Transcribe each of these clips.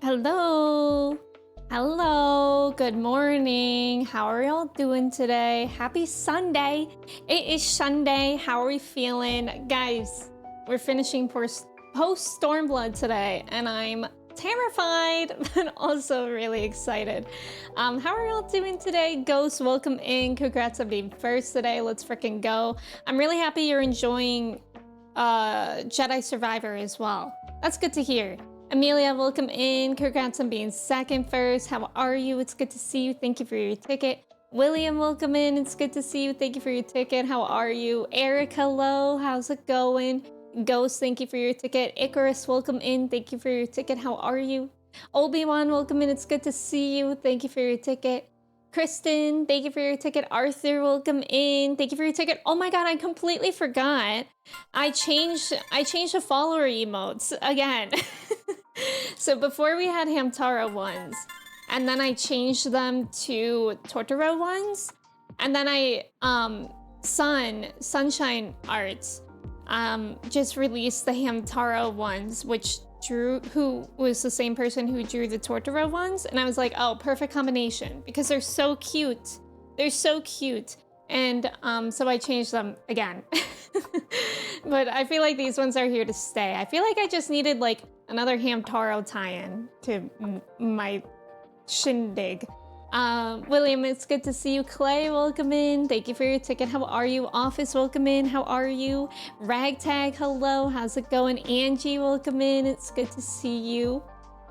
Hello. Hello. Good morning. How are y'all doing today? Happy Sunday. It is Sunday. How are we feeling? Guys, we're finishing Post-stormblood today, and I'm terrified, but also really excited. How are y'all doing today? Ghost, welcome in. Congrats on being first today. Let's freaking go. I'm really happy you're enjoying Jedi Survivor as well. That's good to hear. Amelia, welcome in. Congrats on being second first. How are you? It's good to see you. Thank you for your ticket. William, welcome in. It's good to see you. Thank you for your ticket. How are you? Eric, hello. How's it going? Ghost, thank you for your ticket. Icarus, welcome in. Thank you for your ticket. How are you? Obi-Wan, welcome in. It's good to see you. Thank you for your ticket. Kristen, thank you for your ticket. Arthur, welcome in. Thank you for your ticket. Oh my god, I completely forgot. I changed the follower emotes again. So before we had Hamtaro ones, and then I changed them to Totoro ones, and then I Sunshine Arts just released the Hamtaro ones, who was the same person who drew the Totoro ones, and I was like, oh, perfect combination, because they're so cute. They're so cute. And so I changed them again. But I feel like these ones are here to stay. I feel like I just needed like another Hamtaro tie-in to my shindig. William, it's good to see you. Clay, welcome in. Thank you for your ticket. How are you? Office, welcome in. How are you? Ragtag, hello. How's it going? Angie, welcome in. It's good to see you.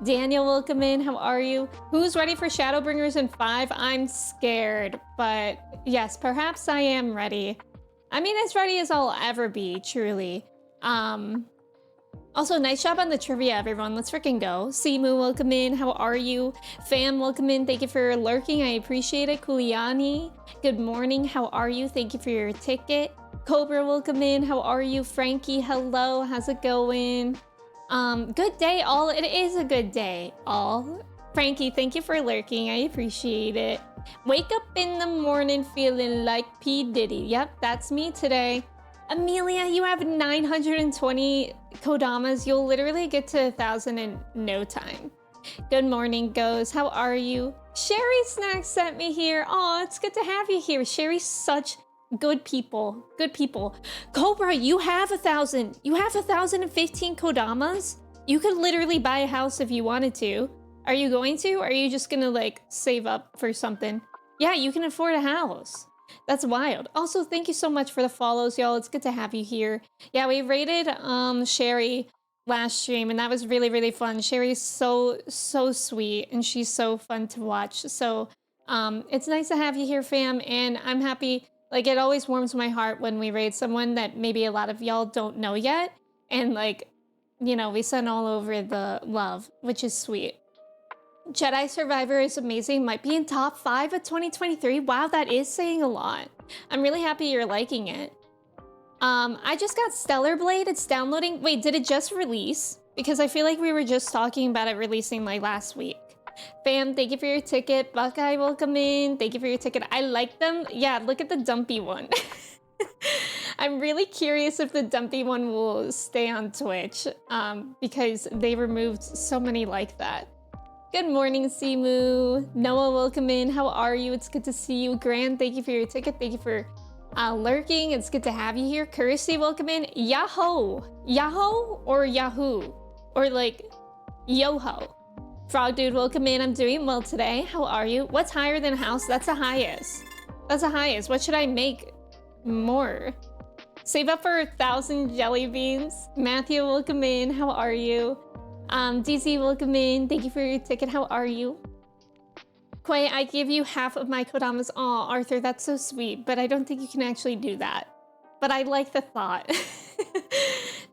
Daniel, welcome in. How are you? Who's ready for Shadowbringers in 5? I'm scared, but yes, perhaps I am ready. I mean, as ready as I'll ever be, truly. Also, nice job on the trivia, everyone. Let's freaking go. Simu, welcome in. How are you? Fam, welcome in. Thank you for lurking. I appreciate it. Kuliani, good morning. How are you? Thank you for your ticket. Cobra, welcome in. How are you? Frankie, hello. How's it going? Good day, all. It is a good day, all. Frankie, thank you for lurking. I appreciate it. Wake up in the morning feeling like P. Diddy. Yep, that's me today. Amelia, you have 920 kodamas. You'll literally get to 1,000 in no time. Good morning, Goes. How are you? Sherry Snacks sent me here. Oh, it's good to have you here. Sherry's such good people. Good people. Cobra, you have 1,000. You have 1,015 kodamas? You could literally buy a house if you wanted to. Are you going to? Or are you just gonna like save up for something? Yeah, you can afford a house. That's wild. Also, thank you so much for the follows, y'all. It's good to have you here. Yeah, we rated Sherry last stream, and that was really, really fun. Sherry's so sweet, and she's so fun to watch. So it's nice to have you here, fam, and I'm happy. Like, it always warms my heart when we raid someone that maybe a lot of y'all don't know yet, and like, you know, we send all over the love, which is sweet. Jedi Survivor is amazing. Might be in top 5 of 2023. Wow, that is saying a lot. I'm really happy you're liking it. I just got Stellar Blade. It's downloading. Wait, did it just release? Because I feel like we were just talking about it releasing like last week. Fam, thank you for your ticket. Buckeye, welcome in. Thank you for your ticket. I like them. Yeah, look at the dumpy one. I'm really curious if the dumpy one will stay on Twitch because they removed so many like that. Good morning, Simu. Noah, welcome in. How are you? It's good to see you. Gran, thank you for your ticket. Thank you for lurking. It's good to have you here. Kirsty, welcome in. Yahoo! Yahoo or Yahoo? Or like, Yoho. Frog Dude, welcome in. I'm doing well today. How are you? What's higher than house? That's the highest. That's the highest. What should I make more? Save up for 1,000 jelly beans. Matthew, welcome in. How are you? DZ, welcome in. Thank you for your ticket. How are you? Quay, I give you half of my kodamas. Aw, Arthur, that's so sweet, but I don't think you can actually do that. But I like the thought.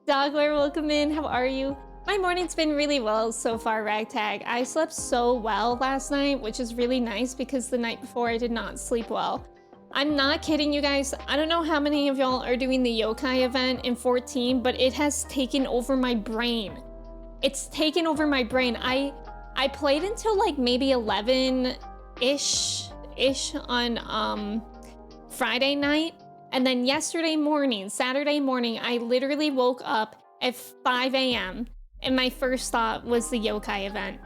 Dogler, welcome in. How are you? My morning's been really well so far, Ragtag. I slept so well last night, which is really nice because the night before I did not sleep well. I'm not kidding you guys. I don't know how many of y'all are doing the yokai event in 14, but it has taken over my brain. It's taken over my brain. I played until like maybe 11-ish on Friday night. And then yesterday morning, Saturday morning, I literally woke up at 5 a.m. and my first thought was the yokai event.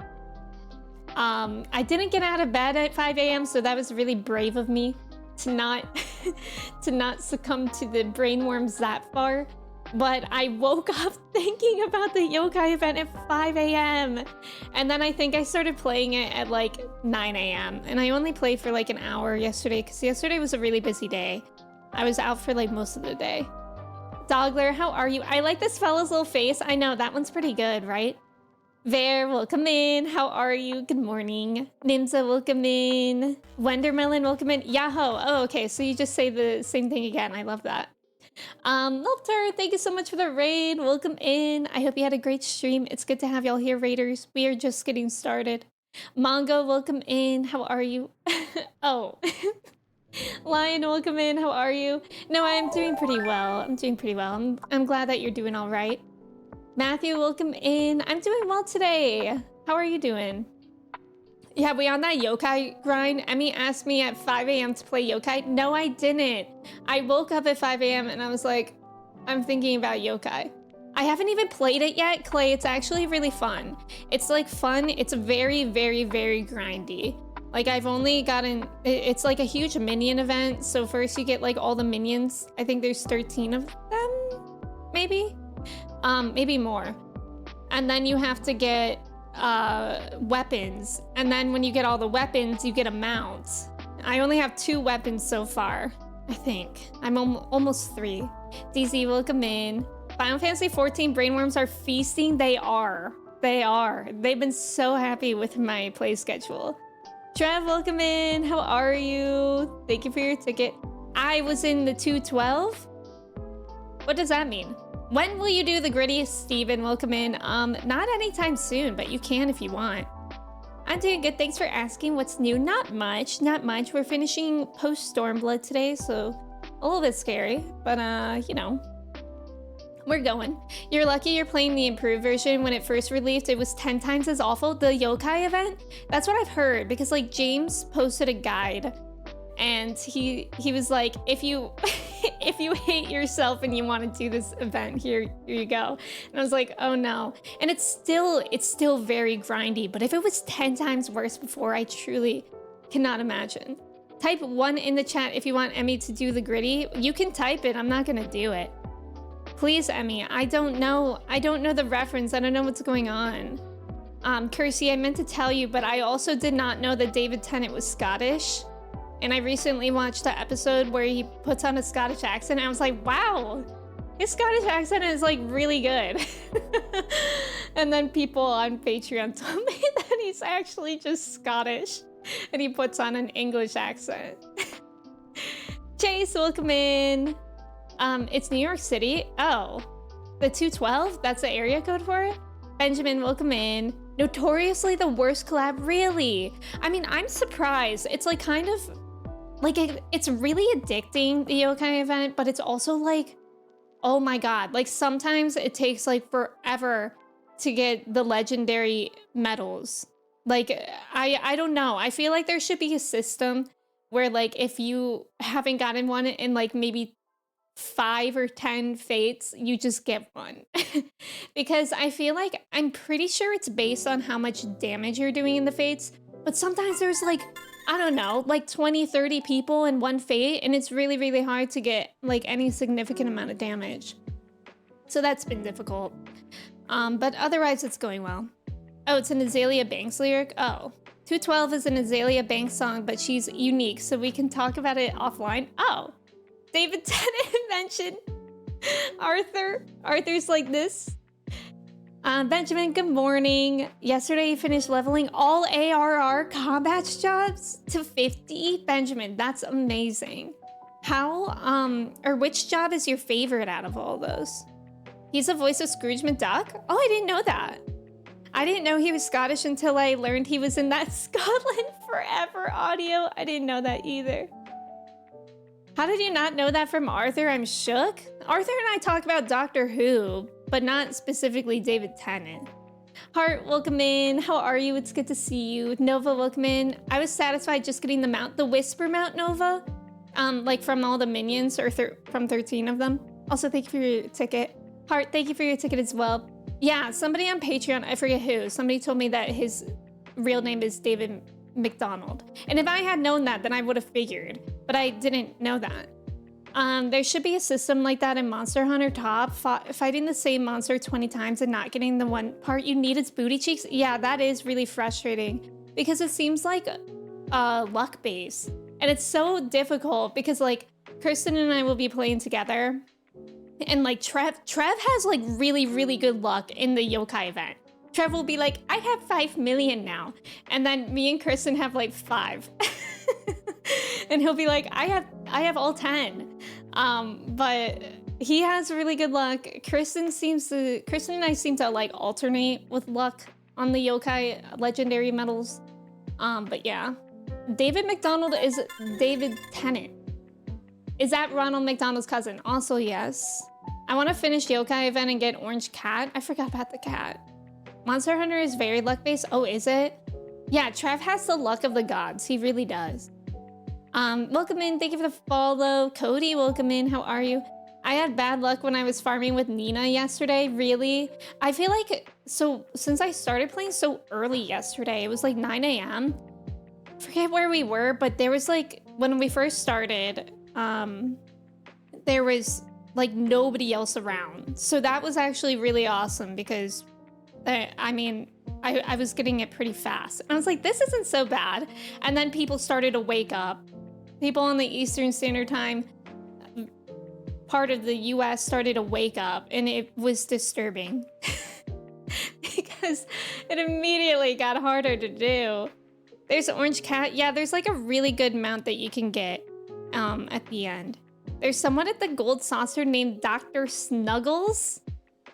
I didn't get out of bed at 5 a.m., so that was really brave of me to not to not succumb to the brain worms that far. But I woke up thinking about the yokai event at 5 a.m. And then I think I started playing it at like 9 a.m. And I only played for like an hour yesterday because yesterday was a really busy day. I was out for like most of the day. Dogler, how are you? I like this fella's little face. I know, that one's pretty good, right? There, welcome in. How are you? Good morning. Nimza, welcome in. Wendermelon, welcome in. Yahoo! Oh, okay, so you just say the same thing again. I love that. Lilter, thank you so much for the raid. Welcome in. I hope you had a great stream. It's good to have y'all here, raiders. We are just getting started. Mongo, welcome in. How are you? Oh. Lion, welcome in. How are you? No, I'm doing pretty well. I'm doing pretty well. I'm glad that you're doing all right. Matthew, welcome in. I'm doing well today. How are you doing? Yeah, we on that yokai grind? Emmy asked me at 5 a.m. to play yokai. No, I didn't. I woke up at 5 a.m. and I was like, I'm thinking about yokai. I haven't even played it yet, Clay. It's actually really fun. It's like fun. It's very, very, very grindy. Like I've only gotten, it's like a huge minion event. So first you get like all the minions. I think there's 13 of them, maybe? Maybe more. And then you have to get weapons, and then when you get all the weapons you get a mount. I only have 2 weapons so far, I think. I'm almost 3. DZ, welcome in. Final Fantasy 14 brainworms are feasting. They are. They've been so happy with my play schedule. Trev, welcome in. How are you? Thank you for your ticket. I was in the 212. What does that mean? When will you do the gritty? Steven, welcome in. Not anytime soon, but you can if you want. I'm doing good, thanks for asking. What's new? Not much. We're finishing Post-stormblood today, so a little bit scary, but you know, we're going. You're lucky you're playing the improved version. When it first released, it was 10 times as awful. The yokai event? That's what I've heard, because like James posted a guide, and he was like, if you if you hate yourself and you want to do this event, here you go. And I was like, oh no. And it's still very grindy, but if it was 10 times worse before, I truly cannot imagine. Type 1 in the chat if you want Emmy to do the gritty. You can type it, I'm not gonna do it. Please, Emmy, I don't know the reference, I don't know what's going on. Kersey, I meant to tell you, but I also did not know that David Tennant was Scottish. And I recently watched the episode where he puts on a Scottish accent, and I was like, wow, his Scottish accent is like really good. And then people on Patreon told me that he's actually just Scottish and he puts on an English accent. Chase, welcome in. It's New York City. Oh, the 212? That's the area code for it? Benjamin, welcome in. Notoriously the worst collab, really? I mean, I'm surprised. It's like kind of, like it's really addicting, the yokai event, but it's also like, oh my god, like sometimes it takes like forever to get the legendary medals. Like, I don't know. I feel like there should be a system where like if you haven't gotten one in like maybe 5 or 10 fates, you just get one. Because I feel like, I'm pretty sure it's based on how much damage you're doing in the fates, but sometimes there's like, I don't know, like 20, 30 people in one fate, and it's really, really hard to get like any significant amount of damage. So that's been difficult. But otherwise it's going well. Oh, it's an Azalea Banks lyric? Oh. 212 is an Azalea Banks song, but she's unique, so we can talk about it offline. Oh. David Tennant mentioned Arthur. Arthur's like this. Benjamin, good morning. Yesterday you finished leveling all ARR combat jobs to 50. Benjamin, that's amazing. How, or which job is your favorite out of all those? He's the voice of Scrooge McDuck? Oh, I didn't know that. I didn't know he was Scottish until I learned he was in that Scotland Forever audio. I didn't know that either. How did you not know that from Arthur? I'm shook. Arthur and I talk about Doctor Who, but not specifically David Tennant. Heart, welcome in. How are you? It's good to see you. Nova, welcome in. I was satisfied just getting the mount, the Whisper mount, Nova. Like from all the minions, or from 13 of them. Also, thank you for your ticket. Heart, thank you for your ticket as well. Yeah, somebody on Patreon, I forget who, somebody told me that his real name is David McDonald. And if I had known that, then I would have figured, but I didn't know that. There should be a system like that in Monster Hunter Top. Fighting the same monster 20 times and not getting the one part you need its booty cheeks. Yeah, that is really frustrating because it seems like luck based. And it's so difficult because like Kristen and I will be playing together and like Trev has like really, really good luck in the yokai event. Trev will be like, I have 5 million now. And then me and Kristen have like 5. And he'll be like, I have all 10. But he has really good luck. Kristen and I seem to like alternate with luck on the yokai legendary medals. But yeah. David McDonald is David Tennant. Is that Ronald McDonald's cousin? Also, yes. I want to finish yokai event and get orange cat. I forgot about the cat. Monster Hunter is very luck-based. Oh, is it? Yeah, Trev has the luck of the gods. He really does. Welcome in. Thank you for the follow. Cody, welcome in. How are you? I had bad luck when I was farming with Nina yesterday. Really? I feel like, so since I started playing so early yesterday, it was like 9 a.m. Forget where we were, but there was like, when we first started, there was like nobody else around. So that was actually really awesome because I was getting it pretty fast. And I was like, this isn't so bad. And then people started to wake up. People on the Eastern Standard Time part of the US started to wake up, and it was disturbing. Because it immediately got harder to do. There's Orange Cat. Yeah, there's like a really good mount that you can get at the end. There's someone at the Gold Saucer named Dr. Snuggles.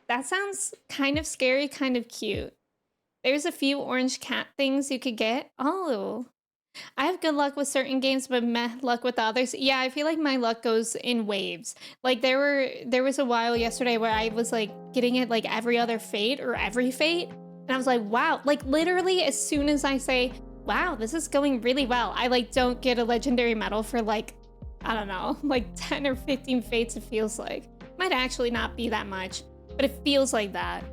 That sounds kind of scary, kind of cute. There's a few orange cat things you could get. Oh, I have good luck with certain games, but meh luck with others. Yeah, I feel like my luck goes in waves. Like there was a while yesterday where I was like getting it like every other fate or every fate. And I was like, wow, like literally as soon as I say, wow, this is going really well, I like don't get a legendary medal for like, I don't know, like 10 or 15 fates it feels like. Might actually not be that much, but it feels like that.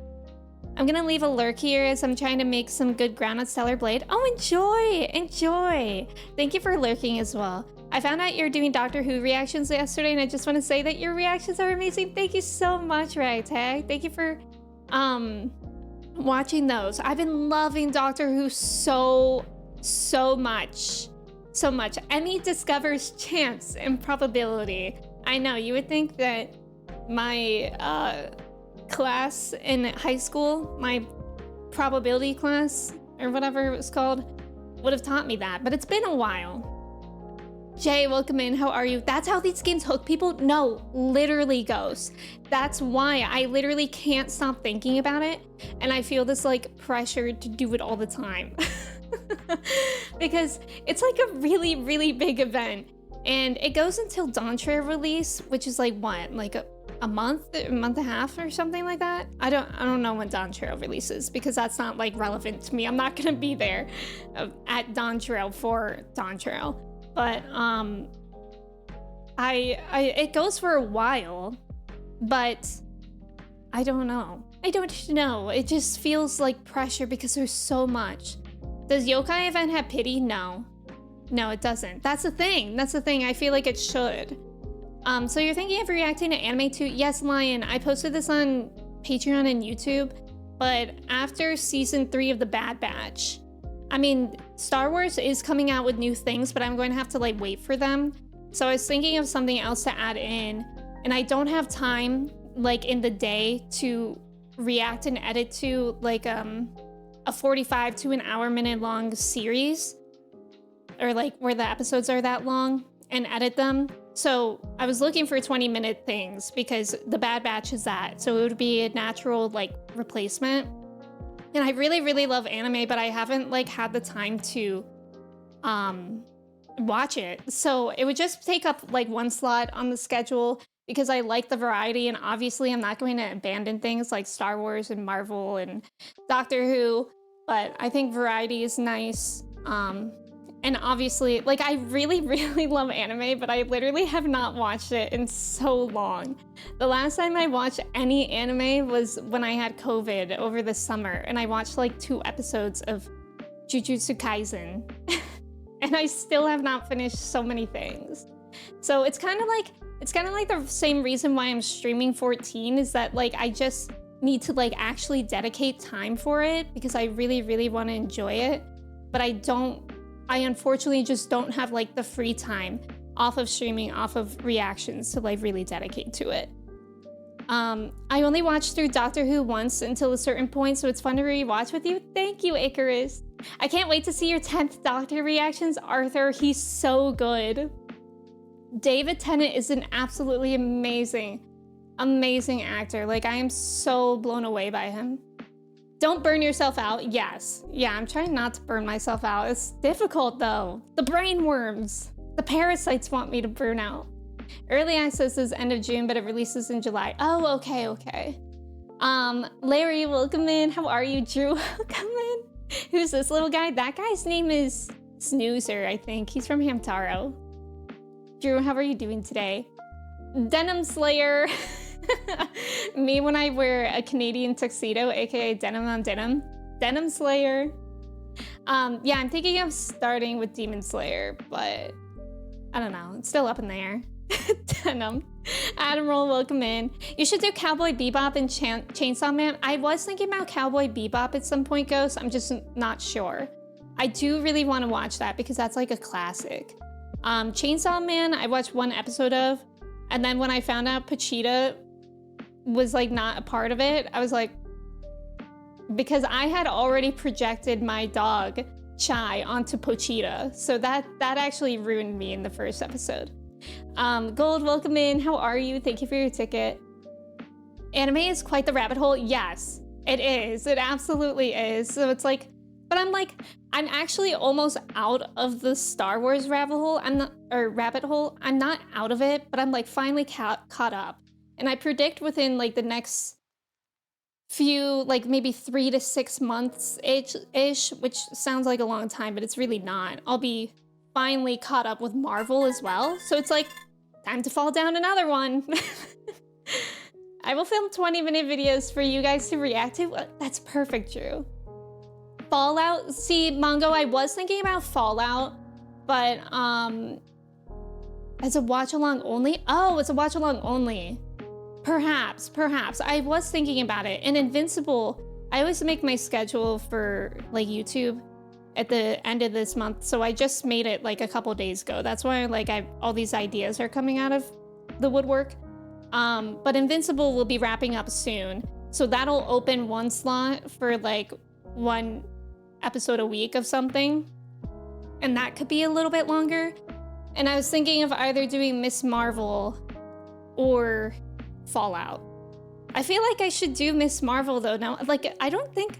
I'm gonna leave a lurk here as I'm trying to make some good ground on Stellar Blade. Oh, enjoy! Thank you for lurking as well. I found out you're doing Doctor Who reactions yesterday, and I just want to say that your reactions are amazing. Thank you so much, Ragtag. Thank you for watching those. I've been loving Doctor Who so much. So much. Emmy discovers chance and probability. I know, you would think that my class in high school, my probability class or whatever it was called, would have taught me that, but it's been a while. Jay, welcome in. How are you? That's how these games hook people? No, literally, Ghost. That's why I literally can't stop thinking about it, and I feel this like pressure to do it all the time. Because it's like a really big event, and it goes until Dawn Trail release, which is like what, like a month and a half or something like that. I don't know when Dawn Trail releases because that's not like relevant to me. I'm not gonna be there at Dawn Trail for Dawn Trail, but it goes for a while, but I don't know. It just feels like pressure because there's so much. Does Yokai event have pity? No, it doesn't. That's the thing. I feel like it should. So you're thinking of reacting to anime too? Yes, Lion. I posted this on Patreon and YouTube, but after season 3 of The Bad Batch, I mean, Star Wars is coming out with new things, but I'm going to have to like wait for them. So I was thinking of something else to add in, and I don't have time like in the day to react and edit to like a 45 to an hour minute long series, or like where the episodes are that long, and edit them. So I was looking for 20-minute things because The Bad Batch is that. So it would be a natural like replacement. And I really love anime, but I haven't like had the time to watch it. So it would just take up like one slot on the schedule because I like the variety, and obviously I'm not going to abandon things like Star Wars and Marvel and Doctor Who, but I think variety is nice. And obviously, like, I really love anime, but I literally have not watched it in so long. The last time I watched any anime was when I had COVID over the summer, and I watched like 2 episodes of Jujutsu Kaisen. And I still have not finished so many things. So it's kind of like the same reason why I'm streaming 14 is that like I just need to like actually dedicate time for it because I really, really want to enjoy it. But I unfortunately just don't have like the free time off of streaming, off of reactions to like really dedicate to it. I only watched through Doctor Who once until a certain point, so it's fun to rewatch with you. Thank you, Icarus. I can't wait to see your 10th Doctor reactions. Arthur, he's so good. David Tennant is an absolutely amazing actor. Like, I am so blown away by him. Don't burn yourself out. Yes. Yeah, I'm trying not to burn myself out. It's difficult, though. The brain worms. The parasites want me to burn out. Early access is end of June, but it releases in July. Oh, okay. Larry, welcome in. How are you? Drew, welcome in. Who's this little guy? That guy's name is Snoozer, I think. He's from Hamtaro. Drew, how are you doing today? Denim Slayer. Me when I wear a Canadian tuxedo, aka denim on denim. Denim Slayer. Yeah, I'm thinking of starting with Demon Slayer, but I don't know. It's still up in the air. Denim. Admiral, welcome in. You should do Cowboy Bebop and Chainsaw Man. I was thinking about Cowboy Bebop at some point, Ghost. I'm just not sure. I do really want to watch that because that's like a classic. Chainsaw Man, I watched one episode of, and then when I found out Pochita was like not a part of it, I was like, because I had already projected my dog Chai onto Pochita, so that actually ruined me in the first episode. Gold, welcome in. How are you? Thank you for your ticket. Anime is quite the rabbit hole. Yes, it is. It absolutely is. So it's like, but I'm actually almost out of the Star Wars rabbit hole. Rabbit hole. I'm not out of it, but I'm like finally caught up. And I predict within like the next few, like maybe 3 to 6 months ish, which sounds like a long time, but it's really not. I'll be finally caught up with Marvel as well. So it's like, time to fall down another one. I will film 20-minute videos for you guys to react to. That's perfect, Drew. Fallout, see, Mongo, I was thinking about Fallout, but as a watch-along only? Oh, it's a watch-along only. Perhaps. I was thinking about it. And Invincible, I always make my schedule for like YouTube at the end of this month, so I just made it like a couple days ago. That's why like all these ideas are coming out of the woodwork. But Invincible will be wrapping up soon, so that'll open one slot for like 1 episode a week of something, and that could be a little bit longer. And I was thinking of either doing Miss Marvel or Fallout. I feel like I should do Miss Marvel though now. Like, I don't think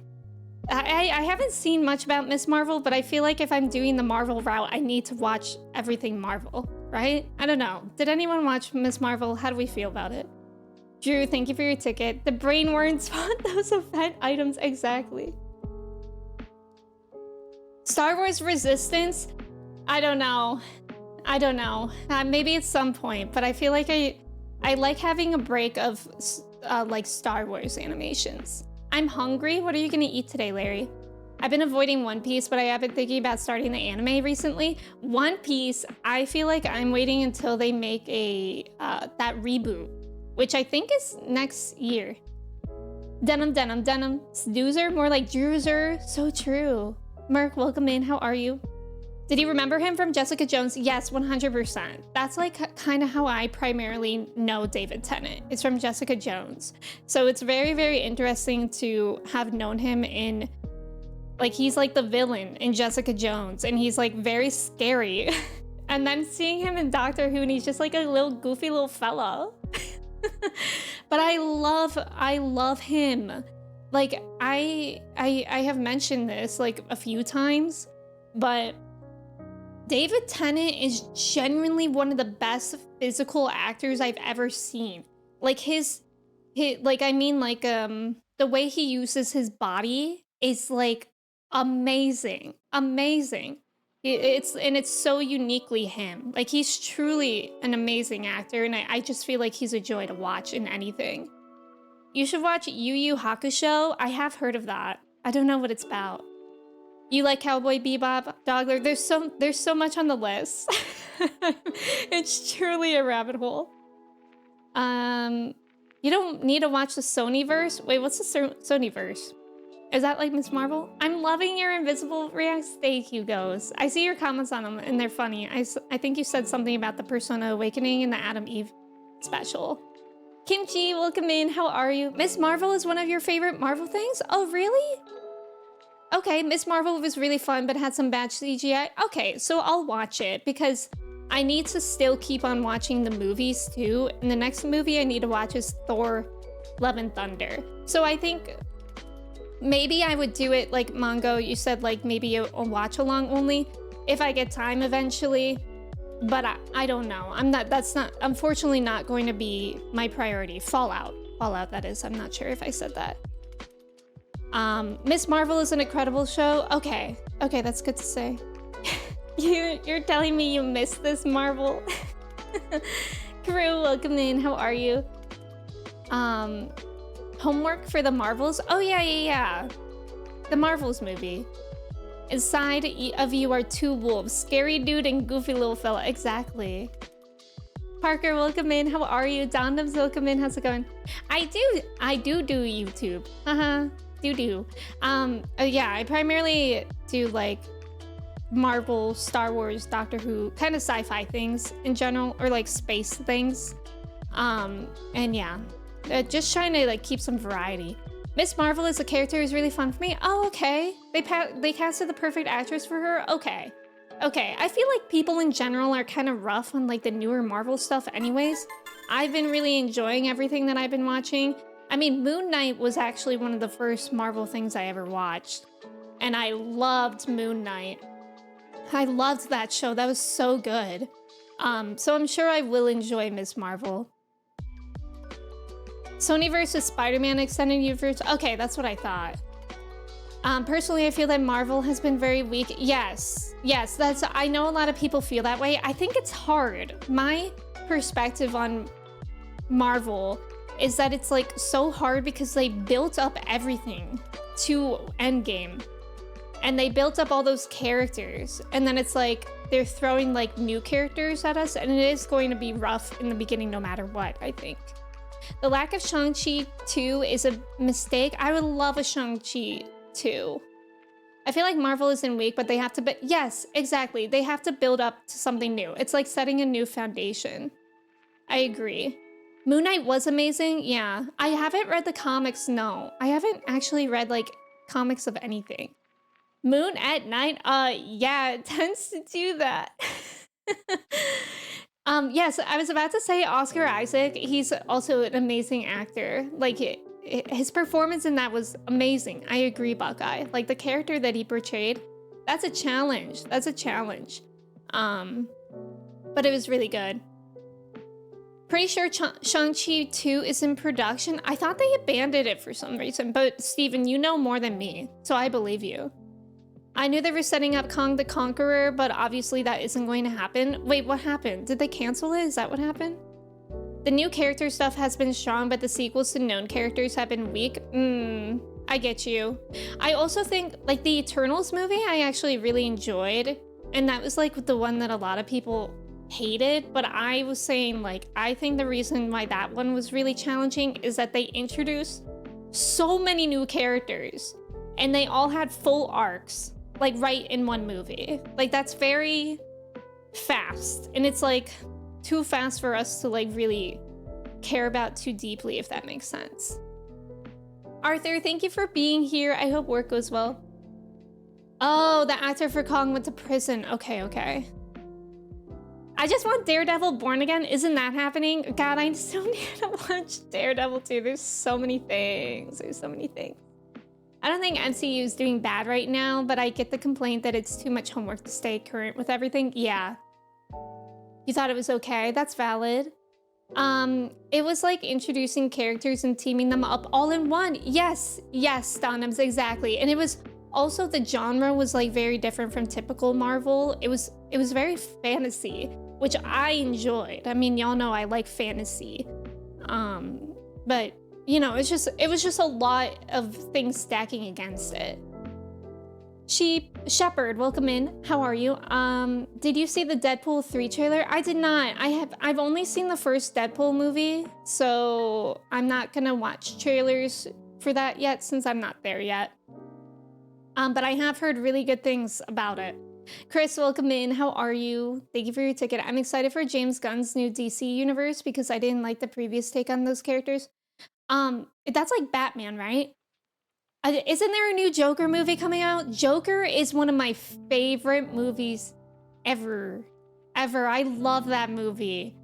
I haven't seen much about Miss Marvel, but I feel like if I'm doing the Marvel route, I need to watch everything Marvel, right? I don't know. Did anyone watch Miss Marvel? How do we feel about it? Drew, thank you for your ticket. The brain worms want those event items, exactly. Star Wars Resistance? I don't know. Maybe at some point, but I feel like I like having a break of like Star Wars animations. I'm hungry. What are you gonna eat today, Larry? I've been avoiding One Piece, but I have been thinking about starting the anime recently. One Piece, I feel like I'm waiting until they make a that reboot, which I think is next year. Denim. Snoozer, more like Drewzer. So true. Merc, welcome in. How are you? Did you remember him from Jessica Jones? Yes, 100%. That's like kind of how I primarily know David Tennant. It's from Jessica Jones. So it's very, very interesting to have known him in, like, he's like the villain in Jessica Jones, and he's like very scary. And then seeing him in Doctor Who, and he's just like a little goofy little fella. But I love him. Like, I have mentioned this like a few times, but David Tennant is genuinely one of the best physical actors I've ever seen. Like the way he uses his body is like amazing. It's so uniquely him. Like, he's truly an amazing actor, and I just feel like he's a joy to watch in anything. You should watch Yu Yu Hakusho. I have heard of that. I don't know what it's about. You like Cowboy Bebop, Dogler? There's so much on the list. It's truly a rabbit hole. You don't need to watch the Sonyverse. Wait, what's the Sonyverse? Is that like Miss Marvel? I'm loving your invisible reacts. Thank you, Ghost. I see your comments on them and they're funny. I think you said something about the Persona Awakening and the Adam Eve special. Kimchi, welcome in. How are you? Miss Marvel is one of your favorite Marvel things? Oh, really? Okay, Miss Marvel was really fun, but had some bad CGI. Okay, so I'll watch it because I need to still keep on watching the movies too. And the next movie I need to watch is Thor: Love and Thunder. So I think maybe I would do it like Mongo. You said like maybe a watch along only if I get time eventually. But I don't know. That's not, unfortunately, not going to be my priority. Fallout, that is. I'm not sure if I said that. Miss Marvel is an incredible show. Okay, that's good to say. You're telling me you missed this Marvel. Crew, welcome in. How are you? Homework for the Marvels? Oh yeah. The Marvels movie. Inside of you are two wolves, scary dude and goofy little fella. Exactly. Parker, welcome in. How are you? Dondoms, welcome in. How's it going? I do YouTube. Do. Oh yeah, I primarily do like Marvel, Star Wars, Doctor Who, kind of sci-fi things in general, or like space things. And yeah, just trying to like keep some variety. Miss Marvel as a character is really fun for me. Oh, okay. They casted the perfect actress for her. Okay. I feel like people in general are kind of rough on like the newer Marvel stuff anyways. I've been really enjoying everything that I've been watching. I mean, Moon Knight was actually one of the first Marvel things I ever watched. And I loved Moon Knight. I loved that show. That was so good. So I'm sure I will enjoy Miss Marvel. Sony versus Spider-Man Extended Universe. Okay, that's what I thought. Personally, I feel that Marvel has been very weak. Yes, I know a lot of people feel that way. I think it's hard. My perspective on Marvel is that it's like so hard because they built up everything to Endgame. And they built up all those characters. And then it's like they're throwing like new characters at us, and it is going to be rough in the beginning no matter what, I think. The lack of Shang-Chi 2 is a mistake. I would love a Shang-Chi 2. I feel like Marvel isn't weak, but they have to, yes, exactly. They have to build up to something new. It's like setting a new foundation. I agree. Moon Knight was amazing, yeah. I haven't read the comics, no. I haven't actually read like comics of anything. Moon at night, yeah, it tends to do that. Yes, I was about to say Oscar Isaac. He's also an amazing actor. Like, his performance in that was amazing. I agree, Buckeye. Like, the character that he portrayed, that's a challenge. But it was really good. Pretty sure Shang-Chi 2 is in production. I thought they abandoned it for some reason, but Steven, you know more than me, so I believe you. I knew they were setting up Kong the Conqueror, but obviously that isn't going to happen. Wait, what happened? Did they cancel it? Is that what happened? The new character stuff has been strong, but the sequels to known characters have been weak. I get you. I also think, like, the Eternals movie I actually really enjoyed, and that was, like, the one that a lot of people hated, but I was saying, like, I think the reason why that one was really challenging is that they introduced so many new characters, and they all had full arcs. Like right in one movie. Like that's very fast. And it's like too fast for us to like really care about too deeply, if that makes sense. Arthur, thank you for being here. I hope work goes well. Oh, the actor for Kong went to prison. Okay. I just want Daredevil Born Again. Isn't that happening? God, I still need to watch Daredevil too. There's so many things. I don't think MCU is doing bad right now, but I get the complaint that it's too much homework to stay current with everything. Yeah. You thought it was okay? That's valid. It was like introducing characters and teaming them up all in one. Yes, Donums, exactly. And it was also, the genre was like very different from typical Marvel. It was very fantasy, which I enjoyed. I mean, y'all know I like fantasy. But you know, it was just a lot of things stacking against it. Shepherd, welcome in. How are you? Did you see the Deadpool 3 trailer? I did not. I've only seen the first Deadpool movie, so I'm not gonna watch trailers for that yet since I'm not there yet. But I have heard really good things about it. Chris, welcome in. How are you? Thank you for your ticket. I'm excited for James Gunn's new DC universe because I didn't like the previous take on those characters. That's like Batman, right? Isn't there a new Joker movie coming out? Joker is one of my favorite movies ever. I love that movie.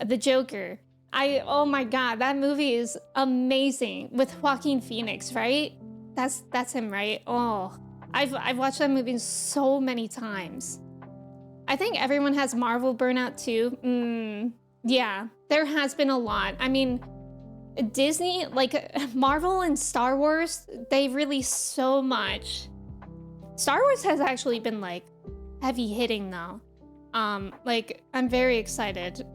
The Joker. Oh my god, that movie is amazing. With Joaquin Phoenix, right? That's him, right? Oh, I've watched that movie so many times. I think everyone has Marvel burnout too. Yeah, there has been a lot. I mean, Disney, like Marvel and Star Wars, they release so much. Star Wars has actually been like heavy hitting though. Like I'm very excited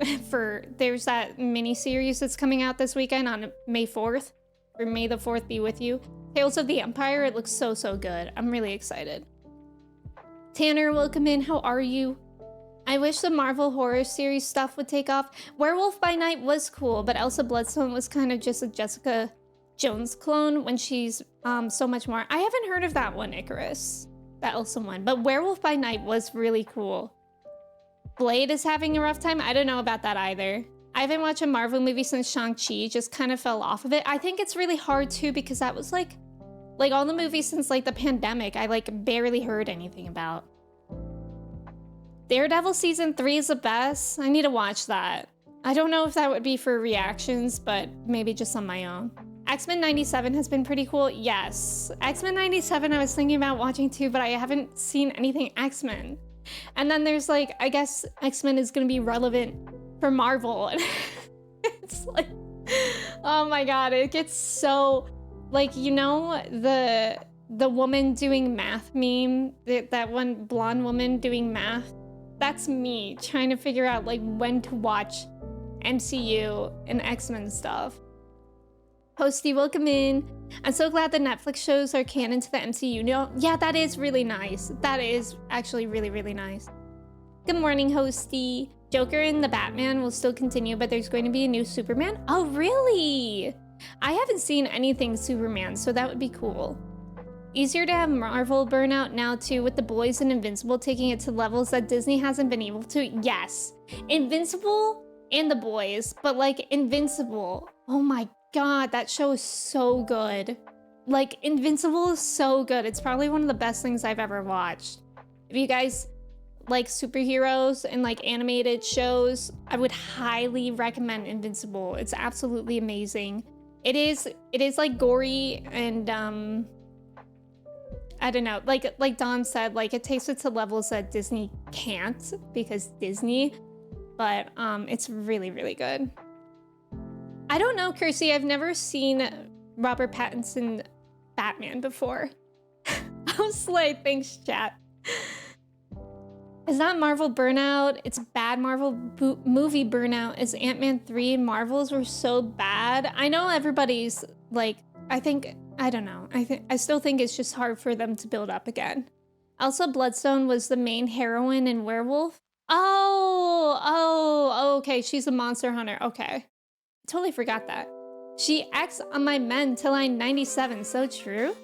there's that mini series that's coming out this weekend on May 4th, or May the 4th be with you. Tales of the Empire, it looks so good. I'm really excited. Tanner, welcome in. How are you? I wish the Marvel horror series stuff would take off. Werewolf by Night was cool, but Elsa Bloodstone was kind of just a Jessica Jones clone when she's so much more. I haven't heard of that one, Icarus, that Elsa one, but Werewolf by Night was really cool. Blade is having a rough time. I don't know about that either. I haven't watched a Marvel movie since Shang-Chi, just kind of fell off of it. I think it's really hard too because that was like all the movies since like the pandemic, I like barely heard anything about. Daredevil season 3 is the best. I need to watch that. I don't know if that would be for reactions, but maybe just on my own. X-Men 97 has been pretty cool. Yes. X-Men 97 I was thinking about watching too, but I haven't seen anything X-Men. And then there's like, I guess X-Men is gonna be relevant for Marvel. It's like, oh my god, it gets so, like, you know, the woman doing math meme, that one blonde woman doing math? That's me trying to figure out like when to watch MCU and X-Men stuff. Posty, welcome in. I'm so glad the Netflix shows are canon to the MCU. No, yeah, that is really nice. That is actually really nice. Good morning, Hosty. Joker and the Batman will still continue, but there's going to be a new Superman. Oh, really? I haven't seen anything Superman, so that would be cool. Easier to have Marvel burnout now too, with The Boys and Invincible taking it to levels that Disney hasn't been able to. Yes, Invincible and The Boys, but like Invincible, oh my god, that show is so good. Like Invincible is so good. It's probably one of the best things I've ever watched. If you guys like superheroes and like animated shows, I would highly recommend Invincible. It's absolutely amazing. It is like gory and I don't know, like Dom said, like it takes it to levels that Disney can't because Disney, but it's really good. I don't know, Kirsty, I've never seen Robert Pattinson Batman before. I was like, thanks, chat. It's not Marvel burnout, it's bad Marvel movie burnout. It's Ant-Man 3 and Marvels were so bad. I know everybody's like, I don't know. I still think it's just hard for them to build up again. Elsa Bloodstone was the main heroine in Werewolf. Oh, okay. She's a monster hunter. Okay. I totally forgot that. She acts on my men till I'm 97. So true.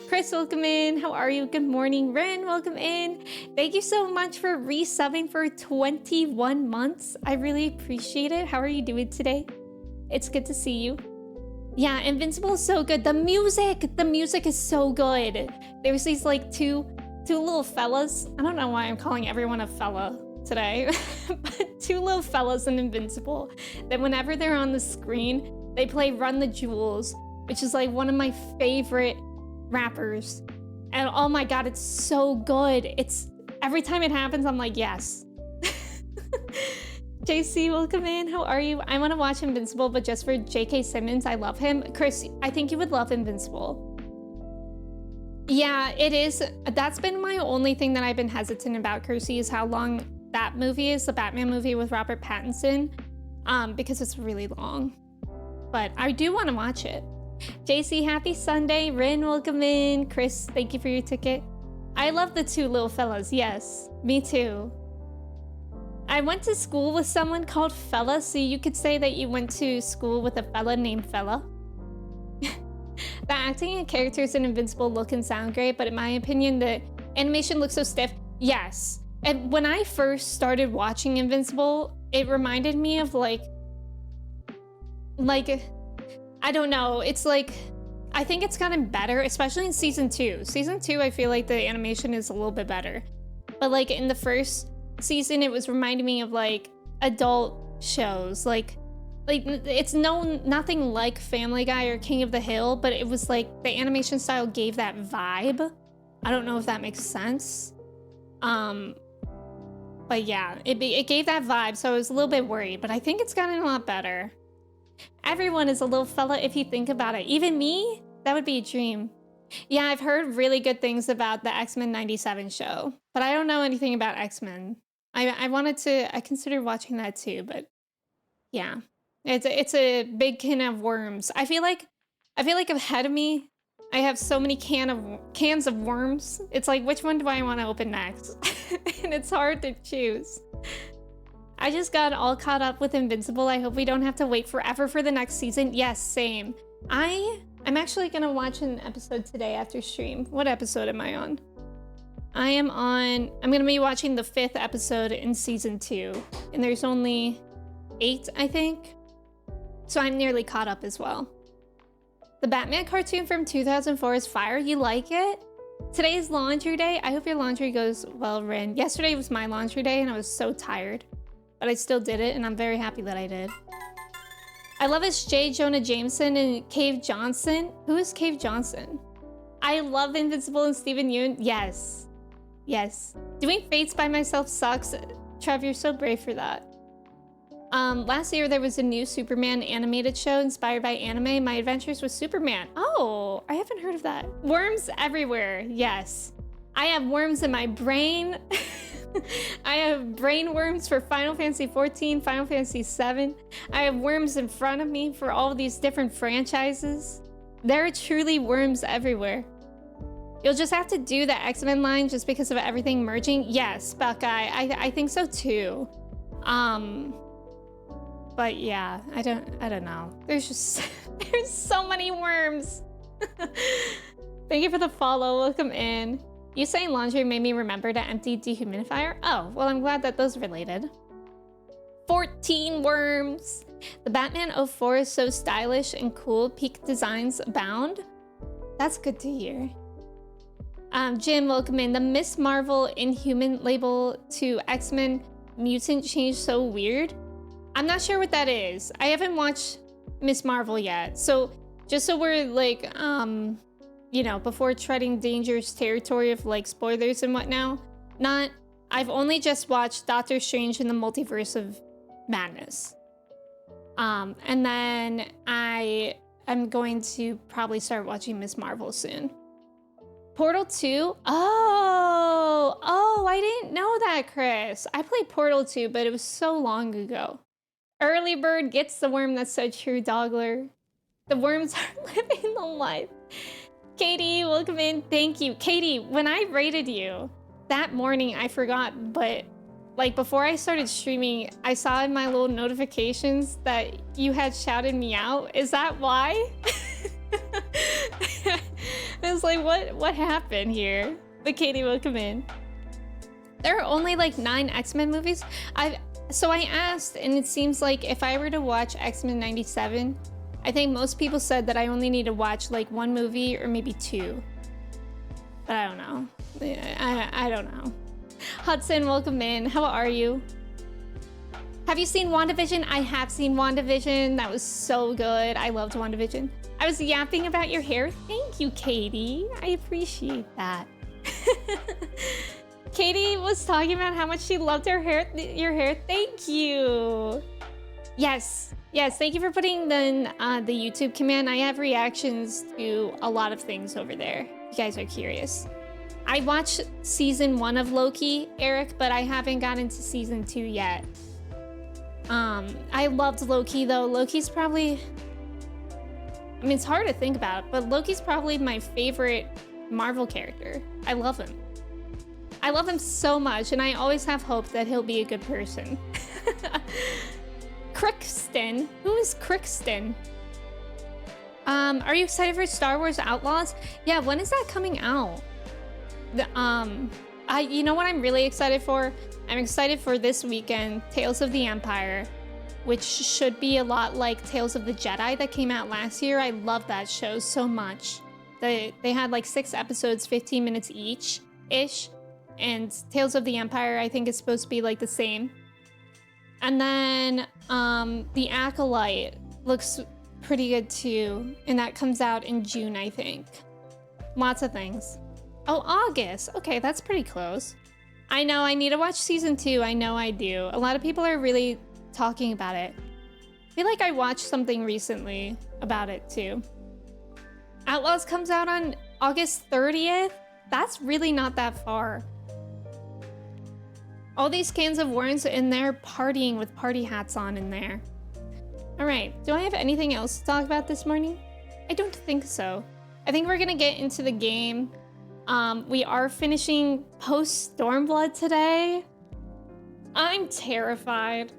Chris, welcome in. How are you? Good morning. Ren, welcome in. Thank you so much for resubbing for 21 months. I really appreciate it. How are you doing today? It's good to see you. Yeah, Invincible is so good. The music is so good. There's these like two little fellas. I don't know why I'm calling everyone a fella today, but two little fellas in Invincible that whenever they're on the screen, they play Run the Jewels, which is like one of my favorite rappers. And oh my god, it's so good. It's every time it happens, I'm like, yes. JC, welcome in. How are you? I want to watch Invincible, but just for J.K. Simmons. I love him. Chris, I think you would love Invincible. Yeah, it is. That's been my only thing that I've been hesitant about, Kirsty, is how long that movie is, the Batman movie with Robert Pattinson, because it's really long. But I do want to watch it. JC, happy Sunday. Rin, welcome in. Chris, thank you for your ticket. I love the two little fellas. Yes, me too. I went to school with someone called Fella, so you could say that you went to school with a fella named Fella. The acting and characters in Invincible look and sound great, but in my opinion, the animation looks so stiff. Yes. And when I first started watching Invincible, it reminded me of like, I don't know. It's like, I think it's gotten better, especially in season 2. Season 2, I feel like the animation is a little bit better. But like in the first season, it was reminding me of like adult shows. Like it's nothing like Family Guy or King of the Hill, but it was like the animation style gave that vibe. I don't know if that makes sense. But yeah, it gave that vibe, so I was a little bit worried, but I think it's gotten a lot better. Everyone is a little fella if you think about it. Even me? That would be a dream. Yeah, I've heard really good things about the X-Men 97 show, but I don't know anything about X-Men. I considered watching that too, but yeah. It's a big can of worms. I feel like ahead of me, I have so many cans of worms. It's like, which one do I want to open next? And it's hard to choose. I just got all caught up with Invincible. I hope we don't have to wait forever for the next season. Yes, same. I'm actually gonna watch an episode today after stream. What episode am I on? I'm gonna be watching the 5th episode in season 2. And there's only 8, I think. So I'm nearly caught up as well. The Batman cartoon from 2004 is fire. You like it? Today is laundry day. I hope your laundry goes well, Rin. Yesterday was my laundry day and I was so tired. But I still did it and I'm very happy that I did. I love it's J. Jonah Jameson and Cave Johnson. Who is Cave Johnson? I love Invincible and Steven Yeun. Yes. Yes. Doing Fates by myself sucks. Trev, you're so brave for that. Last year there was a new Superman animated show inspired by anime, My Adventures with Superman. Oh, I haven't heard of that. Worms everywhere, yes. I have worms in my brain. I have brain worms for Final Fantasy XIV, Final Fantasy VII. I have worms in front of me for all of these different franchises. There are truly worms everywhere. You'll just have to do the X-Men line just because of everything merging. Yes, Buckeye, I think so too. But yeah, I don't know. There's just, there's so many worms. Thank you for the follow, welcome in. You saying laundry made me remember to empty dehumidifier. Oh, well I'm glad that those related. 14 worms. The Batman 04 is so stylish and cool, peak designs abound. That's good to hear. Jim, welcome in. The Miss Marvel Inhuman label to X-Men mutant change so weird. I'm not sure what that is. I haven't watched Miss Marvel yet. So just so we're like, you know, before treading dangerous territory of like spoilers and whatnot, I've only just watched Doctor Strange in the Multiverse of Madness. And then I'm going to probably start watching Miss Marvel soon. Portal 2? Oh, I didn't know that, Chris. I played Portal 2, but it was so long ago. Early bird gets the worm, that's so true, Dogler. The worms are living the life. Katie, welcome in, thank you. Katie, when I rated you, that morning I forgot, but like before I started streaming, I saw in my little notifications that you had shouted me out. Is that why? I was like, what happened here? But Katie, welcome in. There are only like 9 X-Men movies. So I asked, and it seems like if I were to watch X-Men 97, I think most people said that I only need to watch like 1 movie or maybe 2. But I don't know. I don't know. Hudson, welcome in. How are you? Have you seen WandaVision? I have seen WandaVision. That was so good. I loved WandaVision. I was yapping about your hair. Thank you, Katie. I appreciate that. Katie was talking about how much she loved your hair. Thank you. Yes. Thank you for putting the YouTube command. I have reactions to a lot of things over there. You guys are curious. I watched season 1 of Loki, Eric, but I haven't gotten to season 2 yet. I loved Loki though. Loki's probably, I mean, it's hard to think about, but Loki's probably my favorite Marvel character. I love him. I love him so much, and I always have hope that he'll be a good person. Crookston? Who is Crookston? Are you excited for Star Wars Outlaws? Yeah, when is that coming out? You know what I'm really excited for? I'm excited for this weekend, Tales of the Empire, which should be a lot like Tales of the Jedi that came out last year. I love that show so much. They had like 6 episodes, 15 minutes each-ish, and Tales of the Empire I think is supposed to be like the same. And then The Acolyte looks pretty good too, and that comes out in June, I think. Lots of things. Oh, August. Okay, that's pretty close. I know, I need to watch season 2. I know I do. A lot of people are really talking about it. I feel like I watched something recently about it too. Outlaws comes out on August 30th? That's really not that far. All these cans of worms in there partying with party hats on in there. All right, do I have anything else to talk about this morning? I don't think so. I think we're gonna get into the game. We are finishing Post-stormblood today. I'm terrified.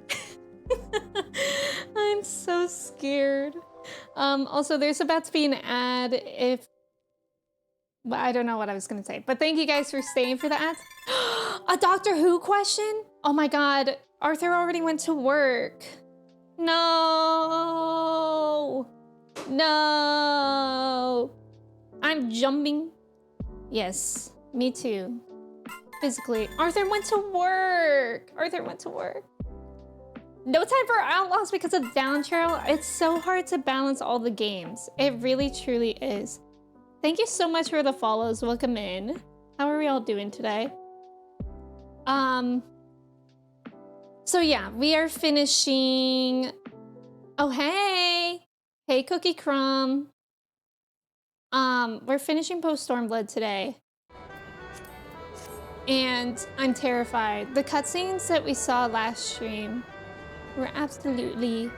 I'm so scared. Also, there's about to be an ad if... Well, I don't know what I was gonna say, but thank you guys for staying for the ads. A Doctor Who question? Oh my god, Arthur already went to work. No! No! I'm jumping. Yes, me too. Physically. Arthur went to work! Arthur went to work. No time for Outlaws because of Down Trail. It's so hard to balance all the games. It really, truly is. Thank you so much for the follows. Welcome in. How are we all doing today? So yeah, we are finishing... Oh, hey! Hey, Cookie Crumb. We're finishing Post-stormblood today. And I'm terrified. The cutscenes that we saw last stream were absolutely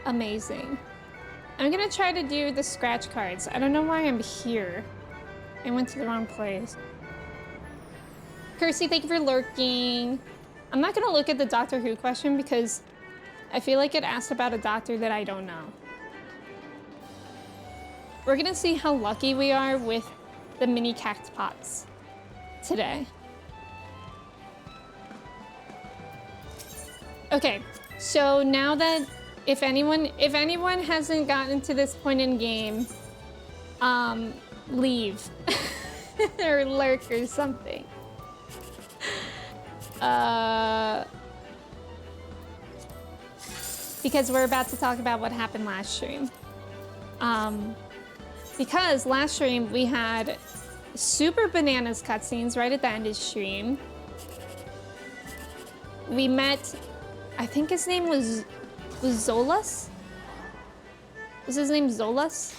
amazing. I'm gonna try to do the scratch cards. I don't know why I'm here. I went to the wrong place. Kirsty, thank you for lurking. I'm not gonna look at the Doctor Who question because I feel like it asked about a doctor that I don't know. We're gonna see how lucky we are with the mini cactus today. Okay, so now that if anyone hasn't gotten to this point in game, leave or lurk or something. Because we're about to talk about what happened last stream. Because last stream we had super bananas cutscenes right at the end of the stream. We met, I think his name was Zolas? Was his name Zolas?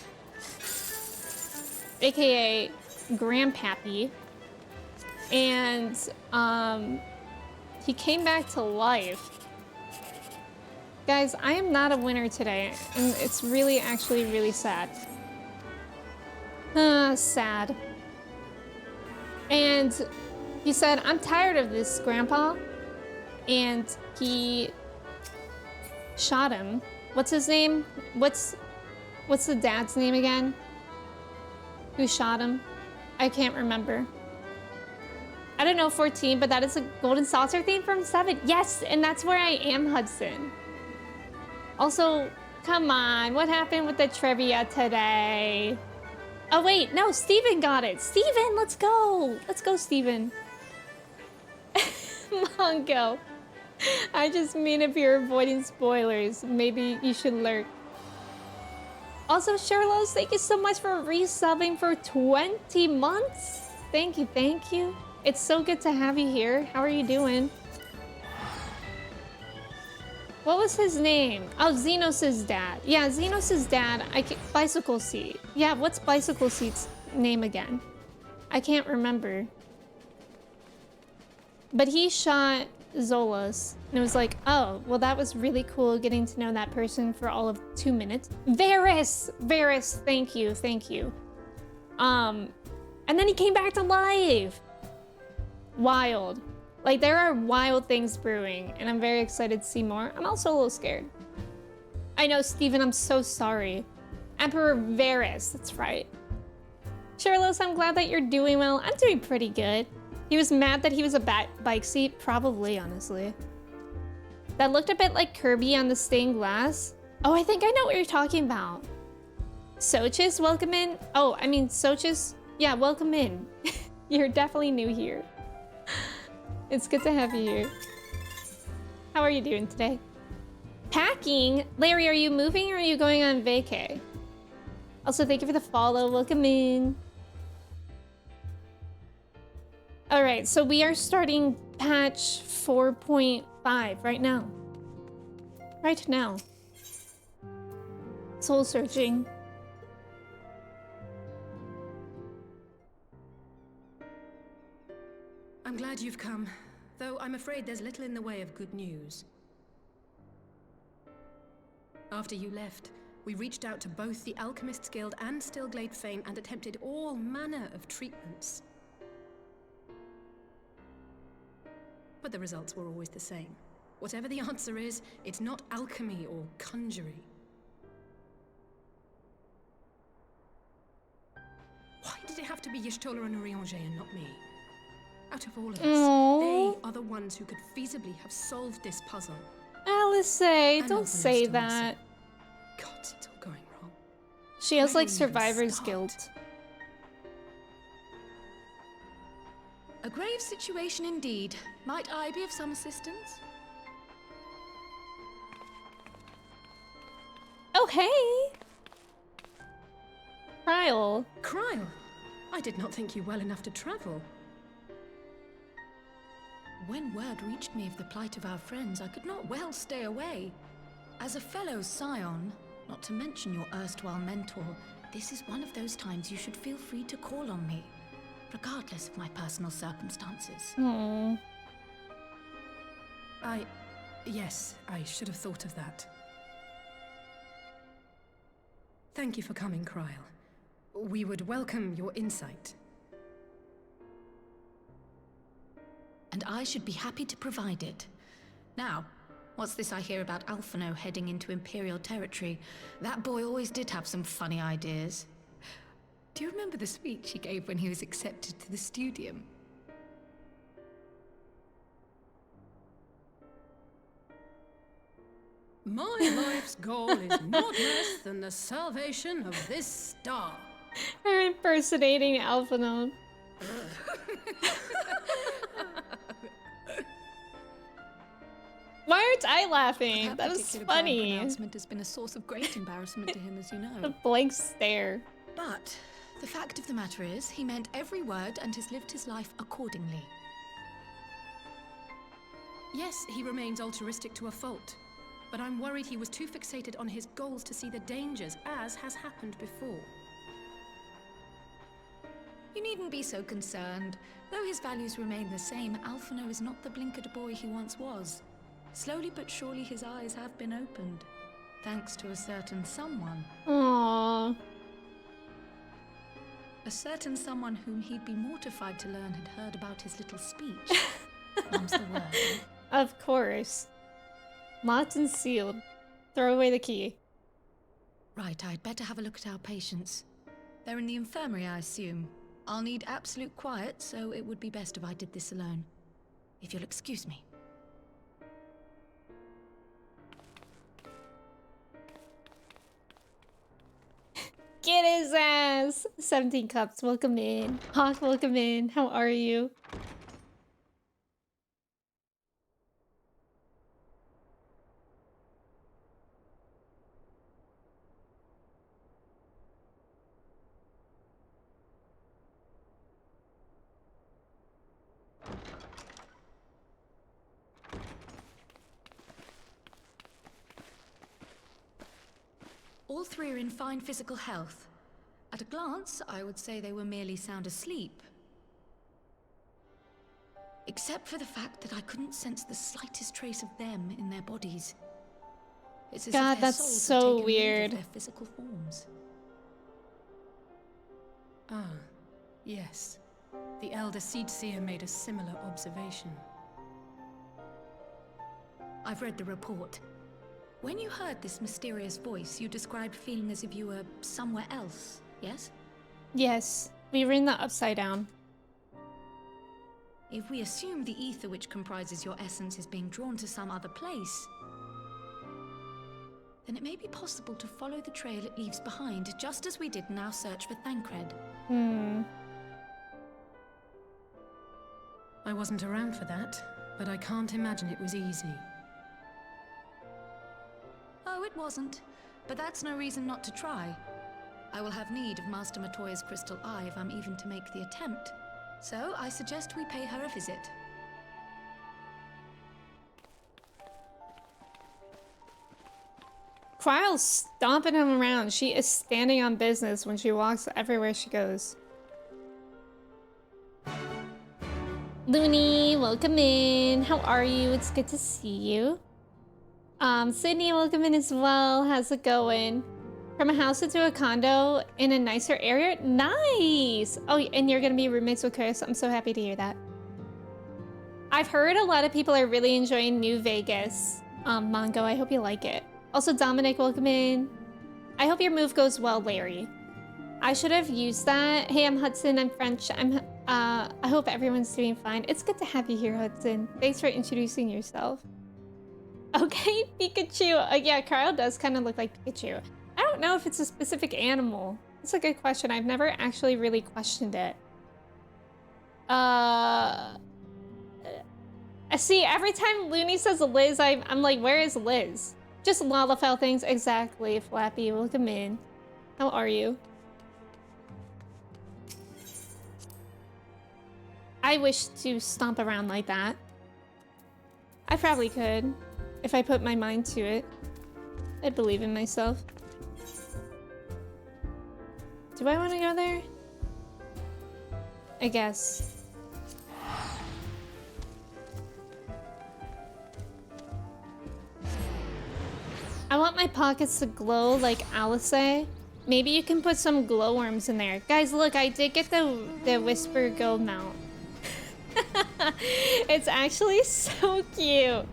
AKA Grandpappy. And he came back to life. Guys, I am not a winner today, and it's really actually really sad. Sad. And he said, I'm tired of this, Grandpa. And he shot him. What's his name? What's the dad's name again? Who shot him? I can't remember. I don't know, 14, but that is a Golden Saucer theme from 7. Yes, and that's where I am, Hudson. Also, come on, what happened with the trivia today? Oh wait, no, Steven got it. Steven, let's go. Let's go, Steven. Mongo. I just mean if you're avoiding spoilers, maybe you should lurk. Also, Sherlos, thank you so much for resubbing for 20 months. Thank you, thank you. It's so good to have you here. How are you doing? What was his name? Oh, Xenos' dad. Yeah, Xenos' dad. Bicycle Seat. Yeah, what's Bicycle Seat's name again? I can't remember. But he shot Zolas, and it was like, oh, well, that was really cool getting to know that person for all of 2 minutes. Varys, thank you, thank you. And then he came back to life. wild. Like, there are wild things brewing, and I'm very excited to see more. I'm also a little scared. I know, Steven, I'm so sorry. Emperor Varys, that's right. Charlos, I'm glad that you're doing well. I'm doing pretty good. He was mad that he was a bike seat? Probably, honestly. That looked a bit like Kirby on the stained glass. Oh, I think I know what you're talking about. Sochis, welcome in. Oh, I mean, Sochis, yeah, welcome in. You're definitely new here. It's good to have you here. How are you doing today? Packing? Larry, are you moving or are you going on vacay? Also, thank you for the follow. Welcome in. All right, so we are starting patch 4.5 right now. Right now. Soul searching. I'm glad you've come, though I'm afraid there's little in the way of good news. After you left, we reached out to both the Alchemists Guild and Stillglade Fane and attempted all manner of treatments. But the results were always the same. Whatever the answer is, it's not alchemy or conjuring. Why did it have to be Y'shtola and Urianger and not me? Out of all of us, they are the ones who could feasibly have solved this puzzle. Alice, don't say that. God, it's all going wrong. She has like survivor's guilt. A grave situation indeed. Might I be of some assistance? Oh, hey! Kryl. Kryl? I did not think you well enough to travel. When word reached me of the plight of our friends, I could not well stay away. As a fellow scion, not to mention your erstwhile mentor, this is one of those times you should feel free to call on me, regardless of my personal circumstances. Aww. Yes, I should have thought of that. Thank you for coming, Kryl. We would welcome your insight. And I should be happy to provide it. Now, what's this I hear about Alphino heading into Imperial territory? That boy always did have some funny ideas. Do you remember the speech he gave when he was accepted to the Studium? My life's goal is not less than the salvation of this star. Her impersonating Alphanon. Why aren't I laughing? That was funny. Pronouncement has been a source of great embarrassment to him, as you know. A blank stare. But the fact of the matter is, he meant every word and has lived his life accordingly. Yes, he remains altruistic to a fault. But I'm worried he was too fixated on his goals to see the dangers, as has happened before. You needn't be so concerned. Though his values remain the same, Alphino is not the blinkered boy he once was. Slowly but surely his eyes have been opened, thanks to a certain someone. Aww. A certain someone whom he'd be mortified to learn had heard about his little speech. Mum's the word. Of course. Locked and sealed. Throw away the key. Right, I'd better have a look at our patients. They're in the infirmary, I assume. I'll need absolute quiet, so it would be best if I did this alone. If you'll excuse me. Get his ass! 17 cups, welcome in. Hawk, welcome in. How are you? All three are in fine physical health. At a glance, I would say they were merely sound asleep. Except for the fact that I couldn't sense the slightest trace of them in their bodies. It's as God, if their that's souls so had taken leave weird. of their physical forms. Ah, yes. The elder Seed Seer made a similar observation. I've read the report. When you heard this mysterious voice, you described feeling as if you were somewhere else, yes? Yes, we were in the Upside Down. If we assume the ether which comprises your essence is being drawn to some other place, then it may be possible to follow the trail it leaves behind, just as we did in our search for Thancred. I wasn't around for that, but I can't imagine it was easy. Oh, it wasn't. But that's no reason not to try. I will have need of Master Matoya's crystal eye if I'm even to make the attempt. So I suggest we pay her a visit. Kryle's stomping him around. She is standing on business when she walks everywhere she goes. Looney, welcome in. How are you? It's good to see you. Sydney, welcome in as well. How's it going? From a house into a condo in a nicer area? Nice! Oh, and you're gonna be roommates with Chris. I'm so happy to hear that. I've heard a lot of people are really enjoying New Vegas. Mongo, I hope you like it. Also, Dominic, welcome in. I hope your move goes well, Larry. I should have used that. Hey, I'm Hudson. I'm French. I hope everyone's doing fine. It's good to have you here, Hudson. Thanks for introducing yourself. Okay, Pikachu. Yeah, Carl does kind of look like Pikachu. I don't know if it's a specific animal. It's a good question. I've never actually really questioned it. See, every time Looney says Liz, I'm like, where is Liz? Just Lalafell things. Exactly, Flappy. Welcome in. How are you? I wish to stomp around like that. I probably could, if I put my mind to it. I believe in myself. Do I want to go there? I guess. I want my pockets to glow like Alice. Maybe you can put some glowworms in there. Guys, look, I did get the Whisper Go mount. It's actually so cute.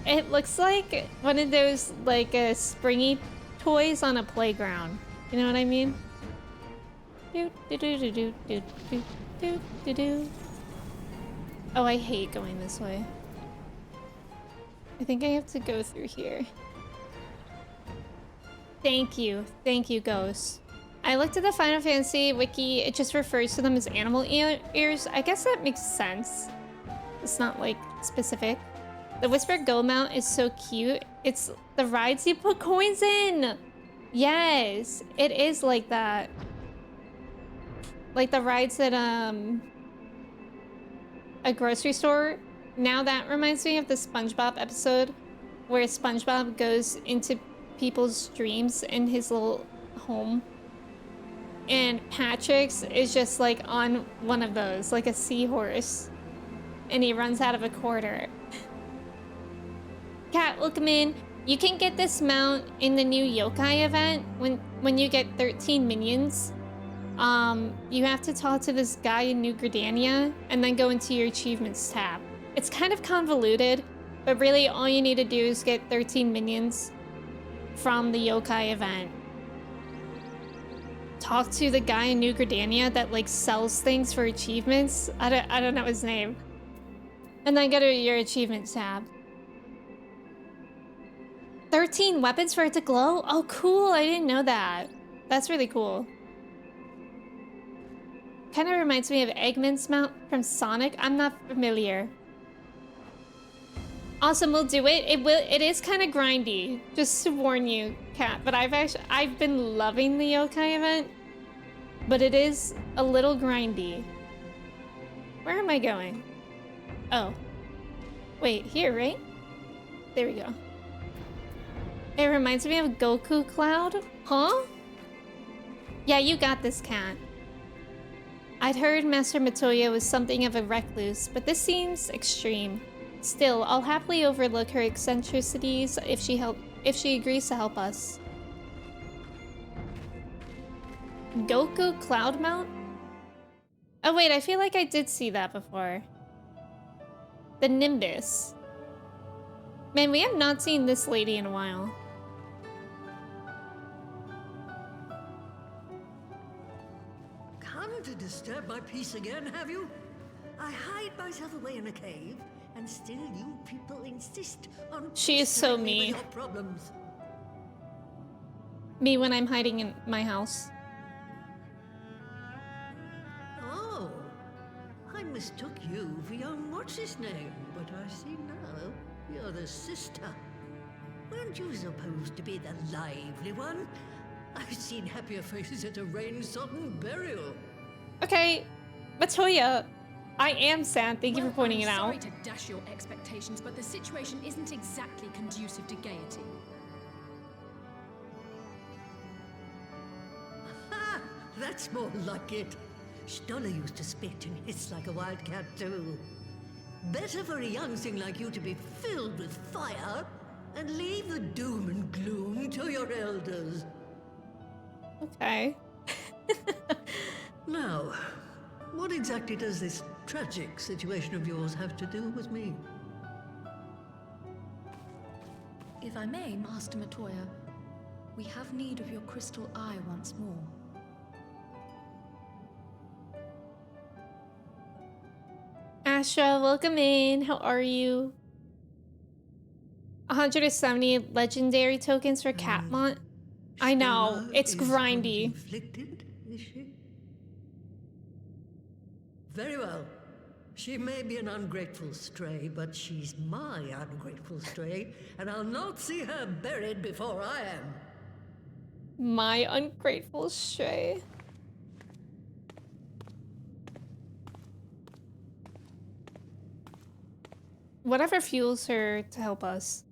It looks like one of those like springy toys on a playground. You know what I mean? Do do do do do do do do do do. Oh, I hate going this way. I think I have to go through here. Thank you, Ghost. I looked at the Final Fantasy wiki. It just refers to them as animal ears. I guess that makes sense. It's not like specific. The Whisper Go mount is so cute. It's the rides you put coins in. Yes, it is like that. Like the rides at a grocery store. Now that reminds me of the SpongeBob episode where SpongeBob goes into people's dreams in his little home. And Patrick's is just like on one of those, like a seahorse. And he runs out of a quarter. Cat, welcome in. You can get this mount in the new yokai event when you get 13 minions. You have to talk to this guy in New Gridania and then go into your achievements tab. It's kind of convoluted, but really all you need to do is get 13 minions from the yokai event. Talk to the guy in New Gridania that like sells things for achievements. I don't know his name. And then go to your achievements tab. 13 weapons for it to glow? Oh, cool. I didn't know that. That's really cool. Kind of reminds me of Eggman's mount from Sonic. I'm not familiar. Awesome, we'll do it. It is kind of grindy, just to warn you, Kat. But I've been loving the yokai event, but it is a little grindy. Where am I going? Oh, wait, here, right? There we go. It reminds me of Goku Cloud, huh? Yeah, you got this, Kat. I'd heard Master Matoya was something of a recluse, but this seems extreme. Still, I'll happily overlook her eccentricities if she agrees to help us. Goku Cloud Mount? Oh wait, I feel like I did see that before. The Nimbus. Man, we have not seen this lady in a while. Come to disturb my peace again, have you? I hide myself away in a cave, and still you people insist on She is so pestering me me. with your problems. Me when I'm hiding in my house. Oh, I mistook you for young what's-his-name, but I see now you're the sister. Weren't you supposed to be the lively one? I've seen happier faces at a rain-sodden burial. Okay, Matoya, I am sad. Thank you for pointing it out. Sorry to dash your expectations, but the situation isn't exactly conducive to gaiety. Ha! That's more like it. Stoller used to spit and hiss like a wildcat too. Better for a young thing like you to be filled with fire and leave the doom and gloom to your elders. Okay. Now, what exactly does this tragic situation of yours have to do with me? If I may, Master Matoya, we have need of your crystal eye once more. Astra, welcome in. How are you? 170 legendary tokens for Catmont. I know, Stoller it's is grindy. Conflicted, is she? Very well. She may be an ungrateful stray, but she's my ungrateful stray, and I'll not see her buried before I am. My ungrateful stray. Whatever fuels her to help us.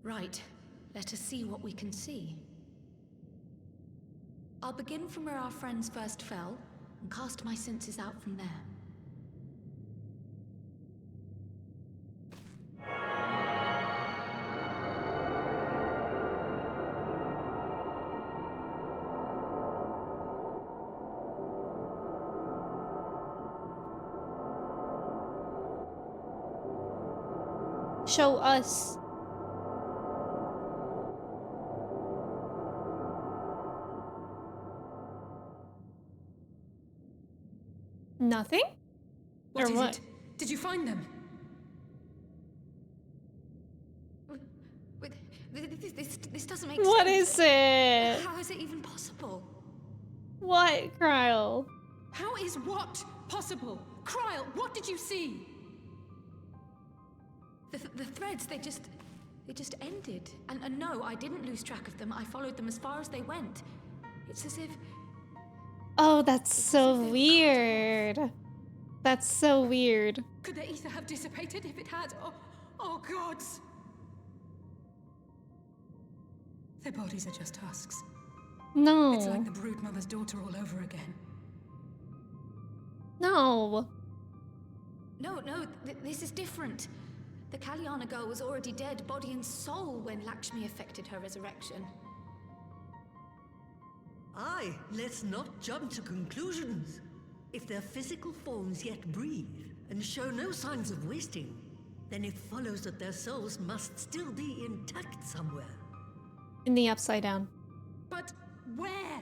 Right, let us see what we can see. I'll begin from where our friends first fell, and cast my senses out from there. Show us. Nothing? What Or is what? it? Did you find them? Wait, this doesn't make sense. What is it? How is it even possible? What, Kryle? How is what possible? Kryle, what did you see? The threads, they just ended. And no, I didn't lose track of them. I followed them as far as they went. It's as if... Oh, that's so weird. That's so weird. Could the ether have dissipated if it had? Oh gods! Their bodies are just husks. No. It's like the broodmother's daughter all over again. No. No, this is different. The Kalyana girl was already dead, body and soul, when Lakshmi effected her resurrection. Aye, let's not jump to conclusions. If their physical forms yet breathe and show no signs of wasting, then it follows that their souls must still be intact somewhere. In the upside down. But where?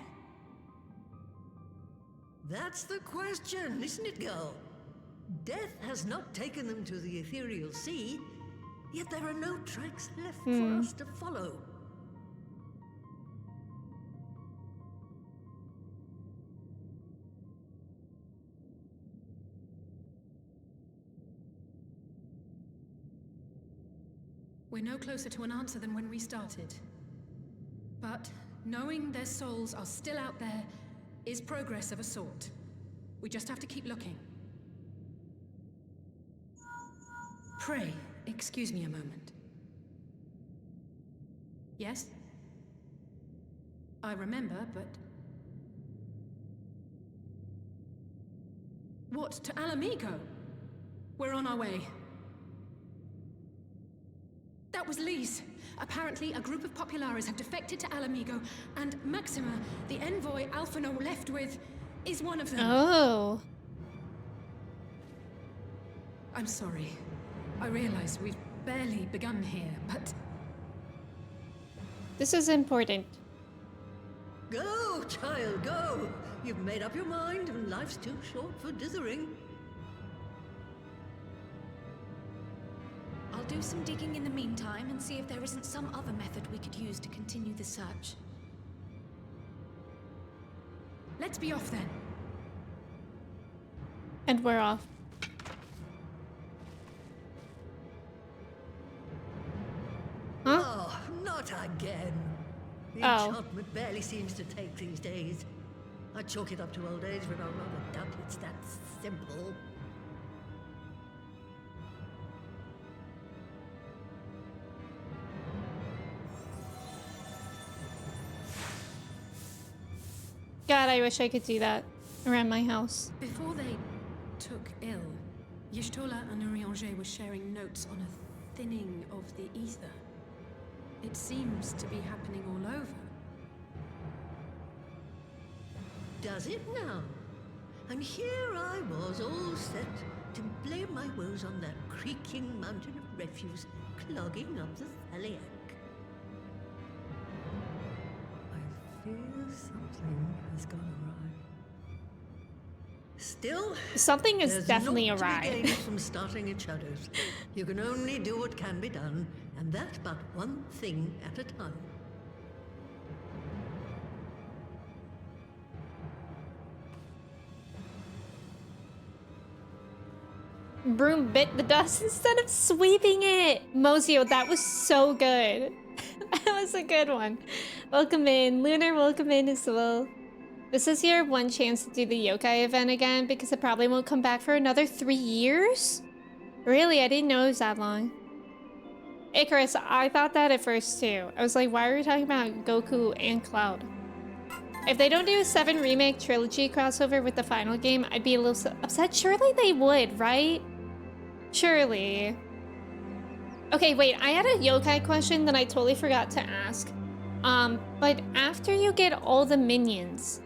That's the question, isn't it, girl? Death has not taken them to the ethereal sea, yet there are no tracks left for us to follow. We're no closer to an answer than when we started. But knowing their souls are still out there is progress of a sort. We just have to keep looking. Pray, excuse me a moment. Yes? I remember, but What, to Alamigo? We're on our way. That was Lee's. Apparently, a group of Populares have defected to Alamigo, and Maxima, the envoy Alphino left with, is one of them. Oh. I'm sorry. I realize we've barely begun here, but... This is important. Go, child, go! You've made up your mind, and life's too short for dithering. I'll do some digging in the meantime and see if there isn't some other method we could use to continue the search. Let's be off then. And we're off. Huh? Oh, not again. The Oh. enchantment barely seems to take these days. I chalk it up to old age, but I rather doubt it's that simple. God, I wish I could do that around my house. Before they took ill, Y'shtola and Urianger were sharing notes on a thinning of the ether. It seems to be happening all over. Does it now? And here I was, all set to blame my woes on that creaking mountain of refuse clogging up the Thaliac. I fear something has gone awry. Still, Something is there's definitely naught to be awry. gained from starting at shadows. You can only do what can be done, and that but one thing at a time. Broom bit the dust instead of sweeping it. Mozio, that was so good. That was a good one. Welcome in. Lunar, welcome in as well. This is your one chance to do the yokai event again because it probably won't come back for another 3 years? Really? I didn't know it was that long. Icarus, I thought that at first too. I was like, why are we talking about Goku and Cloud? If they don't do a 7 remake trilogy crossover with the final game, I'd be a little upset. Surely they would, right? Surely. Okay, wait, I had a yokai question that I totally forgot to ask. But after you get all the minions,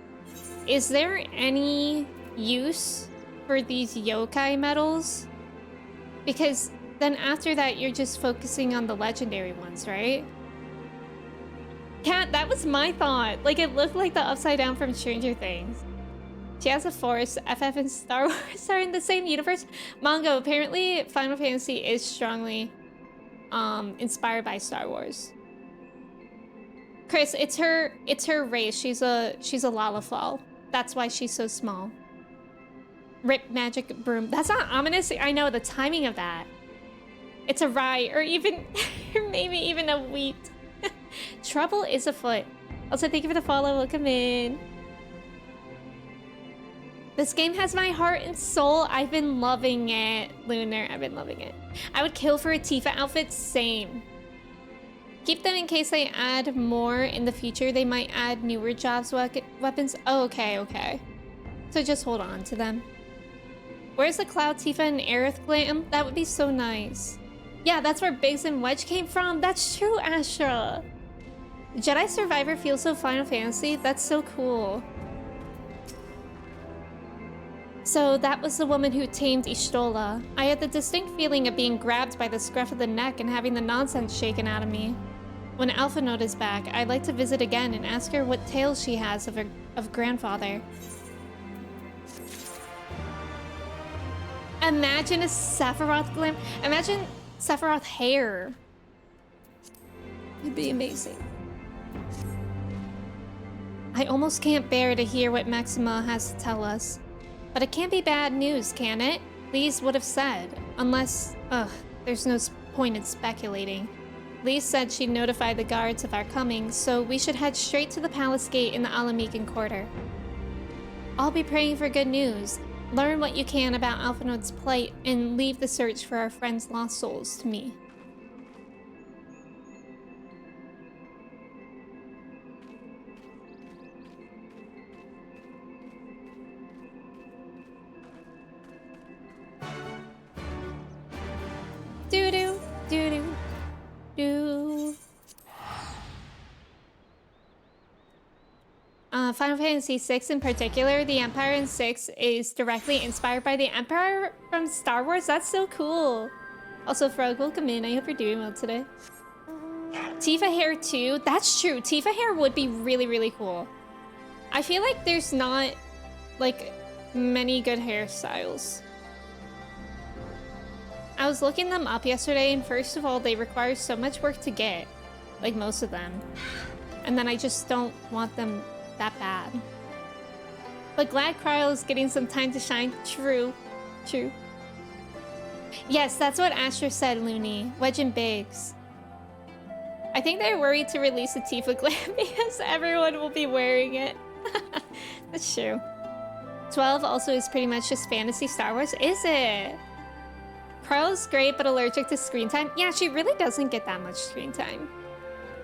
is there any use for these yokai medals? Because then after that, you're just focusing on the legendary ones, right? Cat, that was my thought. Like, it looked like the Upside Down from Stranger Things. She has a Force. FF and Star Wars are in the same universe. Mongo, apparently Final Fantasy is strongly inspired by Star Wars. Chris, it's her race. She's a Lalafell. That's why she's so small. Rip magic broom. That's not ominous. I know the timing of that. It's a rye, or even or maybe even a wheat. Trouble is afoot. Also, thank you for the follow. Welcome in. This game has my heart and soul. I've been loving it. Lunar, I've been loving it. I would kill for a Tifa outfit. Same. Keep them in case they add more in the future. They might add newer jobs weapons. Oh, okay. So just hold on to them. Where's the Cloud, Tifa, and Aerith glam? That would be so nice. Yeah, that's where Biggs and Wedge came from. That's true, Astra. Jedi Survivor feels so Final Fantasy. That's so cool. So that was the woman who tamed Y'shtola. I had the distinct feeling of being grabbed by the scruff of the neck and having the nonsense shaken out of me. When Alpha Note is back, I'd like to visit again and ask her what tales she has of grandfather. Imagine a Sephiroth glam. Imagine Sephiroth hair. It'd be amazing. I almost can't bear to hear what Maxima has to tell us. But it can't be bad news, can it? Lise would have said. Unless, there's no point in speculating. Lise said she'd notify the guards of our coming, so we should head straight to the palace gate in the Alamican Quarter. I'll be praying for good news. Learn what you can about Alphinode's plight, and leave the search for our friends' lost souls to me. Final Fantasy VI in particular, the Empire in 6 is directly inspired by the Empire from Star Wars. That's so cool. Also, Frog, welcome in. I hope you're doing well today. Tifa hair too. That's true. Tifa hair would be really, really cool. I feel like there's not, like, many good hairstyles. I was looking them up yesterday, and first of all, they require so much work to get. Like, most of them. And then I just don't want them that bad. But glad Cryo is getting some time to shine. True. True. Yes, that's what Astra said, Looney. Wedge and Biggs. I think they're worried to release a Tifa glam because everyone will be wearing it. That's true. 12 also is pretty much just fantasy Star Wars, is it? Cryo's great, but allergic to screen time. Yeah, she really doesn't get that much screen time.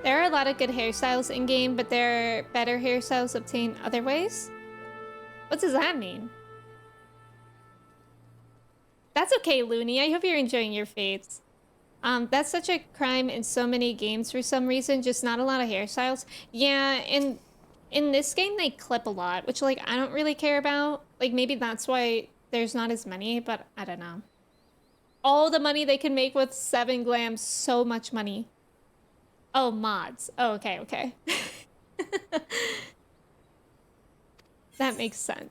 There are a lot of good hairstyles in-game, but there are better hairstyles obtained other ways? What does that mean? That's okay, Looney. I hope you're enjoying your fades. That's such a crime in so many games for some reason, just not a lot of hairstyles. Yeah, in this game they clip a lot, which, like, I don't really care about. Like, maybe that's why there's not as many, but I don't know. All the money they can make with 7 glams, so much money. Oh, mods. Oh, okay, okay. That makes sense.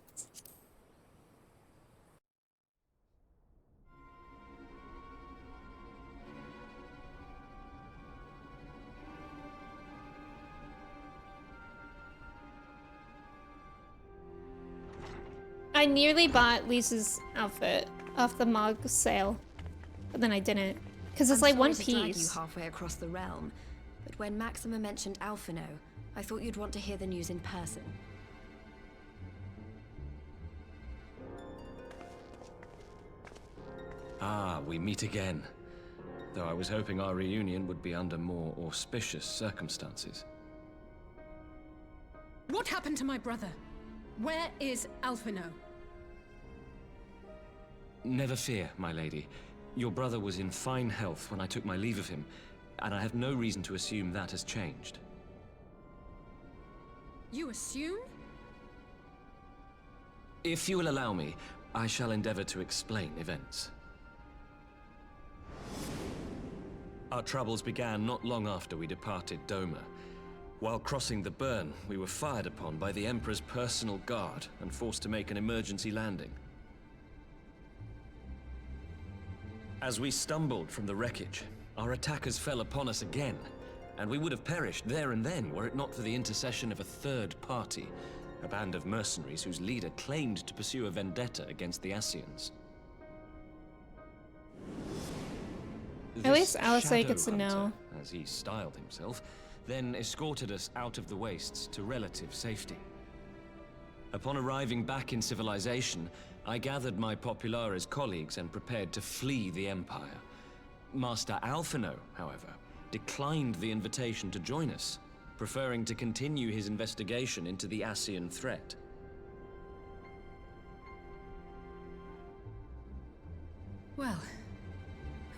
I nearly bought Lisa's outfit off the Mog sale, but then I didn't, because it's like one piece. I'm sorry to drag you halfway across the realm, but when Maxima mentioned Alphino, I thought you'd want to hear the news in person. Ah, we meet again. Though I was hoping our reunion would be under more auspicious circumstances. What happened to my brother? Where is Alphino? Never fear, my lady. Your brother was in fine health when I took my leave of him, and I have no reason to assume that has changed. You assume? If you will allow me, I shall endeavor to explain events. Our troubles began not long after we departed Doma. While crossing the burn, we were fired upon by the Emperor's personal guard and forced to make an emergency landing. As we stumbled from the wreckage, our attackers fell upon us again, and we would have perished there and then were it not for the intercession of a third party, a band of mercenaries whose leader claimed to pursue a vendetta against the Ascians. At least This Alisei shadow gets to know. hunter, as he styled himself, then escorted us out of the wastes to relative safety. Upon arriving back in civilization, I gathered my Populares colleagues and prepared to flee the Empire. Master Alphino, however, declined the invitation to join us, preferring to continue his investigation into the Ascian threat. Well,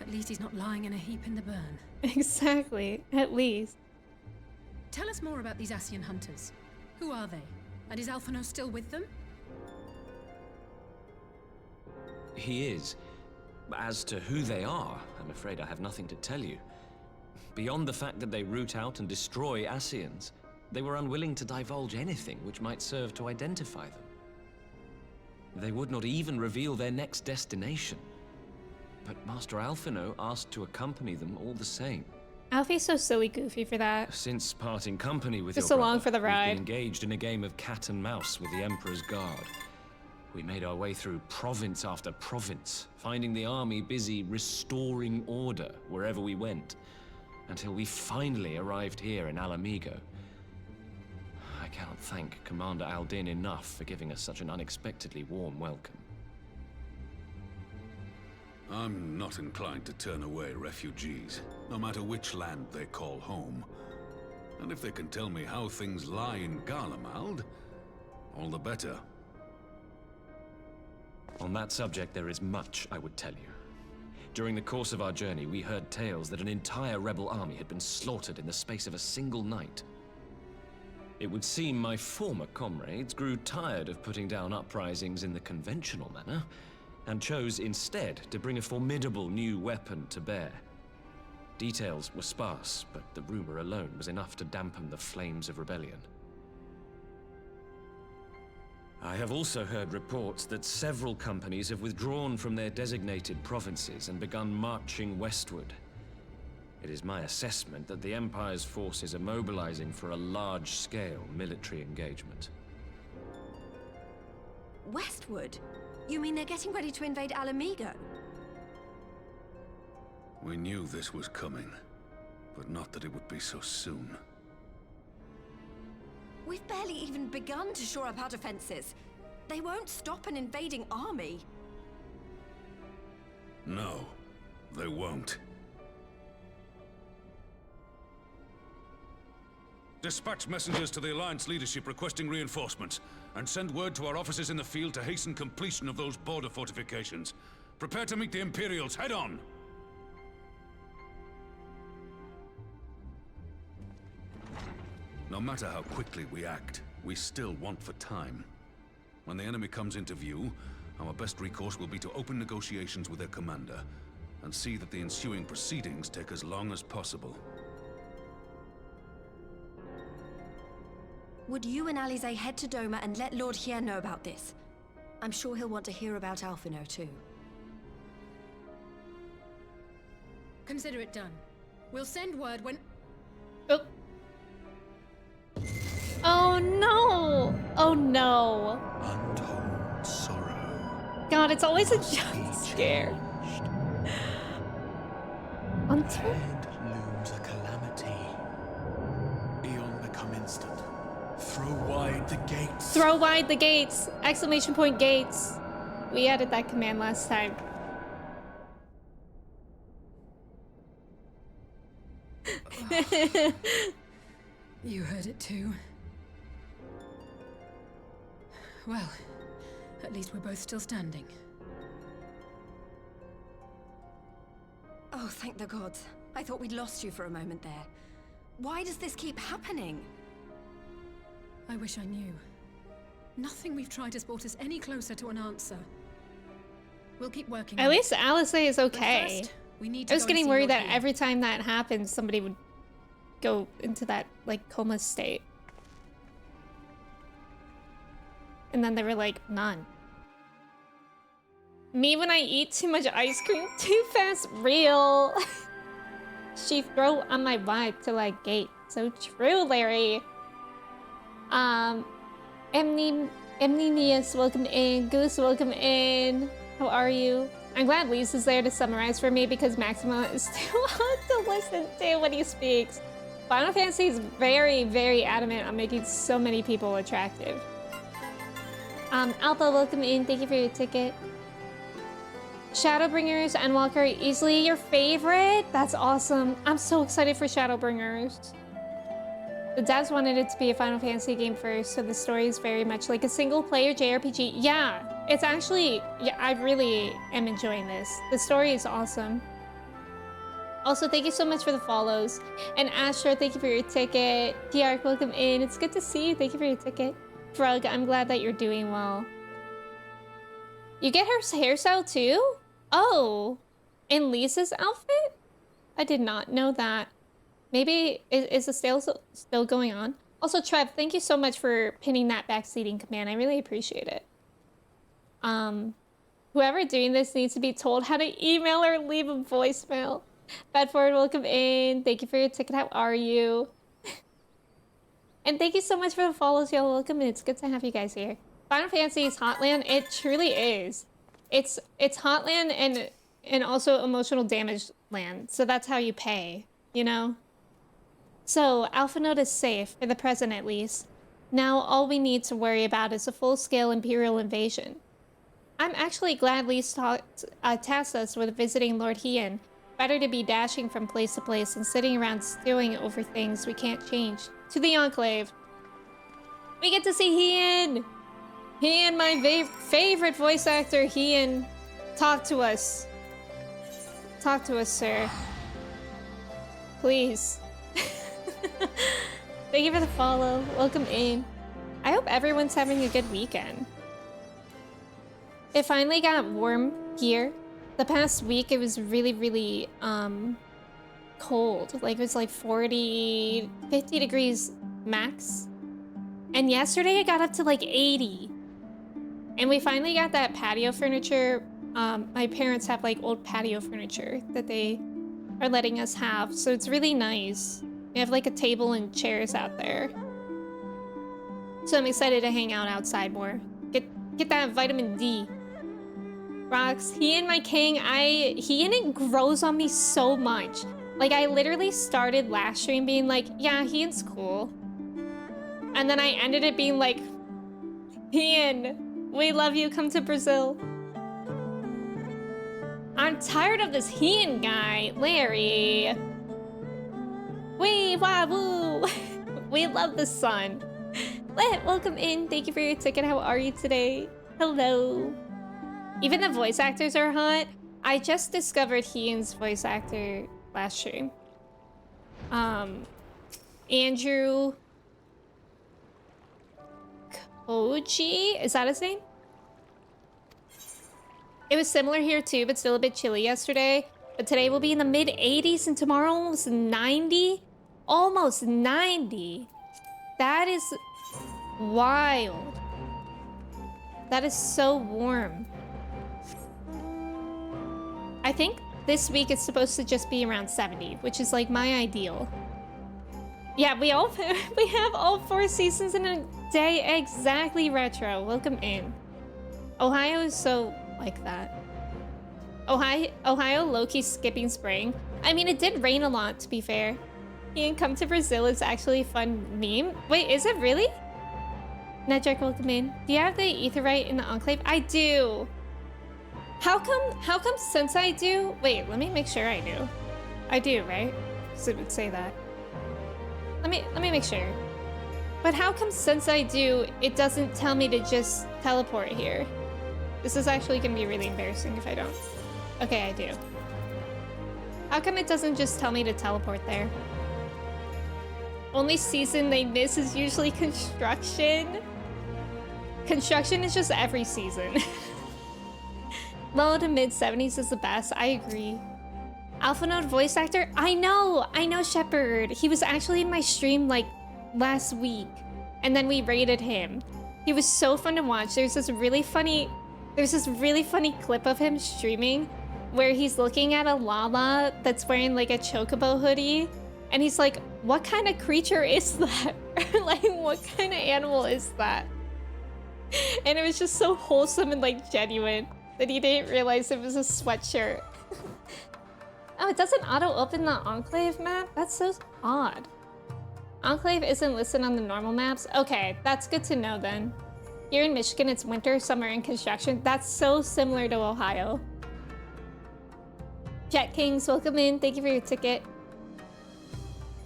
at least he's not lying in a heap in the burn. Exactly, at least. Tell us more about these Ascian hunters. Who are they? And is Alphino still with them? He is. As to who they are, I'm afraid I have nothing to tell you. Beyond the fact that they root out and destroy Ascians, they were unwilling to divulge anything which might serve to identify them. They would not even reveal their next destination. But Master Alphino asked to accompany them all the same. Alfie's so silly goofy for that. Since parting company with Just your along brother, for the we've ride. been engaged in a game of cat and mouse with the Emperor's guard. We made our way through province after province, finding the army busy restoring order wherever we went, until we finally arrived here in Alamigo. I cannot thank Commander Aldin enough for giving us such an unexpectedly warm welcome. I'm not inclined to turn away refugees, no matter which land they call home. And if they can tell me how things lie in Garlemald, all the better. On that subject, there is much I would tell you. During the course of our journey, we heard tales that an entire rebel army had been slaughtered in the space of a single night. It would seem my former comrades grew tired of putting down uprisings in the conventional manner, and chose instead to bring a formidable new weapon to bear. Details were sparse, but the rumor alone was enough to dampen the flames of rebellion. I have also heard reports that several companies have withdrawn from their designated provinces and begun marching westward. It is my assessment that the Empire's forces are mobilizing for a large-scale military engagement. Westward? You mean they're getting ready to invade Alamigo? We knew this was coming, but not that it would be so soon. We've barely even begun to shore up our defenses. They won't stop an invading army. No, they won't. Dispatch messengers to the Alliance leadership requesting reinforcements, and send word to our officers in the field to hasten completion of those border fortifications. Prepare to meet the Imperials head on! No matter how quickly we act, we still want for time. When the enemy comes into view, our best recourse will be to open negotiations with their commander, and see that the ensuing proceedings take as long as possible. Would you and Alize head to Doma and let Lord Hien know about this? I'm sure he'll want to hear about Alphino too. Consider it done. We'll send word when... Oh. Oh no! Oh no! Untold sorrow. God, it's always a jump scare. Untold? Ahead looms a calamity. Eon become instant. Throw wide the gates. Throw wide the gates! Exclamation point gates. We added that command last time. You heard it too. Well, at least we're both still standing. Oh, thank the gods. I thought we'd lost you for a moment there. Why does this keep happening? I wish I knew. Nothing we've tried has brought us any closer to an answer. We'll keep working At on least it. Alice is But okay. first, we need to I was go and getting see worried Lord that Hien. every time that happened, somebody would go into that, like, coma state. And then they were like, none. Me when I eat too much ice cream too fast, real. She throw on my vibe to like gate. So true, Larry. Emnemius, welcome in. Goose, welcome in. How are you? I'm glad Lisa's there to summarize for me because Maxima is too hard to listen to when he speaks. Final Fantasy is very, very adamant on making so many people attractive. Alpha, welcome in. Thank you for your ticket. Shadowbringers and Walker easily your favorite? That's awesome. I'm so excited for Shadowbringers. The devs wanted it to be a Final Fantasy game first, so the story is very much like a single-player JRPG. Yeah, it's actually... Yeah, I really am enjoying this. The story is awesome. Also, thank you so much for the follows. And Asher, thank you for your ticket. Tiark, welcome in. It's good to see you. Thank you for your ticket. Frog, I'm glad that you're doing well. You get her hairstyle too? Oh, in Lisa's outfit? I did not know that. Maybe, is the sale still going on? Also, Trev, thank you so much for pinning that backseating command. I really appreciate it. Whoever doing this needs to be told how to email or leave a voicemail. Bedford, welcome in. Thank you for your ticket. How are you? And thank you so much for the follows, y'all. Welcome in. It's good to have you guys here. Final Fantasy is Hotland. It truly is. It's Hotland and also emotional damage land. So that's how you pay, you know? So Alpha Node is safe, for the present at least. Now all we need to worry about is a full-scale Imperial invasion. I'm actually glad Lise tasked us with visiting Lord Hien. Better to be dashing from place to place than sitting around stewing over things we can't change. To the Enclave. We get to see Hien! Hien, my favorite voice actor, Hien. Talk to us. Talk to us, sir. Please. Thank you for the follow. Welcome in. I hope everyone's having a good weekend. It finally got warm here. The past week it was really, really cold. Like it was like 40, 50 degrees max. And yesterday it got up to like 80. And we finally got that patio furniture. My parents have like old patio furniture that they are letting us have. So it's really nice. We have like a table and chairs out there. So I'm excited to hang out outside more. Get that vitamin D. Rocks, Hien, my king, Hien, it grows on me so much. Like I literally started last stream being like, yeah, Hien's cool. And then I ended it being like, Hien, we love you, come to Brazil. I'm tired of this Hien guy, Larry. Wee wah woo. We love the sun. Welcome in. Thank you for your ticket. How are you today? Hello. Even the voice actors are hot. I just discovered Hien's voice actor last stream. Andrew Koji, is that his name? It was similar here too, but still a bit chilly yesterday. But today will be in the mid 80s and tomorrow almost 90. Almost 90. That is wild. That is so warm. I think this week it's supposed to just be around 70, which is like my ideal. Yeah, we have all 4 seasons in a day. Exactly, Retro. Welcome in. Ohio is so like that. Ohio low-key skipping spring. I mean, it did rain a lot, to be fair. Ian, come to Brazil is actually a fun meme. Wait, is it really? Nedrick, welcome in. Do you have the Aetherite in the Enclave? I do. How come since I do? Wait, let me make sure I do. I do, right? Because it would say that. Let me make sure. But how come since I do, it doesn't tell me to just teleport here? This is actually gonna be really embarrassing if I don't. Okay, I do. How come it doesn't just tell me to teleport there? Only season they miss is usually construction. Construction is just every season. Low to mid 70s is the best. I agree. Alpha Node voice actor? I know Shepard. He was actually in my stream like last week, and then we rated him. He was so fun to watch. There's this really funny clip of him streaming where he's looking at a llama that's wearing like a chocobo hoodie, and he's like, what kind of creature is that? Like, what kind of animal is that? And it was just so wholesome and like genuine that he didn't realize it was a sweatshirt. Oh, it doesn't auto-open the Enclave map? That's so odd. Enclave isn't listed on the normal maps? Okay, that's good to know then. Here in Michigan, it's winter, summer, and construction. That's so similar to Ohio. Jet Kings, welcome in. Thank you for your ticket.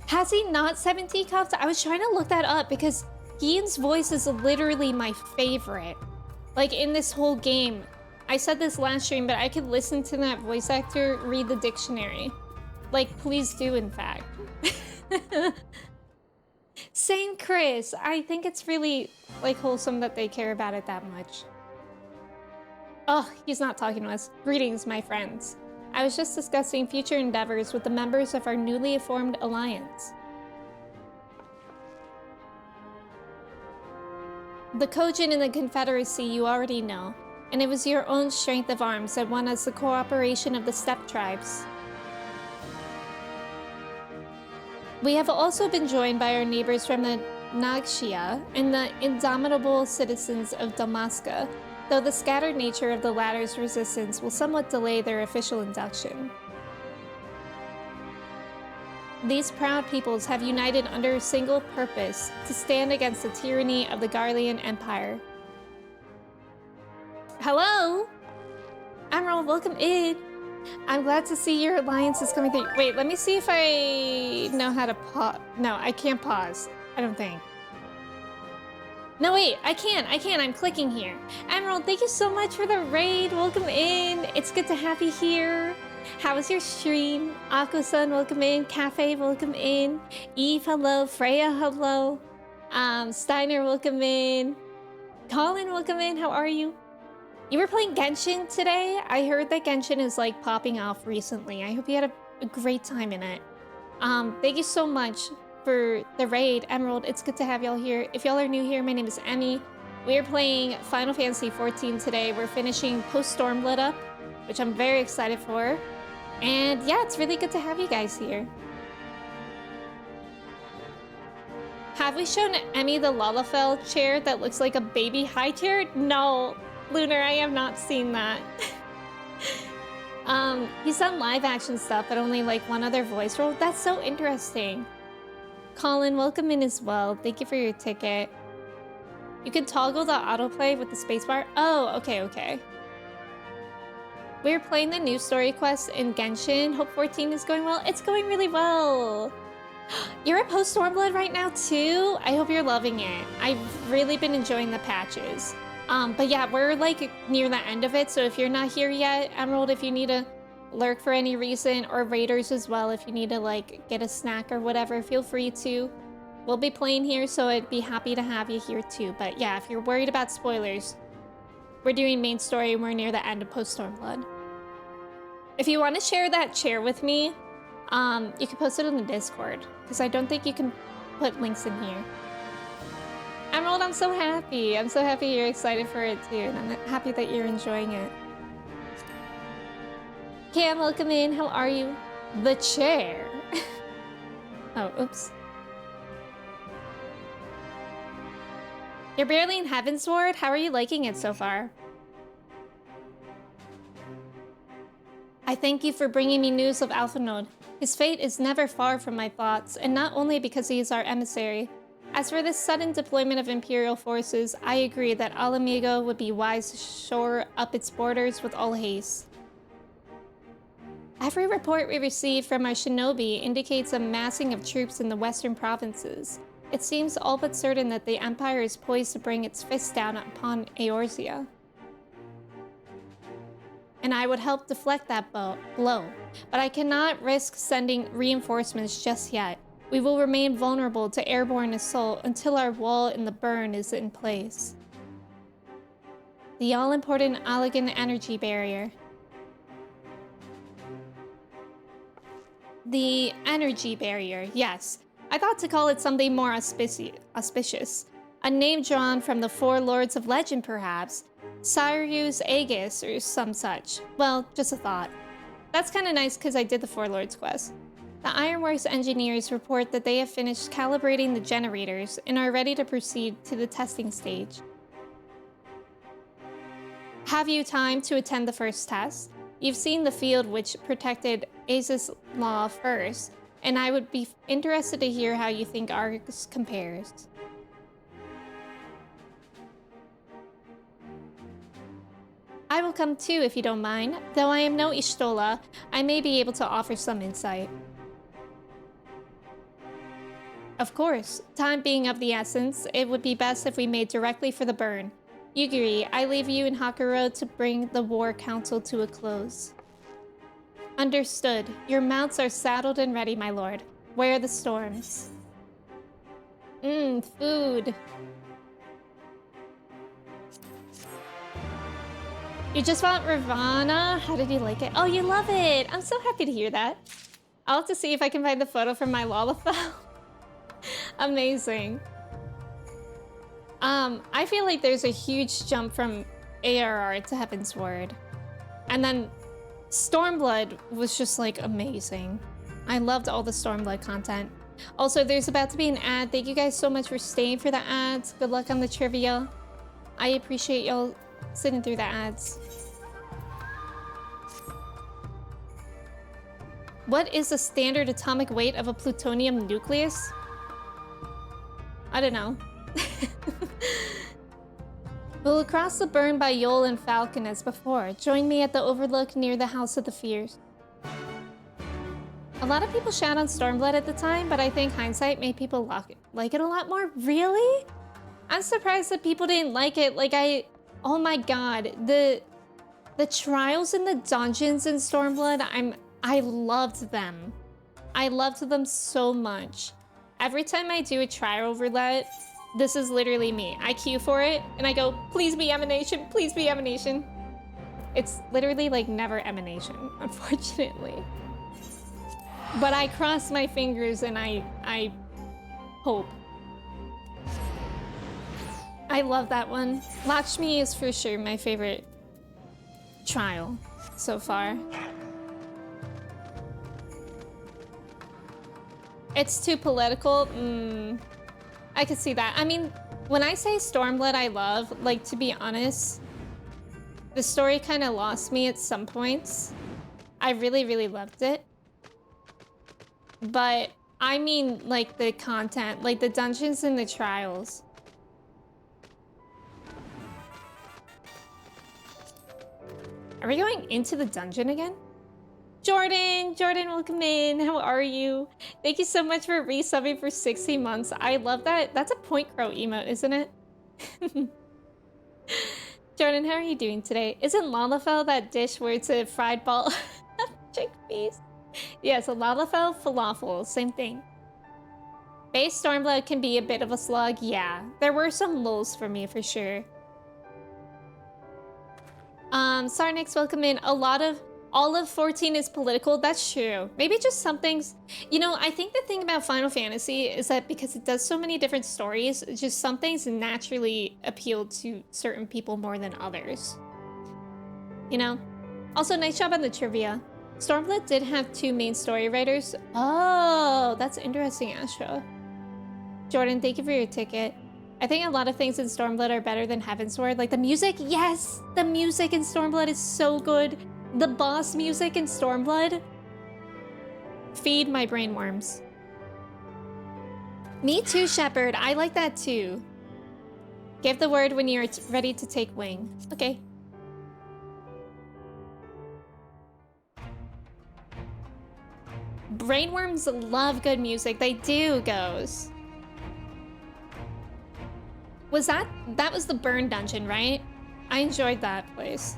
Has he not 17 cups? I was trying to look that up because Ian's voice is literally my favorite. Like, in this whole game. I said this last stream, but I could listen to that voice actor read the dictionary. Like, please do, in fact. Same Chris. I think it's really, like, wholesome that they care about it that much. Oh, he's not talking to us. Greetings, my friends. I was just discussing future endeavors with the members of our newly formed alliance. The Kojin in the Confederacy you already know, and it was your own strength of arms that won us the cooperation of the steppe tribes. We have also been joined by our neighbors from the Nagshia and the indomitable citizens of Damaska, though the scattered nature of the latter's resistance will somewhat delay their official induction. These proud peoples have united under a single purpose, to stand against the tyranny of the Garlean Empire. Hello? Emerald, welcome in. I'm glad to see your alliance is coming through. Wait, let me see if I know how to pause. No, I can't pause. I don't think. No, wait, I can. I'm clicking here. Emerald, thank you so much for the raid. Welcome in. It's good to have you here. How was your stream? Ako-san, welcome in. Cafe, welcome in. Eve, hello. Freya, hello. Steiner, welcome in. Colin, welcome in. How are you? You were playing Genshin today? I heard that Genshin is like popping off recently. I hope you had a great time in it. Thank you so much for the raid, Emerald. It's good to have y'all here. If y'all are new here, my name is Emmy. We are playing Final Fantasy XIV today. We're finishing Post-stormblood up, which I'm very excited for. And yeah, it's really good to have you guys here. Have we shown Emmy the Lalafell chair that looks like a baby high chair? No, Lunar, I have not seen that. He's done live action stuff, but only like one other voice role. That's so interesting. Colin, welcome in as well. Thank you for your ticket. You can toggle the autoplay with the spacebar. Oh, okay. We're playing the new story quest in Genshin. Hope 14 is going well. It's going really well. You're at Post-stormblood right now too? I hope you're loving it. I've really been enjoying the patches. But yeah, we're like near the end of it, so if you're not here yet, Emerald, if you need to lurk for any reason, or Raiders as well, if you need to like get a snack or whatever, feel free to. We'll be playing here, so I'd be happy to have you here too. But yeah, if you're worried about spoilers, we're doing main story and we're near the end of Post-stormblood. If you want to share that chair with me, you can post it on the Discord, because I don't think you can put links in here. Emerald, I'm so happy. I'm so happy you're excited for it too, and I'm happy that you're enjoying it. Cam, welcome in. How are you? The chair. Oh, oops. You're barely in Heavensward? How are you liking it so far? I thank you for bringing me news of Alphanode. His fate is never far from my thoughts, and not only because he is our emissary. As for this sudden deployment of Imperial forces, I agree that Alamigo would be wise to shore up its borders with all haste. Every report we receive from our shinobi indicates a massing of troops in the western provinces. It seems all but certain that the Empire is poised to bring its fist down upon Eorzea. And I would help deflect that blow, but I cannot risk sending reinforcements just yet. We will remain vulnerable to airborne assault until our wall in the burn is in place. The all-important Allagan energy barrier. The energy barrier, yes. I thought to call it something more auspicious. A name drawn from the four lords of legend, perhaps. Cyrus Aegis or some such. Well, just a thought. That's kind of nice because I did the Four Lords quest. The Ironworks engineers report that they have finished calibrating the generators and are ready to proceed to the testing stage. Have you time to attend the first test? You've seen the field which protected Aza's Law first, and I would be interested to hear how you think ours compares. I will come too if you don't mind. Though I am no Ishtola, I may be able to offer some insight. Of course, time being of the essence, it would be best if we made directly for the burn. Yugiri, I leave you in Hakuro to bring the war council to a close. Understood. Your mounts are saddled and ready, my lord. Where are the storms? Food. You just found Ravana? How did you like it? Oh, you love it! I'm so happy to hear that. I'll have to see if I can find the photo from my Lalafell. Amazing. I feel like there's a huge jump from ARR to Heavensward. And then Stormblood was just like amazing. I loved all the Stormblood content. Also, there's about to be an ad. Thank you guys so much for staying for the ads. Good luck on the trivia. I appreciate y'all sitting through the ads. What is the standard atomic weight of a plutonium nucleus? I don't know. We'll cross the burn by Yol and Falcon as before. Join me at the overlook near the House of the Fears. A lot of people shat on Stormblood at the time, but I think hindsight made people like it a lot more. Really? I'm surprised that people didn't like it. Oh my god, the trials in the dungeons in Stormblood, I loved them. I loved them so much. Every time I do a trial roulette, this is literally me. I queue for it and I go, please be emanation, please be emanation. It's literally like never emanation, unfortunately. But I cross my fingers and I hope. I love that one. Lakshmi is for sure my favorite trial so far. It's too political. I could see that. I mean, when I say Stormblood I love, like, to be honest, the story kind of lost me at some points. I really, really loved it. But I mean, like, the content, like the dungeons and the trials. Are we going into the dungeon again? Jordan, welcome in. How are you? Thank you so much for resubbing for 60 months. I love that. That's a point crow emote, isn't it? Jordan, how are you doing today? Isn't Lalafell that dish where it's a fried ball of chickpeas? Yes, a Lalafell falafel, same thing. Base Stormblood can be a bit of a slug. Yeah, there were some lulls for me for sure. Sarnix, welcome in. All of 14 is political. That's true. Maybe just some things. You know, I think the thing about Final Fantasy is that because it does so many different stories, just some things naturally appeal to certain people more than others. You know? Also, nice job on the trivia. Stormblood did have 2 main story writers. Oh, that's interesting, Astra. Jordan, thank you for your ticket. I think a lot of things in Stormblood are better than Heavensward. Like the music, yes! The music in Stormblood is so good. The boss music in Stormblood. Feed my brainworms. Me too, Shepard. I like that too. Give the word when you're ready to take wing. Okay. Brainworms love good music. They do, Goes. Was that was the burn dungeon, right? I enjoyed that place.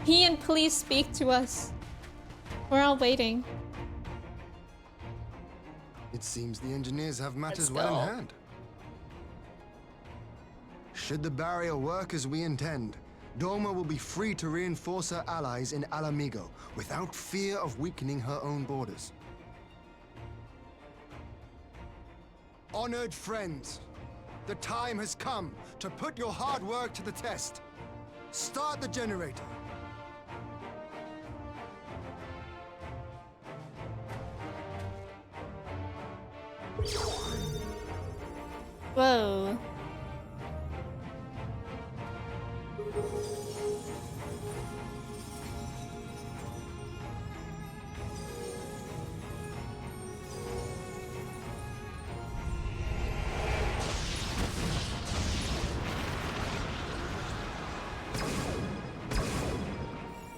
Ian, please speak to us. We're all waiting. It seems the engineers have matters well in hand. Should the barrier work as we intend, Dorma will be free to reinforce her allies in Alamigo without fear of weakening her own borders. Honored friends, the time has come to put your hard work to the test. Start the generator. Whoa.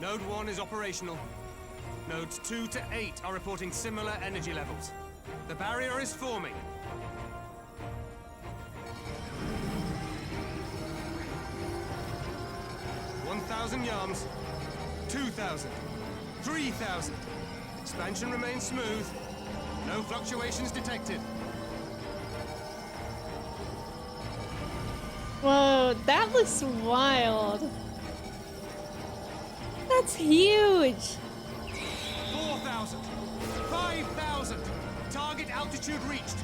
Node 1 is operational. Nodes 2 to 8 are reporting similar energy levels. The barrier is forming. $1,000 yards, 2,000, 3,000. Expansion remains smooth. No fluctuations detected. Whoa, that looks wild. That's huge. 4,000, 5,000. Target altitude reached.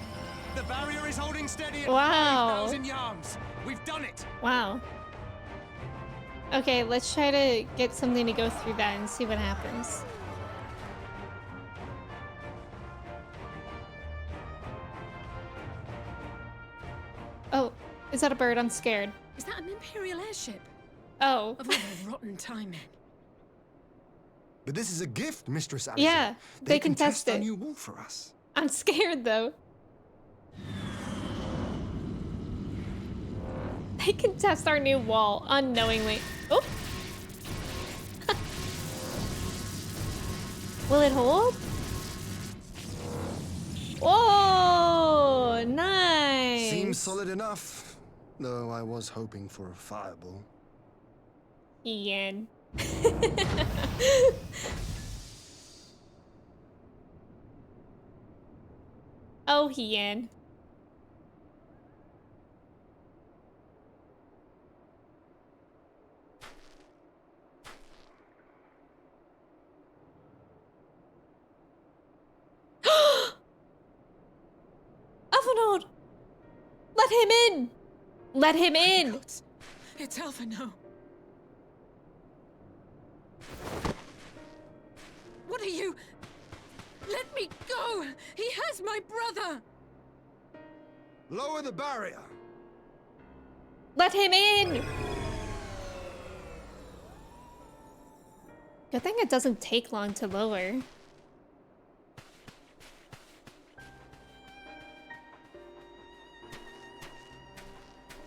The barrier is holding steady at 5,000 yards. We've done it. Wow. Okay, let's try to get something to go through that and see what happens. Oh, is that a bird? I'm scared. Is that an Imperial airship? Oh. Of all the rotten timing. But this is a gift, Mistress Alice. Yeah, they can test a it. new wall for us. I'm scared though. They can test our new wall unknowingly. Oh. Will it hold? Whoa, nice. Seems solid enough, though I was hoping for a fireball. Ian. Oh, Hien. Alphinaud! Let him in! Let him in! Gods. It's Alphinaud. What are you? Let me go! He has my brother! Lower the barrier! Let him in! Good thing it doesn't take long to lower.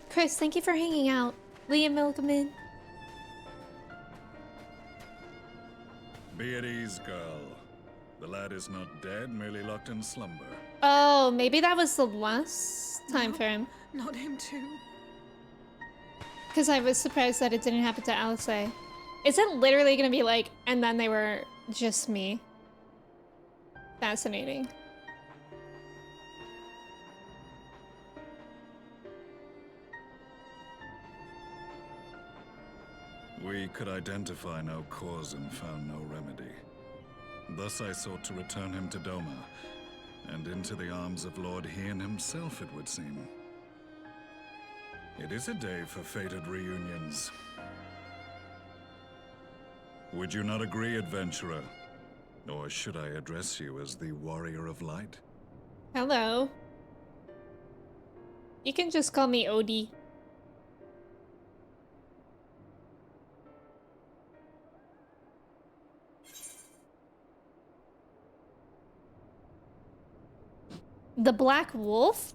Chris, thank you for hanging out. Liam, welcome in. Be at ease, girl. The lad is not dead, merely locked in slumber. Oh, maybe that was the last time for him. Not him too. Because I was surprised that it didn't happen to Alice. Is it literally gonna be like, and then they were just me? Fascinating. We could identify no cause and found no remedy. Thus I sought to return him to Doma, and into the arms of Lord Hien himself, it would seem. It is a day for fated reunions. Would you not agree, adventurer? Or should I address you as the Warrior of Light? Hello. You can just call me Odie. The Black Wolf?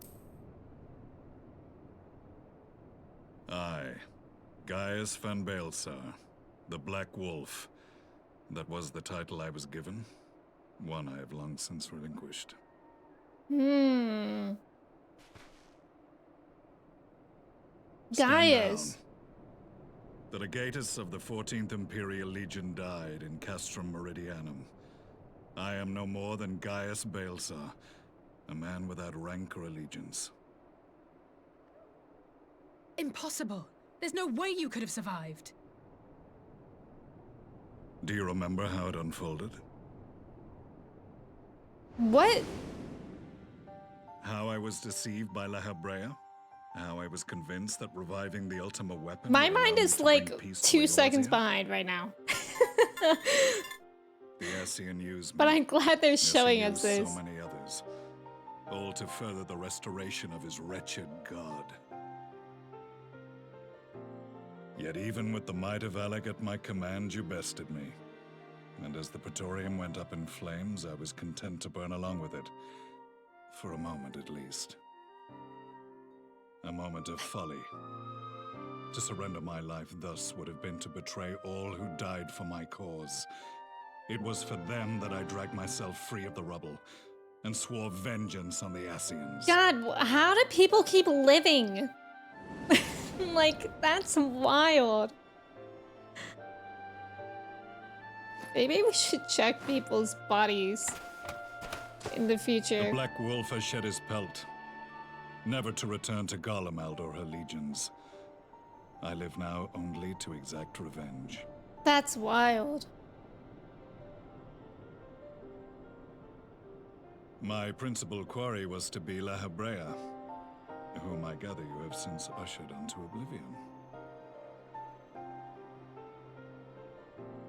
Aye. Gaius van Baelsar, the Black Wolf. That was the title I was given. One I have long since relinquished. Gaius. The legatus of the 14th Imperial Legion died in Castrum Meridianum. I am no more than Gaius Baelsar, a man without rank or allegiance. Impossible. There's no way you could have survived. Do you remember how it unfolded? What? How I was deceived by La Habrea? How I was convinced that reviving the Ultima weapon... My would allow mind me is to like bring peace 2 to seconds Eorzea? behind right now. The Ascian used me. But I'm glad they're as he showing us used this. so many others, all to further the restoration of his wretched god. Yet even with the might of Alec at my command, you bested me. And as the Praetorium went up in flames, I was content to burn along with it. For a moment at least. A moment of folly. To surrender my life thus would have been to betray all who died for my cause. It was for them that I dragged myself free of the rubble, and swore vengeance on the Ascians. God, how do people keep living? Like, that's wild. Maybe we should check people's bodies in the future. The Black Wolf has shed his pelt, never to return to Garlemald or her legions. I live now only to exact revenge. That's wild. My principal quarry was to be La Habrea, whom I gather you have since ushered onto oblivion.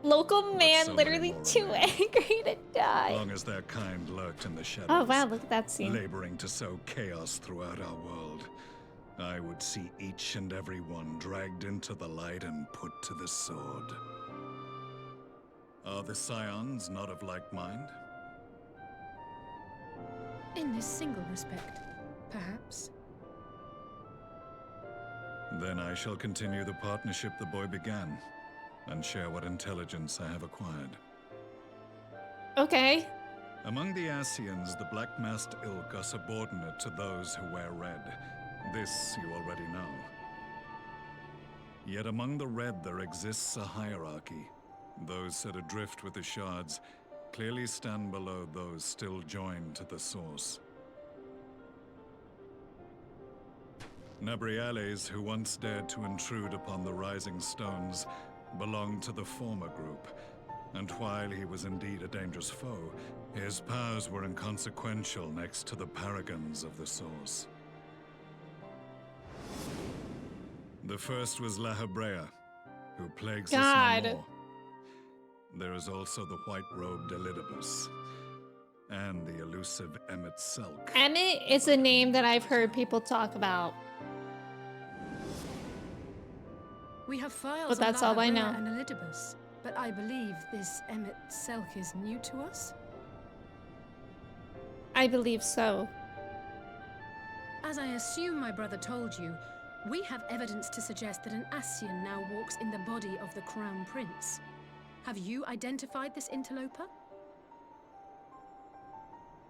Local man so literally many too more angry to die. Long as their kind lurked in the shadows. Oh wow, look at that scene. Laboring to sow chaos throughout our world, I would see each and every one dragged into the light and put to the sword. Are the Scions not of like mind? In this single respect, perhaps. Then I shall continue the partnership the boy began, and share what intelligence I have acquired. Okay. Among the Ascians, the Black-masked ilk are subordinate to those who wear red. This you already know. Yet among the Red there exists a hierarchy. Those set adrift with the shards clearly stand below those still joined to the source. Nabriales, who once dared to intrude upon the Rising Stones, belonged to the former group, and while he was indeed a dangerous foe, his powers were inconsequential next to the paragons of the Source. The first was La Hebrea, who plagues us no more. There is also the white-robed Elidibus, and the elusive Emmett Selk. Emmett is a name that I've heard people talk about. We have files But that's all I know. and Elidibus, but I believe this Emmett Selk is new to us? I believe so. As I assume my brother told you, we have evidence to suggest that an Ascian now walks in the body of the Crown Prince. Have you identified this interloper?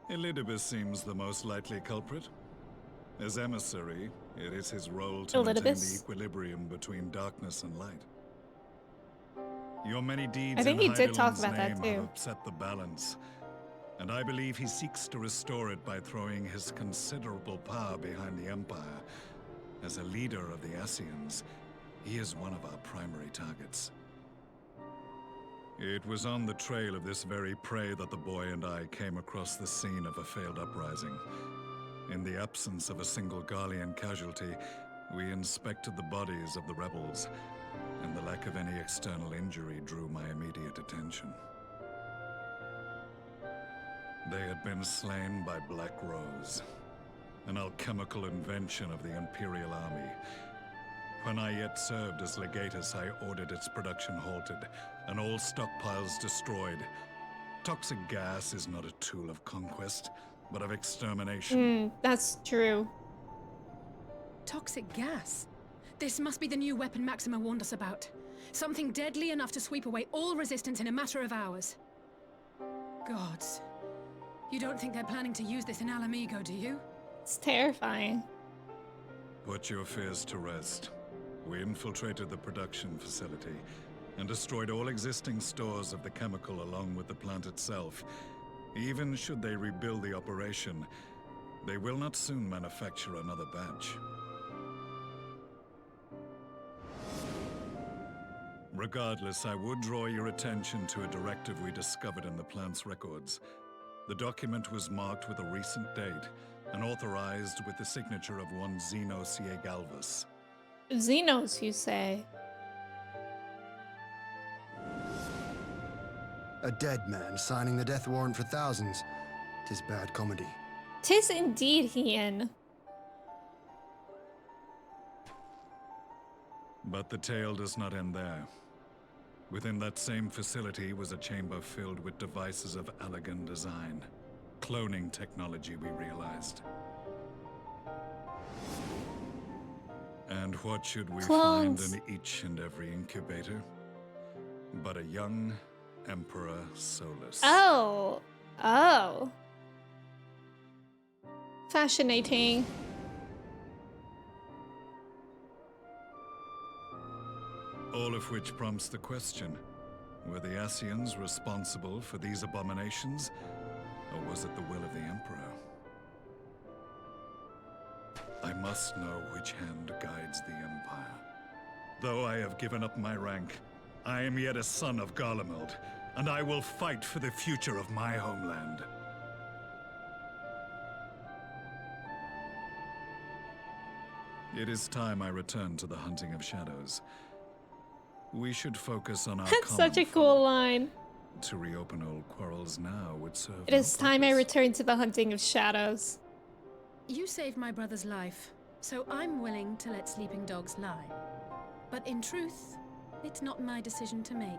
Elidibus seems the most likely culprit. As emissary, it is his role to maintain the equilibrium between darkness and light. Your many deeds in Hydaelyn's name have upset the balance, and I believe he seeks to restore it by throwing his considerable power behind the Empire. As a leader of the Ascians, he is one of our primary targets. It was on the trail of this very prey that the boy and I came across the scene of a failed uprising. In the absence of a single Garlean casualty, we inspected the bodies of the rebels, and the lack of any external injury drew my immediate attention. They had been slain by Black Rose, an alchemical invention of the Imperial army. When I yet served as legatus, I ordered its production halted, and all stockpiles destroyed. Toxic gas is not a tool of conquest, but of extermination. That's true. Toxic gas? This must be the new weapon Maxima warned us about. Something deadly enough to sweep away all resistance in a matter of hours. Gods. You don't think they're planning to use this in Alamigo, do you? It's terrifying. Put your fears to rest. We infiltrated the production facility and destroyed all existing stores of the chemical along with the plant itself. Even should they rebuild the operation, they will not soon manufacture another batch. Regardless, I would draw your attention to a directive we discovered in the plant's records. The document was marked with a recent date and authorized with the signature of one Xenos Galvus. Xenos, you say? A dead man signing the death warrant for thousands. 'Tis bad comedy. 'Tis indeed, Ian. But the tale does not end there. Within that same facility was a chamber filled with devices of elegant design. Cloning technology, we realized. And what should we find in each and every incubator? But a young Emperor Solus. Oh. Oh. Fascinating. All of which prompts the question, were the Ascians responsible for these abominations, or was it the will of the Emperor? I must know which hand guides the Empire. Though I have given up my rank, I am yet a son of Garlemald, and I will fight for the future of my homeland. It is time I return to the hunting of shadows. We should focus on our That's such a cool line. To reopen old quarrels now would serve. It is time I return to the hunting of shadows. You saved my brother's life, so I'm willing to let sleeping dogs lie. But in truth, it's not my decision to make.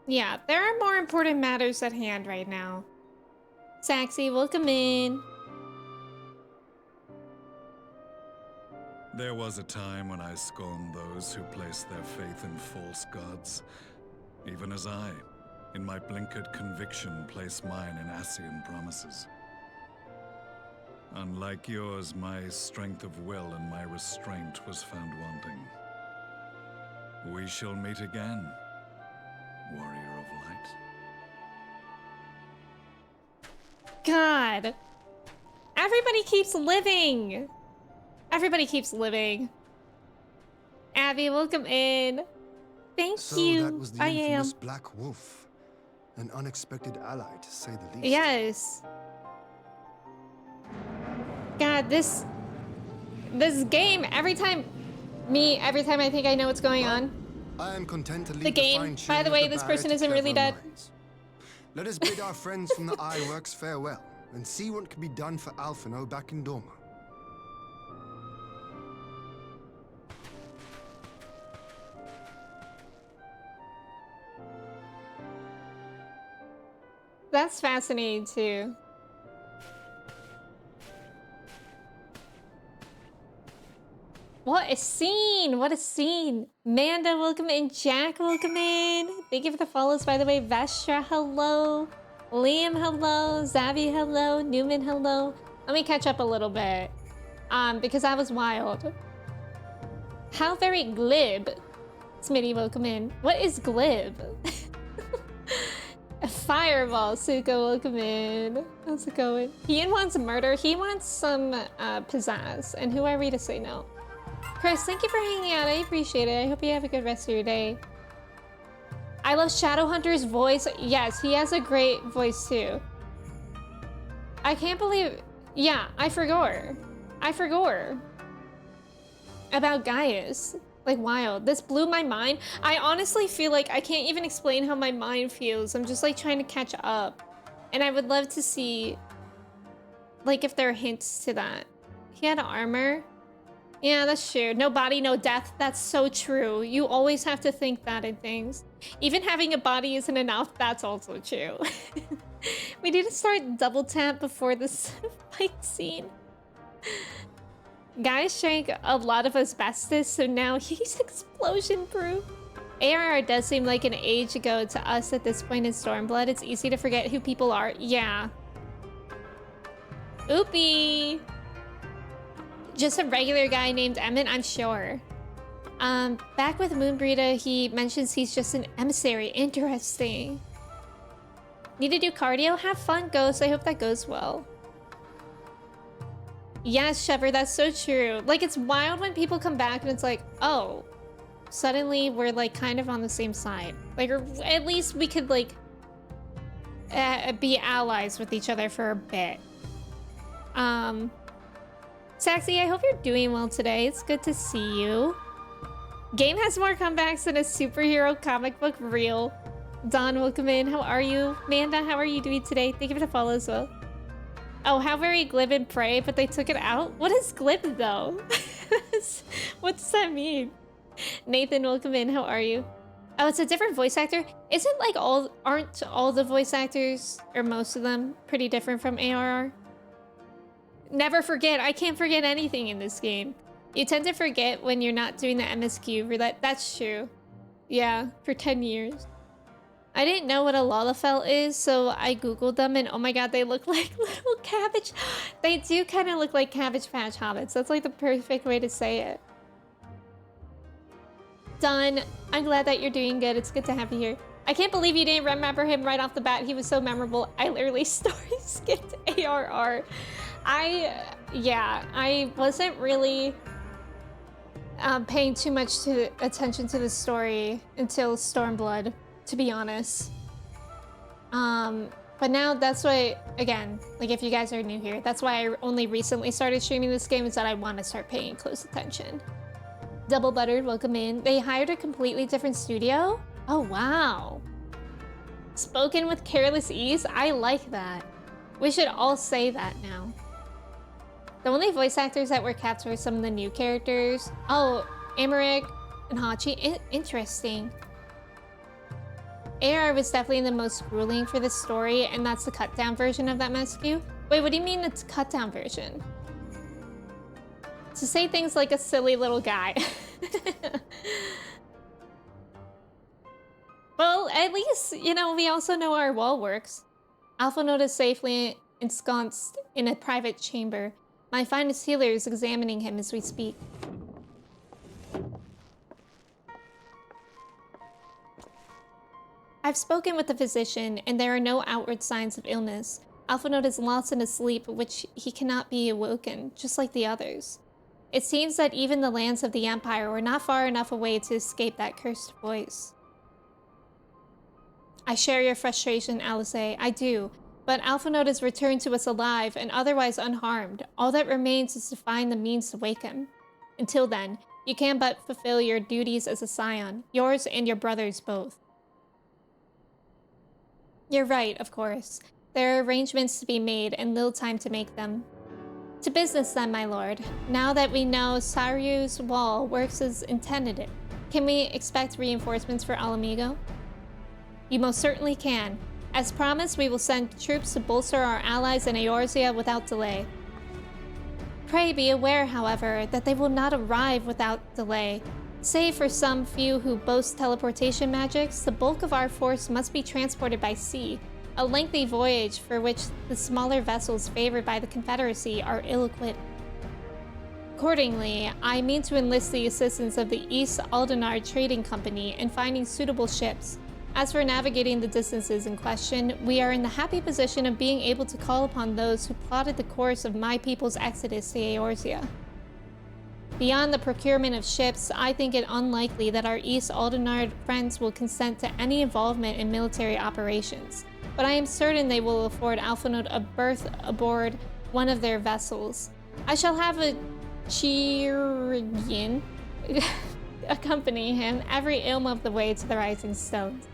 Yeah, there are more important matters at hand right now. Saxy, welcome in. There was a time when I scorned those who placed their faith in false gods, even as I, In my blinkered conviction, place mine in Ascian promises. Unlike yours, my strength of will and my restraint was found wanting. We shall meet again, warrior of light. God. Everybody keeps living. Everybody keeps living. Abby, welcome in. Thank you. So that was the infamous Black Wolf. An unexpected ally, to say the least. Yes. God, this game, every time I think I know what's going on. I am content to leave The game, by the way, this person isn't really dead. Let us bid our friends from the Ironworks farewell, and see what can be done for Alphino back in Dorma. That's fascinating too. What a scene! What a scene! Manda, welcome in. Jack, welcome in. Thank you for the follows, by the way. Vestra, hello. Liam, hello. Zavi, hello. Newman, hello. Let me catch up a little bit. Because that was wild. How very glib. Smitty, welcome in. What is glib? A fireball, Suko, welcome in. How's it going? Ian wants murder. He wants some pizzazz. And who are we to say no? Chris, thank you for hanging out. I appreciate it. I hope you have a good rest of your day. I love Shadowhunter's voice. Yes, he has a great voice too. I can't believe... Yeah, I forgot. About Gaius. Like, wild. This blew my mind. I honestly feel like I can't even explain how my mind feels. I'm just like trying to catch up. And I would love to see, like, if there are hints to that. He had armor. Yeah, that's true. No body, no death. That's so true. You always have to think that in things. Even having a body isn't enough. That's also true. We need to start double tap before this fight scene. Guys drank a lot of asbestos, so now he's explosion proof. ARR does seem like an age ago to us at this point in Stormblood. It's easy to forget who people are. Yeah. Oopie. Just a regular guy named Emmett, I'm sure. Back with Moonbreeda, he mentions he's just an emissary. Interesting. Need to do cardio? Have fun, Ghost. I hope that goes well. Yes, Shepard, that's so true. Like, it's wild when people come back and it's like, oh, suddenly we're like kind of on the same side. Like, or at least we could like be allies with each other for a bit. Saxy, I hope you're doing well today. It's good to see you. Game has more comebacks than a superhero comic book reel. Don, welcome in. How are you? Manda, how are you doing today? Thank you for the follow as well. Oh, how very glib and prey, but they took it out? What is glib, though? What does that mean? Nathan, welcome in. How are you? Oh, it's a different voice actor? Isn't like aren't all the voice actors, or most of them, pretty different from ARR? Never forget. I can't forget anything in this game. You tend to forget when you're not doing the MSQ roulette. That's true. Yeah, for 10 years. I didn't know what a Lalafell is, so I googled them and oh my god, they look like little cabbage. They do kind of look like Cabbage Patch Hobbits. That's like the perfect way to say it. Done. I'm glad that you're doing good. It's good to have you here. I can't believe you didn't remember him right off the bat. He was so memorable. I literally story skipped ARR. I wasn't really paying too much attention to the story until Stormblood, to be honest. But now that's why, again, like if you guys are new here, that's why I only recently started streaming this game, is that I want to start paying close attention. Double Buttered, welcome in. They hired a completely different studio? Oh, wow. Spoken with careless ease? I like that. We should all say that now. The only voice actors that were kept were some of the new characters. Oh, Emmerich and Hachi. Interesting. AR was definitely the most grueling for this story, and that's the cut-down version of that MSQ. Wait, what do you mean it's cut-down version? To say things like a silly little guy. Well, at least, you know, we also know our wall works. Alphonode is safely ensconced in a private chamber. My finest healer is examining him as we speak. I've spoken with the physician, and there are no outward signs of illness. Alphonode is lost in a sleep which he cannot be awoken, just like the others. It seems that even the lands of the Empire were not far enough away to escape that cursed voice. I share your frustration, Alice. I do. But Alphonode is returned to us alive and otherwise unharmed. All that remains is to find the means to wake him. Until then, you can but fulfill your duties as a scion, yours and your brother's both. You're right, of course. There are arrangements to be made and little time to make them. To business then, my lord. Now that we know Saryu's wall works as intended, can we expect reinforcements for Alamigo? You most certainly can. As promised, we will send troops to bolster our allies in Eorzea without delay. Pray be aware, however, that they will not arrive without delay. Save for some few who boast teleportation magics, the bulk of our force must be transported by sea, a lengthy voyage for which the smaller vessels favored by the Confederacy are ill-equipped. Accordingly, I mean to enlist the assistance of the East Aldenard Trading Company in finding suitable ships. As for navigating the distances in question, we are in the happy position of being able to call upon those who plotted the course of my people's exodus to Eorzea. Beyond the procurement of ships, I think it unlikely that our East Aldenard friends will consent to any involvement in military operations, but I am certain they will afford Alphonode a berth aboard one of their vessels. I shall have a Chirigian accompany him every ilm of the way to the Rising Stones.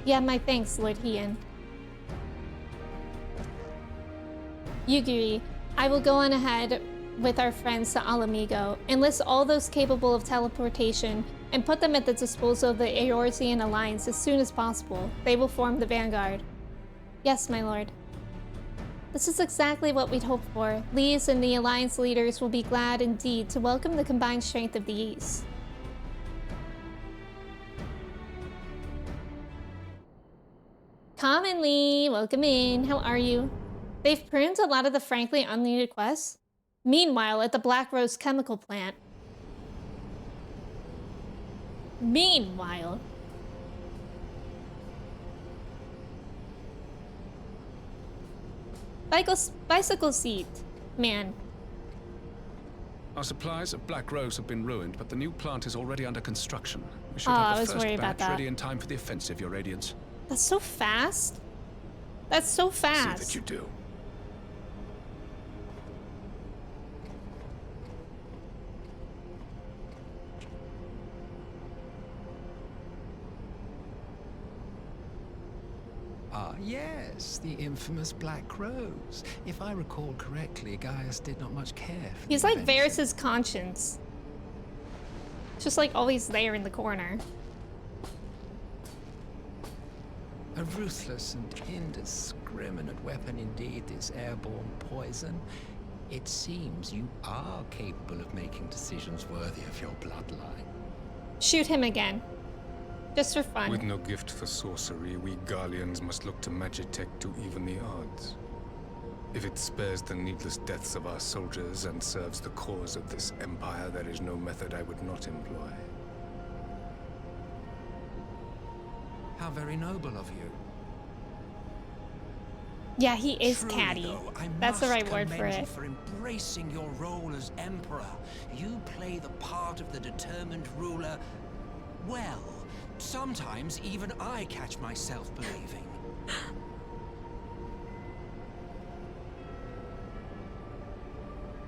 Yeah, my thanks, Lord Hien. Yugiri, I will go on ahead with our friends to Alamigo, enlist all those capable of teleportation, and put them at the disposal of the Eorzean Alliance as soon as possible. They will form the vanguard. Yes, my lord. This is exactly what we'd hoped for. Lise and the Alliance leaders will be glad indeed to welcome the combined strength of the East. Commonly, welcome in. How are you? They've pruned a lot of the frankly unneeded quests. Meanwhile, at the Black Rose chemical plant. Meanwhile. Bicycle seat. Man. Our supplies at Black Rose have been ruined, but the new plant is already under construction. We should I have was the first worried about batch that. ready in time for the offensive, Your Radiance. That's so fast. That's so fast. See that you do. Ah, yes, the infamous Black Rose. If I recall correctly, Gaius did not much care for He's the like invention. Varys's conscience. Just like always there in the corner. A ruthless and indiscriminate weapon indeed, this airborne poison. It seems you are capable of making decisions worthy of your bloodline. Shoot him again. Just for fun. With no gift for sorcery, we Garleans must look to Magitech to even the odds. If it spares the needless deaths of our soldiers and serves the cause of this empire, there is no method I would not employ. How very noble of you. Yeah, he is Truly, catty. though, I That's the must right word for commend you it. for embracing your role as Emperor. You play the part of the determined ruler well. Sometimes even I catch myself believing.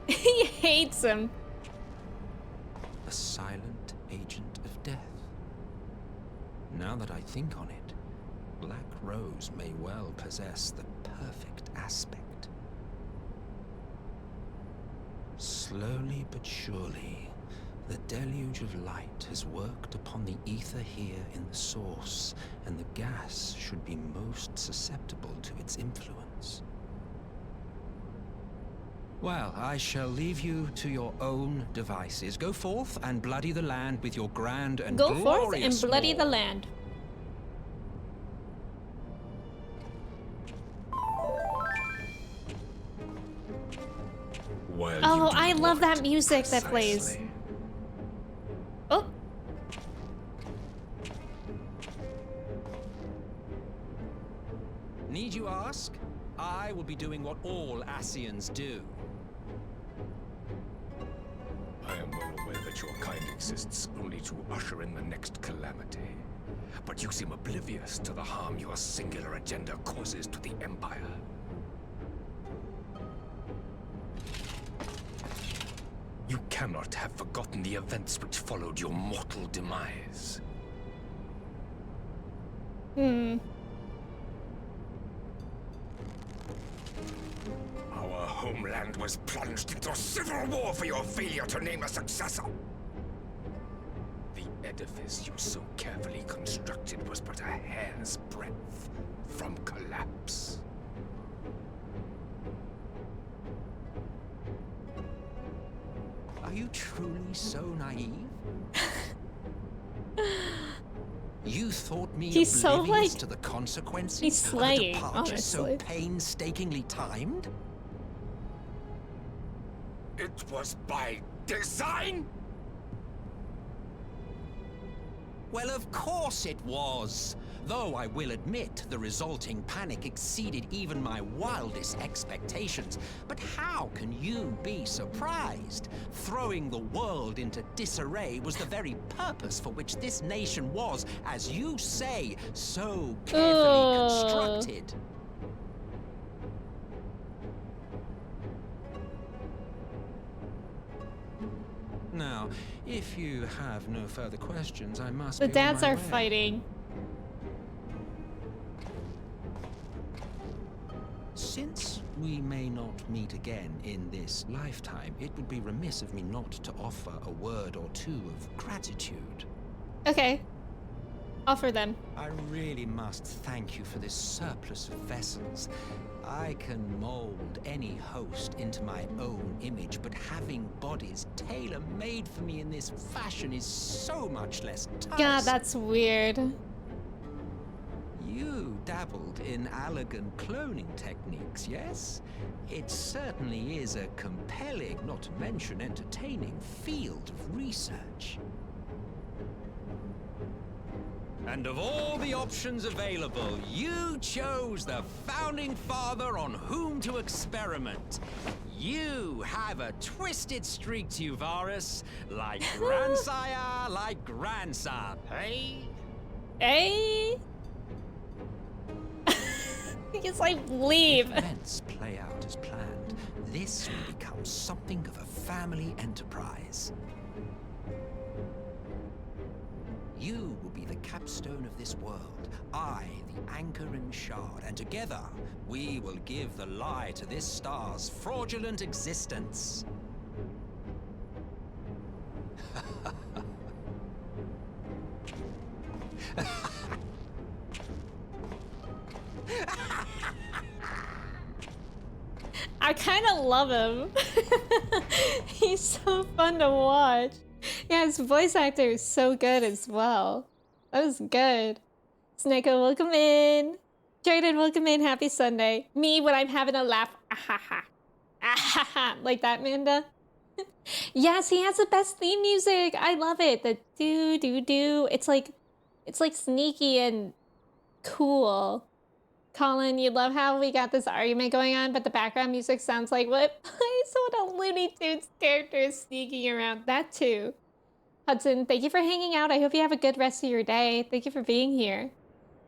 He hates him. A silent agent of death. Now that I think on it, Black Rose may well possess the perfect aspect. Slowly but surely, the deluge of light has worked upon the ether here in the source, and the gas should be most susceptible to its influence. Well, I shall leave you to your own devices. Go forth and bloody the land with your grand and Go glorious forth and bloody war. the land. While Oh, you do I love that what, music that plays. precisely? Oh. Need you ask? I will be doing what all Ascians do. I am well aware that your kind exists only to usher in the next calamity. But you seem oblivious to the harm your singular agenda causes to the Empire. You cannot have forgotten the events which followed your mortal demise. Our homeland was plunged into civil war for your failure to name a successor. The edifice you so carefully constructed was but a hair's breadth from collapse. Are you truly so naive? You thought me He's so, oblivious like, to the consequences he's of a slaying, departure so honestly. painstakingly timed? It was by design? Well, of course it was. Though I will admit the resulting panic exceeded even my wildest expectations. But how can you be surprised? Throwing the world into disarray was the very purpose for which this nation was, as you say, so carefully constructed. Now, if you have no further questions, I must The be on dads my are way. fighting. Since we may not meet again in this lifetime, it would be remiss of me not to offer a word or two of gratitude. Okay. Offer them. I really must thank you for this surplus of vessels. I can mold any host into my own image, but having bodies tailor-made for me in this fashion is so much less tiresome. God, that's weird. You dabbled in Allagan cloning techniques, yes? It certainly is a compelling, not to mention entertaining, field of research. And of all the options available, you chose the Founding Father on whom to experiment. You have a twisted streak to you, Varus. Like grandsire, like grandson, hey? Hey? He's like, leave. If events play out as planned, this will become something of a family enterprise. You will be the capstone of this world, I the anchor and shard, and together we will give the lie to this star's fraudulent existence. I kind of love him. He's so fun to watch. Yeah, his voice actor is so good as well. That was good. Sneko, welcome in. Jaden, welcome in. Happy Sunday. Me, when I'm having a laugh. Ahaha. Ahaha. Like that, Manda? Yes, he has the best theme music. I love it. The do-do-do. It's like sneaky and cool. Colin, you love how we got this argument going on, but the background music sounds like what? One of Looney Tunes characters sneaking around. That too. Hudson, thank you for hanging out. I hope you have a good rest of your day. Thank you for being here.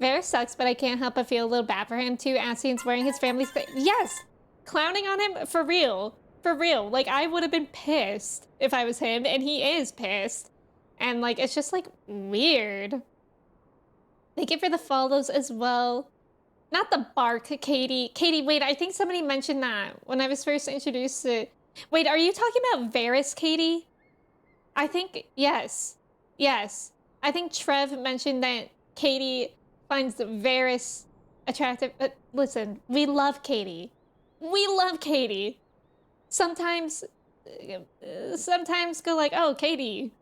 Varys sucks, but I can't help but feel a little bad for him too. Ascian's wearing his family's yes! Clowning on him? For real. For real. Like, I would have been pissed if I was him, and he is pissed. And, like, it's just, like, weird. Thank you for the follows as well. Not the bark, Katie. Katie, wait, I think somebody mentioned that when I was first introduced to... Wait, are you talking about Varys, Katie? I think, yes. Yes. I think Trev mentioned that Katie finds Varys attractive. But listen, we love Katie. We love Katie. Sometimes go like, oh, Katie.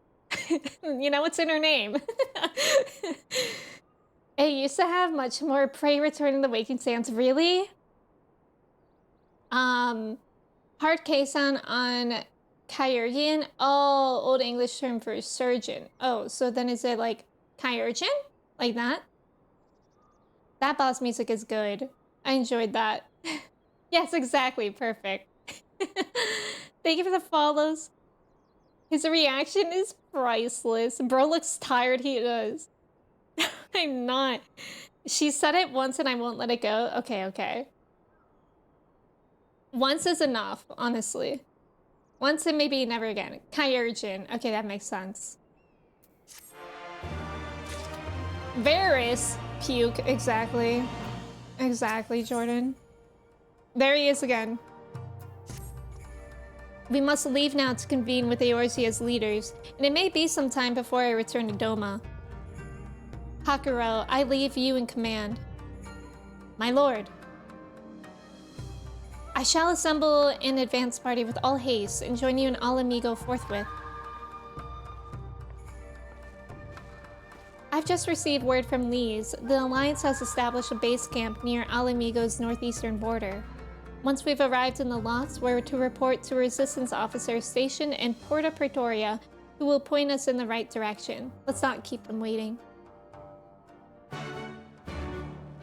You know what's in her name. It used to have much more prey returning the Waking Sands. Really? Hard caisson on chirurgeon. Oh, Old English term for surgeon. Oh, so then is it like chirurgeon? Like that? That boss music is good. I enjoyed that. Yes, exactly. Perfect. Thank you for the follows. His reaction is priceless. Bro looks tired. He does. I'm not. She said it once and I won't let it go. Okay, okay. Once is enough, honestly. Once and maybe never again. Chirurgeon. Okay, that makes sense. Varys. Puke. Exactly. Exactly, Jordan. There he is again. We must leave now to convene with Eorzea's leaders, and it may be some time before I return to Doma. Hakuro, I leave you in command. My lord. I shall assemble an advance party with all haste and join you in Alamigo forthwith. I've just received word from Lees. The Alliance has established a base camp near Alamigo's northeastern border. Once we've arrived in the locks, we're to report to Resistance officers stationed in Porta Praetoria, who will point us in the right direction. Let's not keep them waiting.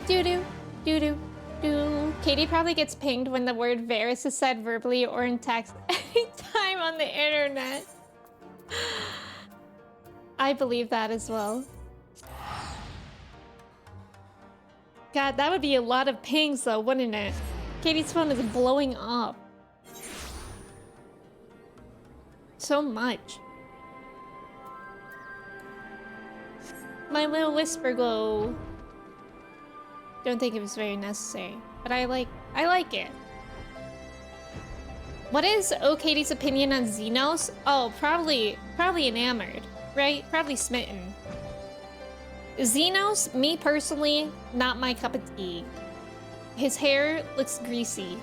Doo-doo, doo-doo, doo. Katie probably gets pinged when the word Varys is said verbally or in text anytime on the internet. I believe that as well. God, that would be a lot of pings though, wouldn't it? Katie's phone is blowing up. So much. My little whisper glow. Don't think it was very necessary, but I like it. What is Katie's opinion on Xenos? Oh, probably enamored, right? Probably smitten. Xenos, me personally, not my cup of tea. His hair looks greasy.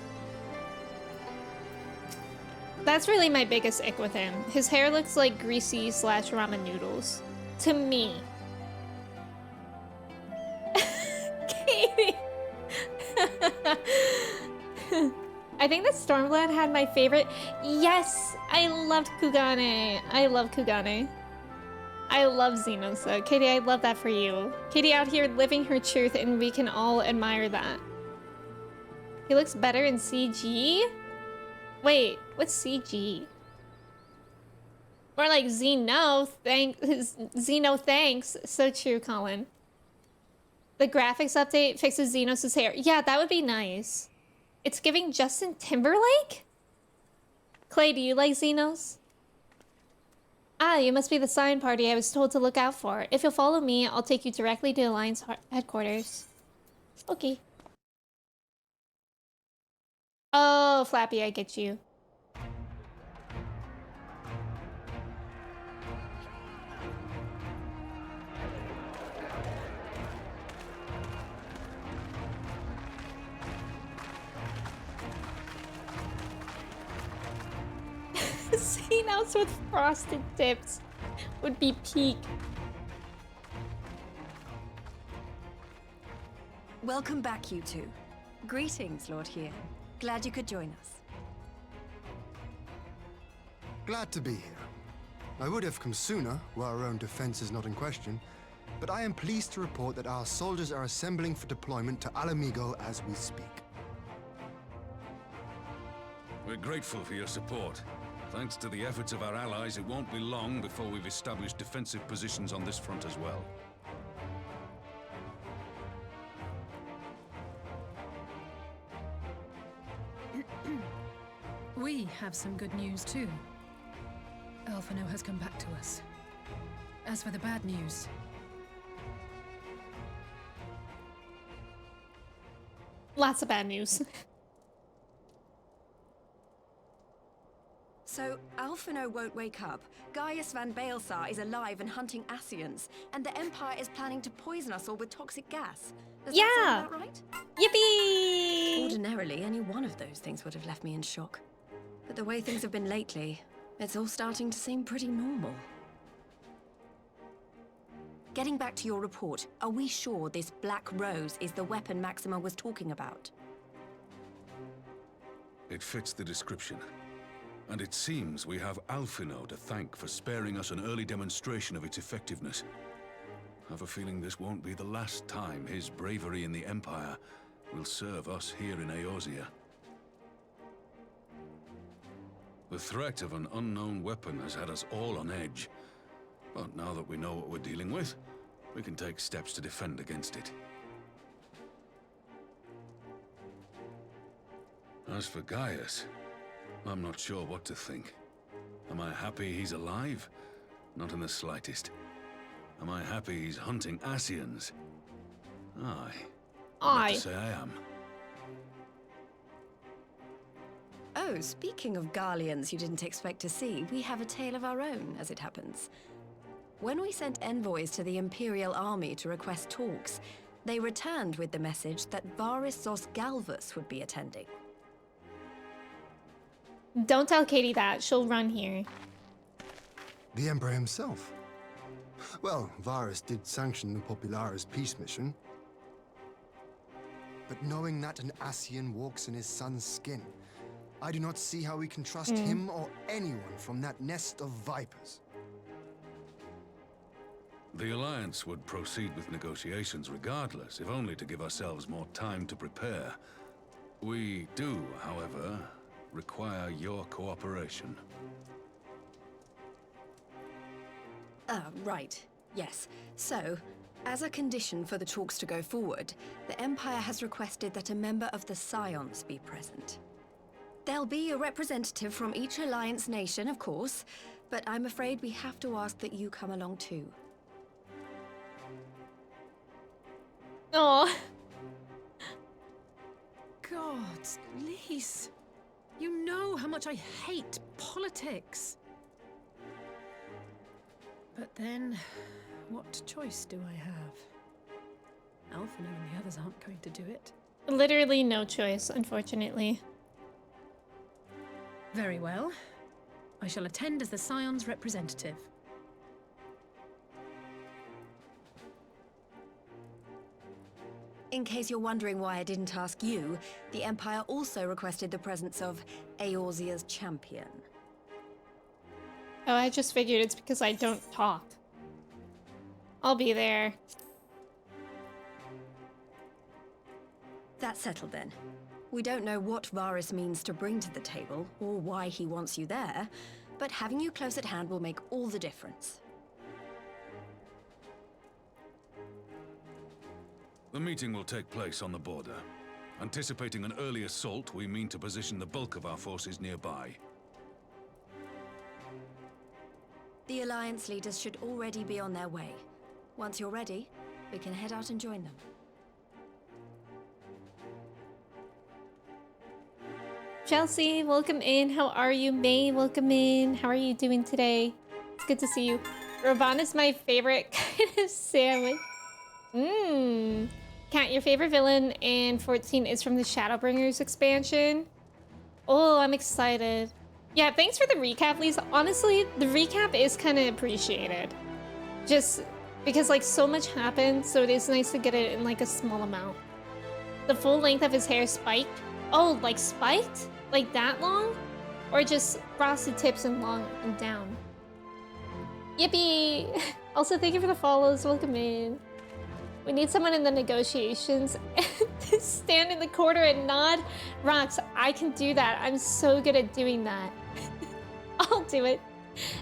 That's really my biggest ick with him. His hair looks like greasy / ramen noodles. To me. Katie! I think that Stormblood had my favorite. Yes! I loved Kugane. I love Kugane. I love Xenos though. Katie, I love that for you. Katie out here living her truth and we can all admire that. He looks better in CG? Wait, what's CG? Or like Xeno, thanks. So true, Colin. The graphics update fixes Xenos' hair. Yeah, that would be nice. It's giving Justin Timberlake? Clay, do you like Xenos? Ah, you must be the sign party I was told to look out for. If you'll follow me, I'll take you directly to Alliance headquarters. Okay. Oh, Flappy, I get you. Xenos with frosted tips would be peak. Welcome back, you two. Greetings, Lord Here. Glad you could join us. Glad to be here. I would have come sooner, were our own defense is not in question, but I am pleased to report that our soldiers are assembling for deployment to Alamigo as we speak. We're grateful for your support. Thanks to the efforts of our allies, it won't be long before we've established defensive positions on this front as well. We have some good news too. Alphino has come back to us. As for the bad news... Lots of bad news. So, Alphino won't wake up, Gaius van Baelsar is alive and hunting Ascians, and the Empire is planning to poison us all with toxic gas. Does that sound about right? Yippee! Ordinarily, any one of those things would have left me in shock. But the way things have been lately, it's all starting to seem pretty normal. Getting back to your report, are we sure this Black Rose is the weapon Maxima was talking about? It fits the description. And it seems we have Alphino to thank for sparing us an early demonstration of its effectiveness. I have a feeling this won't be the last time his bravery in the Empire will serve us here in Eorzea. The threat of an unknown weapon has had us all on edge. But now that we know what we're dealing with, we can take steps to defend against it. As for Gaius, I'm not sure what to think. Am I happy he's alive? Not in the slightest. Am I happy he's hunting Ascians? Aye. I'd have to say I am. Oh, speaking of Garleans you didn't expect to see, we have a tale of our own, as it happens. When we sent envoys to the Imperial army to request talks, they returned with the message that Varys Zos Galvus would be attending. Don't tell Katie that. She'll run here. The Emperor himself. Well, Varys did sanction the Popularis peace mission. But knowing that an Ascian walks in his son's skin, I do not see how we can trust him or anyone from that nest of vipers. The Alliance would proceed with negotiations regardless, if only to give ourselves more time to prepare. We do, however, require your cooperation. Right. Yes. So, as a condition for the talks to go forward, the Empire has requested that a member of the Scions be present. There'll be a representative from each Alliance nation, of course, but I'm afraid we have to ask that you come along too. Oh. God, Lise. You know how much I hate politics. But then, what choice do I have? Alphino and the others aren't going to do it. Literally no choice, unfortunately. Very well. I shall attend as the Scion's representative. In case you're wondering why I didn't ask you, the Empire also requested the presence of Eorzea's champion. Oh, I just figured it's because I don't talk. I'll be there. That's settled then. We don't know what Varys means to bring to the table, or why he wants you there, but having you close at hand will make all the difference. The meeting will take place on the border. Anticipating an early assault, we mean to position the bulk of our forces nearby. The Alliance leaders should already be on their way. Once you're ready, we can head out and join them. Chelsea, welcome in. How are you? May, welcome in. How are you doing today? It's good to see you. Roban is my favorite kind of sandwich. Kat, your favorite villain in 14 is from the Shadowbringers expansion. Oh, I'm excited. Yeah, thanks for the recap, Lisa. Honestly, the recap is kind of appreciated. Just because, like, so much happened, so it is nice to get it in, like, a small amount. The full length of his hair spiked. Oh, like spiked? Like that long? Or just frosted tips and long and down? Yippee! Also, thank you for the follows. Welcome in. We need someone in the negotiations to stand in the corner and nod. Rox, I can do that. I'm so good at doing that. I'll do it.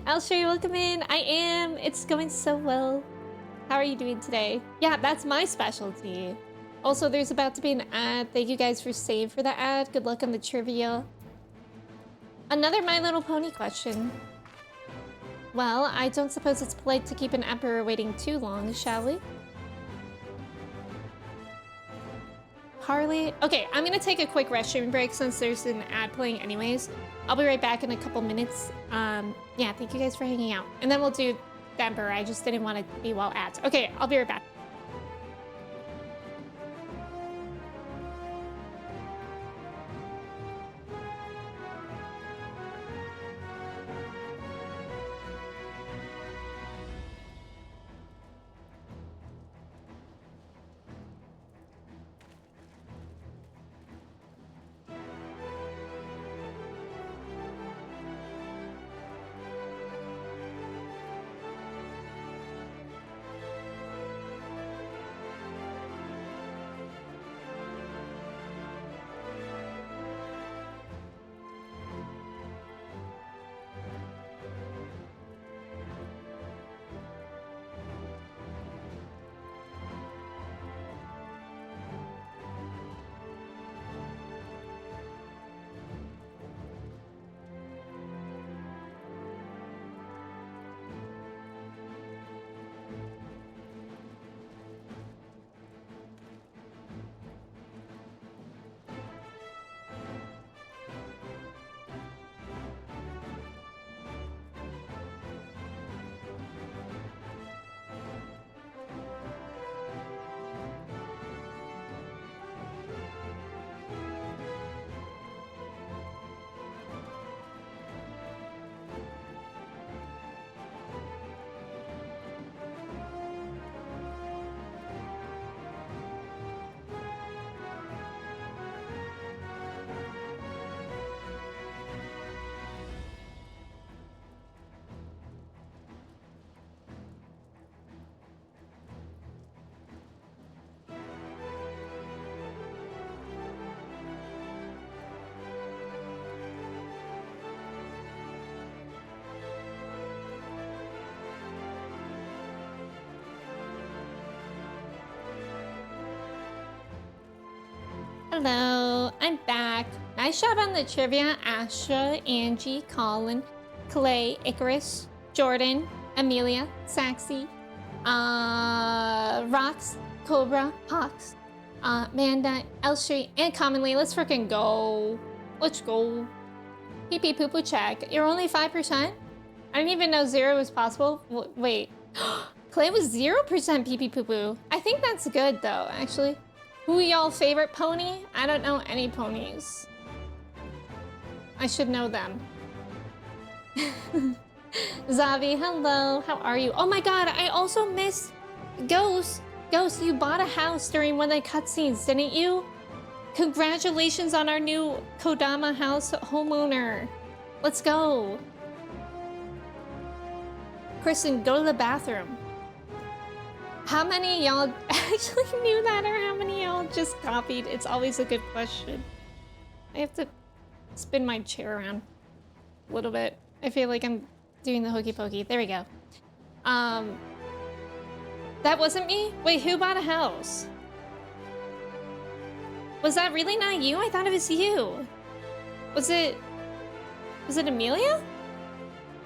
I'll show you. Welcome in. I am. It's going so well. How are you doing today? Yeah, that's my specialty. Also, there's about to be an ad. Thank you guys for staying for the ad. Good luck on the trivia. Another My Little Pony question. Well, I don't suppose it's polite to keep an emperor waiting too long, shall we? Parley. Okay, I'm gonna take a quick restroom break since there's an ad playing anyways. I'll be right back in a couple minutes. Yeah, thank you guys for hanging out. And then we'll do the emperor. I just didn't want to be while ads. Okay, I'll be right back. Hello, I'm back. Nice job on the trivia. Astra, Angie, Colin, Clay, Icarus, Jordan, Amelia, Saxy, Rox, Cobra, Hawks, Manda, Elstree, and Commonly. Let's freaking go. Let's go. Pee pee poo poo check. You're only 5%? I didn't even know 0 was possible. Wait. Clay was 0% pee pee poo poo. I think that's good though, actually. Who y'all favorite pony? I don't know any ponies. I should know them. Zavi, hello. How are you? Oh my god, I also missed Ghost. Ghost, you bought a house during one of the cutscenes, didn't you? Congratulations on our new Kodama house homeowner. Let's go. Kristen, go to the bathroom. How many of y'all actually knew that, or how many of y'all just copied? It's always a good question. I have to spin my chair around a little bit. I feel like I'm doing the hokey pokey. There we go. That wasn't me? Wait, who bought a house? Was that really not you? I thought it was you. Was it Amelia?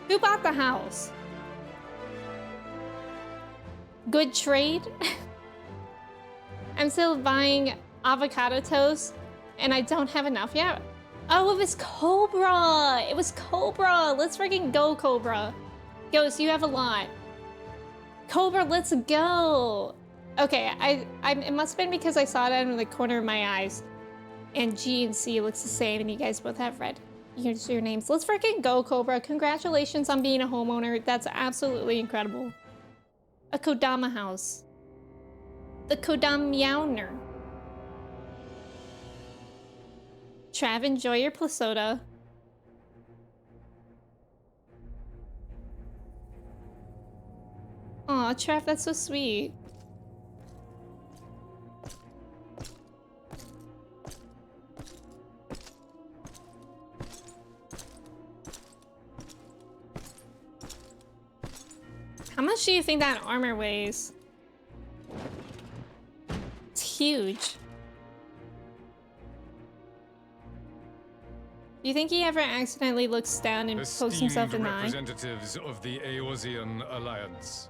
Who bought the house? Good trade. I'm still buying avocado toast and I don't have enough yet. Oh, it was Cobra. It was Cobra. Let's freaking go, Cobra. Ghost, you have a lot. Cobra, let's go. Okay, it must have been because I saw it out of the corner of my eyes. And G and C looks the same and you guys both have red. Here's your names. Let's freaking go, Cobra. Congratulations on being a homeowner. That's absolutely incredible. A Kodama house. The Kodamyowner. Trav, enjoy your plus soda. Aw, Trav, that's so sweet. How much do you think that armor weighs? It's huge. Do you think he ever accidentally looks down and pokes himself in the eye? Representatives of the Eorzean Alliance.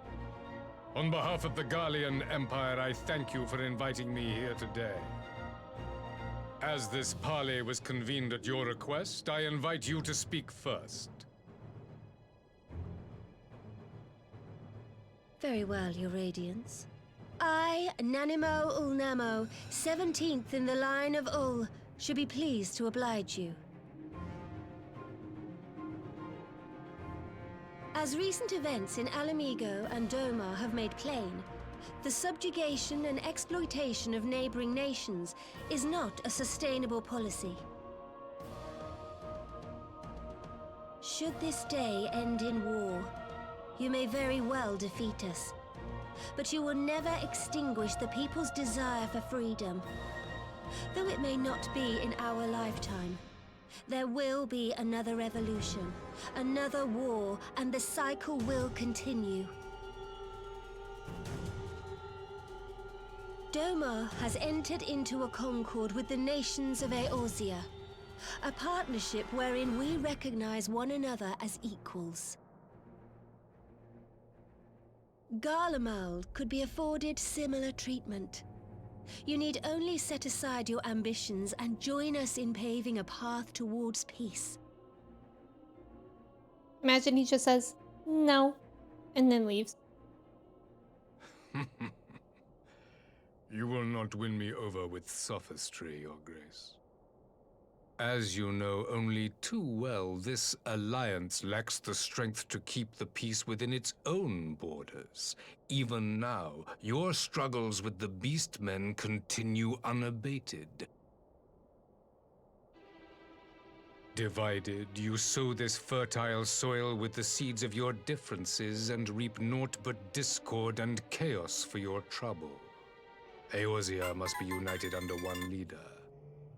On behalf of the Gallian Empire, I thank you for inviting me here today. As this parley was convened at your request, I invite you to speak first. Very well, Your Radiance. I, Nanimo Ulnamo, 17th in the line of Ul, should be pleased to oblige you. As recent events in Alamigo and Doma have made plain, the subjugation and exploitation of neighboring nations is not a sustainable policy. Should this day end in war, you may very well defeat us, but you will never extinguish the people's desire for freedom. Though it may not be in our lifetime, there will be another revolution, another war, and the cycle will continue. Doma has entered into a concord with the nations of Eorzea, a partnership wherein we recognize one another as equals. Garlemald could be afforded similar treatment. You need only set aside your ambitions and join us in paving a path towards peace. Imagine he just says, no, and then leaves. You will not win me over with sophistry, Your Grace. As you know only too well, this alliance lacks the strength to keep the peace within its own borders. Even now, your struggles with the Beastmen continue unabated. Divided, you sow this fertile soil with the seeds of your differences and reap naught but discord and chaos for your trouble. Eorzea must be united under one leader,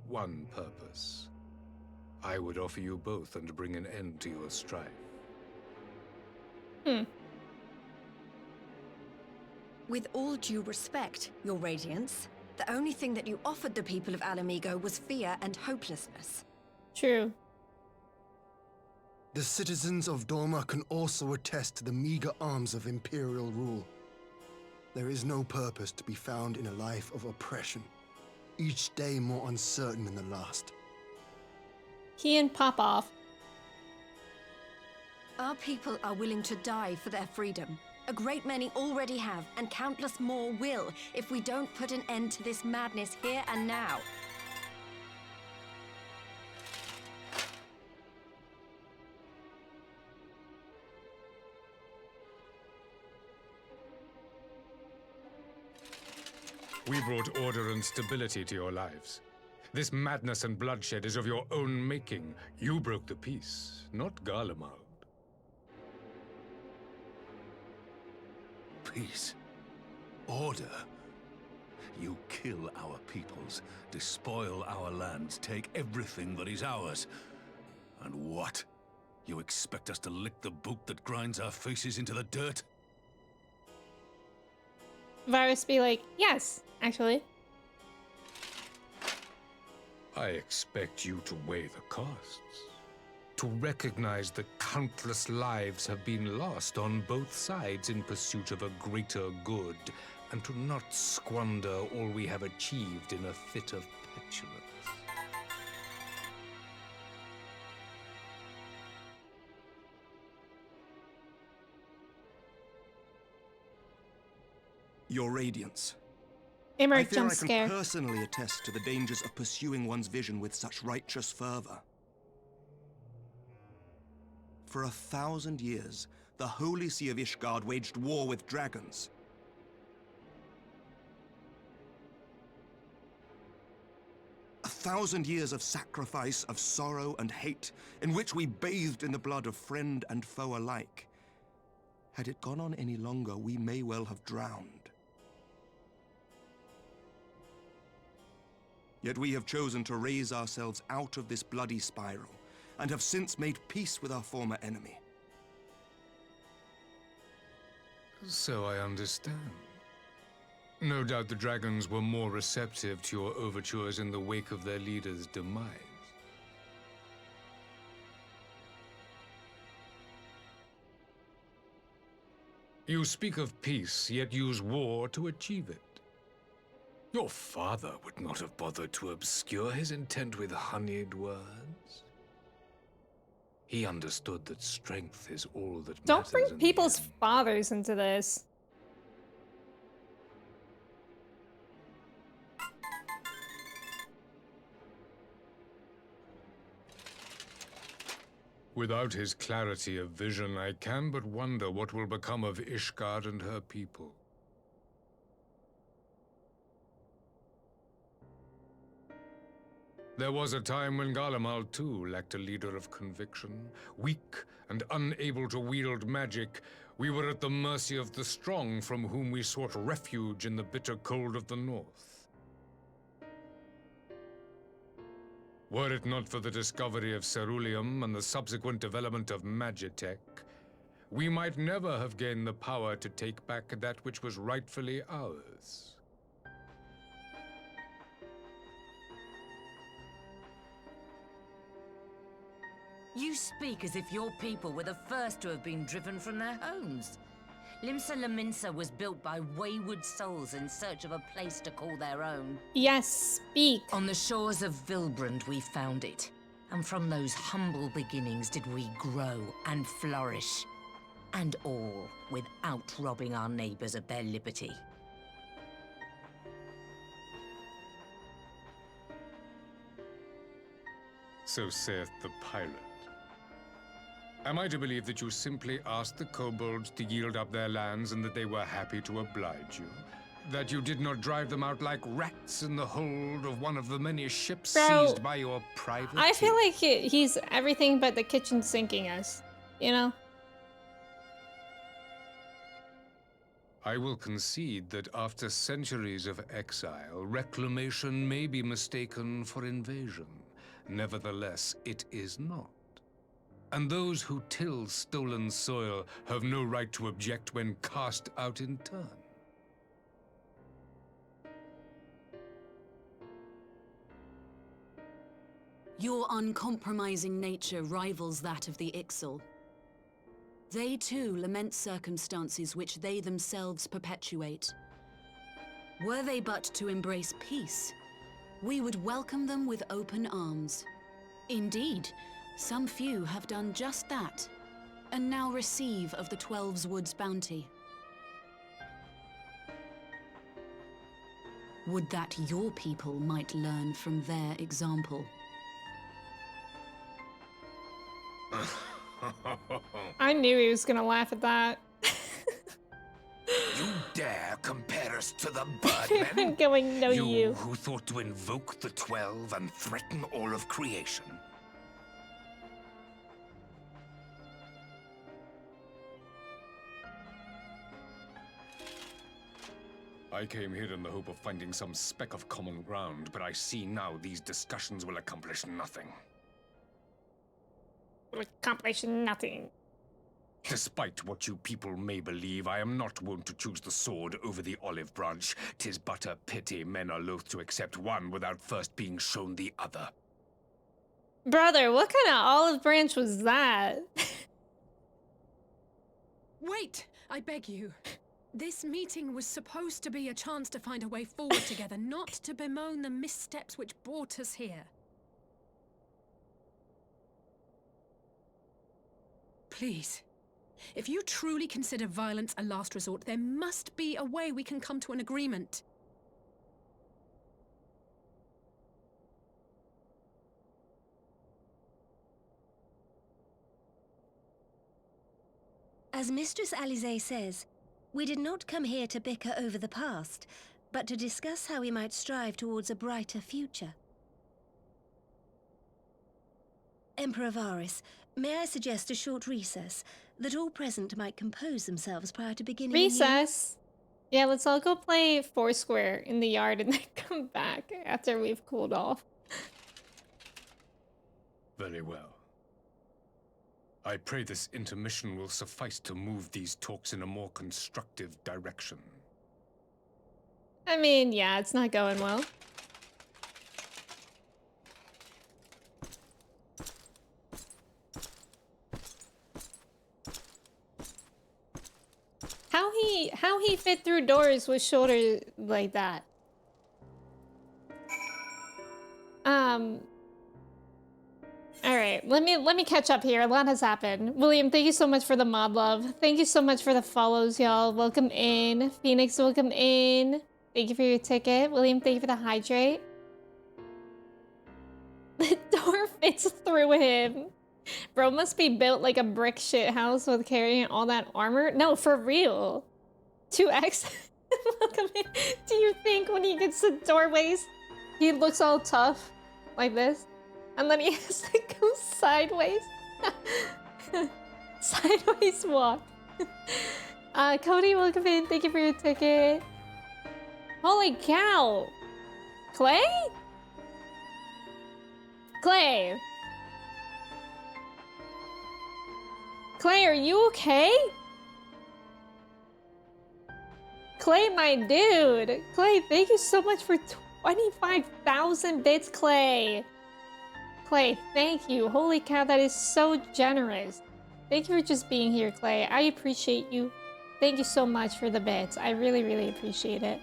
one purpose. I would offer you both and bring an end to your strife. With all due respect, Your Radiance, The only thing that you offered the people of Alamigo was fear and hopelessness. True. The citizens of Dorma can also attest to the meager arms of Imperial rule. There is no purpose to be found in a life of oppression, each day more uncertain than the last. He and Popoff. Our people are willing to die for their freedom. A great many already have, and countless more will, if we don't put an end to this madness here and now. We brought order and stability to your lives. This madness and bloodshed is of your own making. You broke the peace, not Garlemald. Peace. Order. You kill our peoples, despoil our lands, take everything that is ours. And what? You expect us to lick the boot that grinds our faces into the dirt? Varys be like, yes, actually. I expect you to weigh the costs. To recognize that countless lives have been lost on both sides in pursuit of a greater good, and to not squander all we have achieved in a fit of petulance. Your Radiance. Emmerich I fear jump I can scare. personally attest to the dangers of pursuing one's vision with such righteous fervor. For 1,000 years, the Holy See of Ishgard waged war with dragons. A 1,000 years of sacrifice, of sorrow and hate, in which we bathed in the blood of friend and foe alike. Had it gone on any longer, we may well have drowned. Yet we have chosen to raise ourselves out of this bloody spiral, and have since made peace with our former enemy. So I understand. No doubt the dragons were more receptive to your overtures in the wake of their leader's demise. You speak of peace, yet use war to achieve it. Your father would not have bothered to obscure his intent with honeyed words. He understood that strength is all that Don't matters bring in the people's end. fathers into this. Without his clarity of vision, I can but wonder what will become of Ishgard and her people. There was a time when Garlemald too lacked a leader of conviction. Weak and unable to wield magic, we were at the mercy of the strong from whom we sought refuge in the bitter cold of the north. Were it not for the discovery of ceruleum and the subsequent development of magitech, we might never have gained the power to take back that which was rightfully ours. You speak as if your people were the first to have been driven from their homes. Limsa Lominsa was built by wayward souls in search of a place to call their own. Yes, speak. On the shores of Vilbrand we found it. And from those humble beginnings did we grow and flourish. And all without robbing our neighbors of their liberty. So saith the pirate. Am I to believe that you simply asked the kobolds to yield up their lands and that they were happy to oblige you? That you did not drive them out like rats in the hold of one of the many ships seized by your private... I feel like he's everything but the kitchen sinking us, you know? I will concede that after centuries of exile, reclamation may be mistaken for invasion. Nevertheless, it is not. And those who till stolen soil have no right to object when cast out in turn. Your uncompromising nature rivals that of the Ixal. They too lament circumstances which they themselves perpetuate. Were they but to embrace peace, we would welcome them with open arms. Indeed, some few have done just that, and now receive of the 12's Wood's bounty. Would that your people might learn from their example. I knew he was gonna laugh at that. You dare compare us to the Birdmen? Going, no, you. Who thought to invoke the 12 and threaten all of creation? I came here in the hope of finding some speck of common ground, but I see now these discussions will accomplish nothing. Accomplish nothing. Despite what you people may believe, I am not wont to choose the sword over the olive branch. 'Tis but a pity men are loath to accept one without first being shown the other. Brother, what kind of olive branch was that? Wait! I beg you. This meeting was supposed to be a chance to find a way forward together, not to bemoan the missteps which brought us here. Please, if you truly consider violence a last resort, there must be a way we can come to an agreement. As Mistress Alize says, we did not come here to bicker over the past, but to discuss how we might strive towards a brighter future. Emperor Varys, may I suggest a short recess, that all present might compose themselves prior to beginning Recess? Yeah, let's all go play Foursquare in the yard and then come back after we've cooled off. Very well. I pray this intermission will suffice to move these talks in a more constructive direction. I mean, yeah, it's not going well. How he fit through doors with shoulders like that? All right, let me catch up here. A lot has happened. William, thank you so much for the mod love. Thank you so much for the follows, y'all. Welcome in. Phoenix, welcome in. Thank you for your ticket. William, thank you for the hydrate. The door fits through him. Bro must be built like a brick shit house with carrying all that armor. No, for real. 2x. Welcome in. Do you think when he gets to doorways, he looks all tough like this? And then he has to go sideways. Sideways walk. Cody, welcome in. Thank you for your ticket. Holy cow. Clay? Clay. Clay, are you okay? Clay, my dude. Clay, thank you so much for 25,000 bits, Clay. Clay, thank you. Holy cow, that is so generous. Thank you for just being here, Clay. I appreciate you. Thank you so much for the bits. I really, really appreciate it.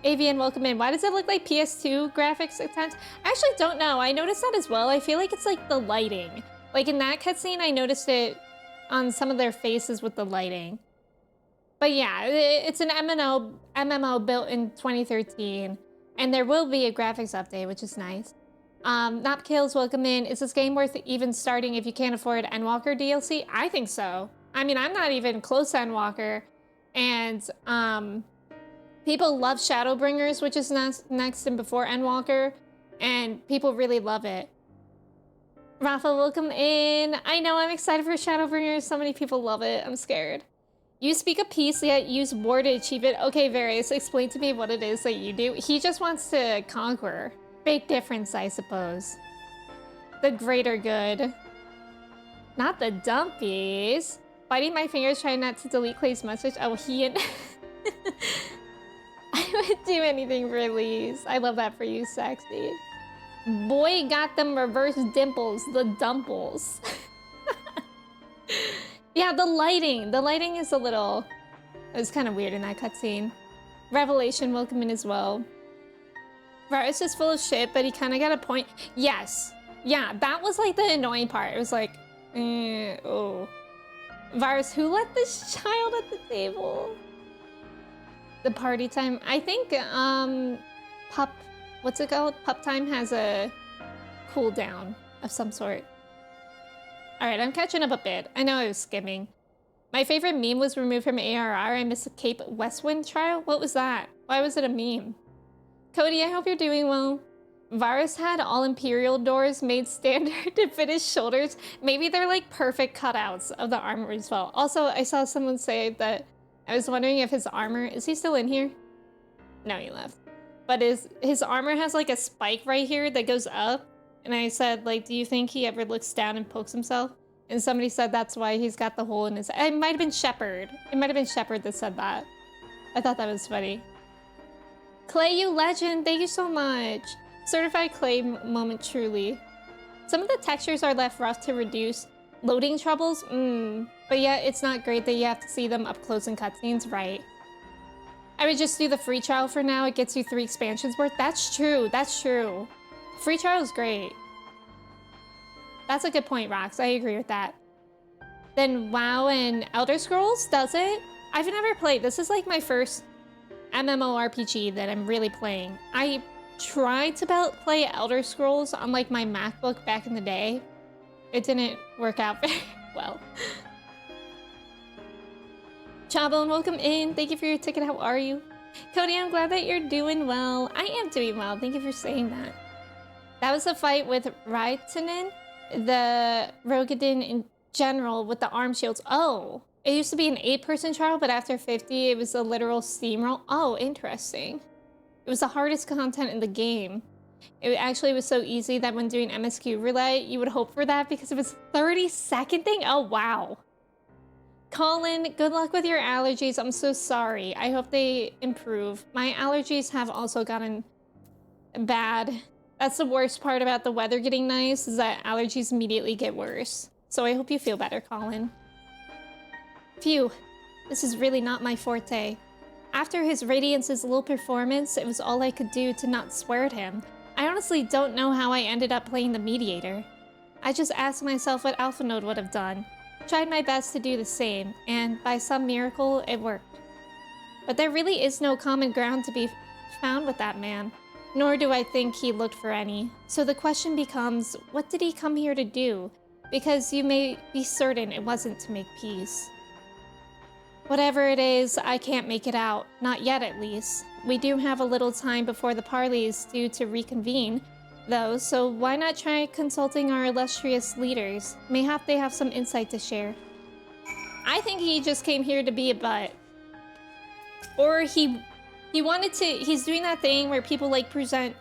Avian, welcome in. Why does it look like PS2 graphics at times? I actually don't know. I noticed that as well. I feel like it's like the lighting. Like in that cutscene, I noticed it on some of their faces with the lighting. But yeah, it's an MMO built in 2013, and there will be a graphics update, which is nice. Napkills, welcome in. Is this game worth even starting if you can't afford Endwalker DLC? I think so. I mean, I'm not even close to Endwalker, and people love Shadowbringers, which is next and before Endwalker, and people really love it. Rafa, welcome in. I know, I'm excited for Shadowbringers. So many people love it. I'm scared. You speak a piece, yet use war to achieve it. Okay, Various, explain to me what it is that you do. He just wants to conquer. Big difference, I suppose. The greater good. Not the dumpies. Biting my fingers, trying not to delete Clay's message. Oh, he and... I would do anything for Elise. I love that for you, Sexy. Boy got them reverse dimples, the dumples. Yeah, the lighting. The lighting is a little... It was kind of weird in that cutscene. Revelation, welcome in as well. Varus is full of shit, but he kind of got a point. Yes. Yeah, that was like the annoying part. It was like, oh. Varus, who let this child at the table? The party time. I think, Pup, what's it called? Pup time has a cooldown of some sort. All right, I'm catching up a bit. I know I was skimming. My favorite meme was removed from ARR. I missed the Cape Westwind trial. What was that? Why was it a meme? Cody, I hope you're doing well. Varus had all Imperial doors made standard to fit his shoulders. Maybe they're like perfect cutouts of the armor as well. Also, I saw someone say that I was wondering if his armor, is he still in here? No, he left. But his armor has like a spike right here that goes up. And I said, like, do you think he ever looks down and pokes himself? And somebody said that's why he's got the hole in his... It might have been Shepard. It might have been Shepard that said that. I thought that was funny. Clay, you legend. Thank you so much. Certified Clay moment, truly. Some of the textures are left rough to reduce loading troubles. But yeah, it's not great that you have to see them up close in cutscenes, right? I would just do the free trial for now. It gets you 3 expansions worth. That's true. That's true. Free trial is great. That's a good point, Rox. I agree with that. Then WoW and Elder Scrolls, does it? I've never played. This is like my first MMORPG that I'm really playing. I tried to play Elder Scrolls on like my MacBook back in the day. It didn't work out very well. Chabone, welcome in. Thank you for your ticket. How are you? Cody, I'm glad that you're doing well. I am doing well. Thank you for saying that. That was a fight with Raitanen, the Rogadin in general with the arm shields. Oh, it used to be an 8-person trial, but after 50, it was a literal steamroll. Oh, interesting. It was the hardest content in the game. It actually was so easy that when doing MSQ roulette, you would hope for that because it was a 30-second thing. Oh, wow. Colin, good luck with your allergies. I'm so sorry. I hope they improve. My allergies have also gotten bad. That's the worst part about the weather getting nice, is that allergies immediately get worse. So I hope you feel better, Colin. Phew, this is really not my forte. After his Radiance's low performance, it was all I could do to not swear at him. I honestly don't know how I ended up playing the Mediator. I just asked myself what Alpha Node would have done. Tried my best to do the same, and by some miracle, it worked. But there really is no common ground to be found with that man. Nor do I think he looked for any. So the question becomes, what did he come here to do? Because you may be certain it wasn't to make peace. Whatever it is, I can't make it out. Not yet, at least. We do have a little time before the parley is due to reconvene, though, so why not try consulting our illustrious leaders? Mayhap they have some insight to share. I think he just came here to be a butt. Or he wanted to, he's doing that thing where people like present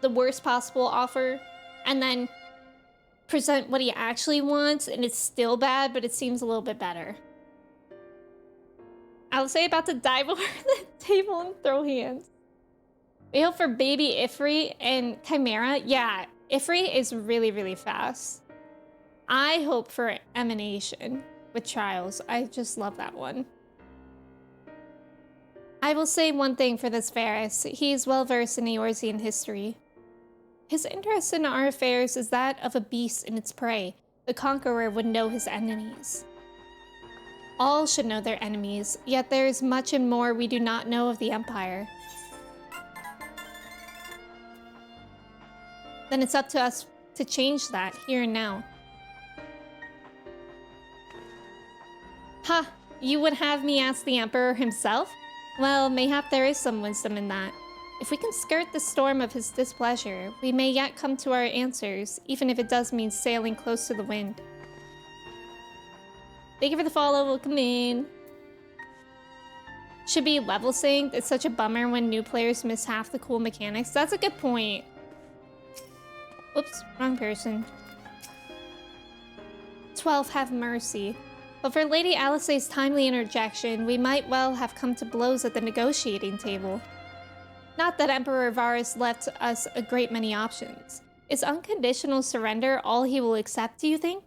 the worst possible offer and then present what he actually wants and it's still bad, but it seems a little bit better. I'll say about to dive over the table and throw hands. We hope for baby Ifrit and Chimera. Yeah, Ifrit is really, really fast. I hope for Emanation with Trials. I just love that one. I will say one thing for this Varus. He is well versed in Eorzean history. His interest in our affairs is that of a beast in its prey. The conqueror would know his enemies. All should know their enemies, yet there is much and more we do not know of the Empire. Then it's up to us to change that here and now. Ha! You would have me ask the Emperor himself? Well, mayhap there is some wisdom in that. If we can skirt the storm of his displeasure, we may yet come to our answers, even if it does mean sailing close to the wind. Thank you for the follow, welcome in. Should be level synced. It's such a bummer when new players miss half the cool mechanics. That's a good point. Oops, wrong person. 12, have mercy. But for Lady Alisaie's timely interjection, we might well have come to blows at the negotiating table. Not that Emperor Varus left us a great many options. Is unconditional surrender all he will accept, do you think?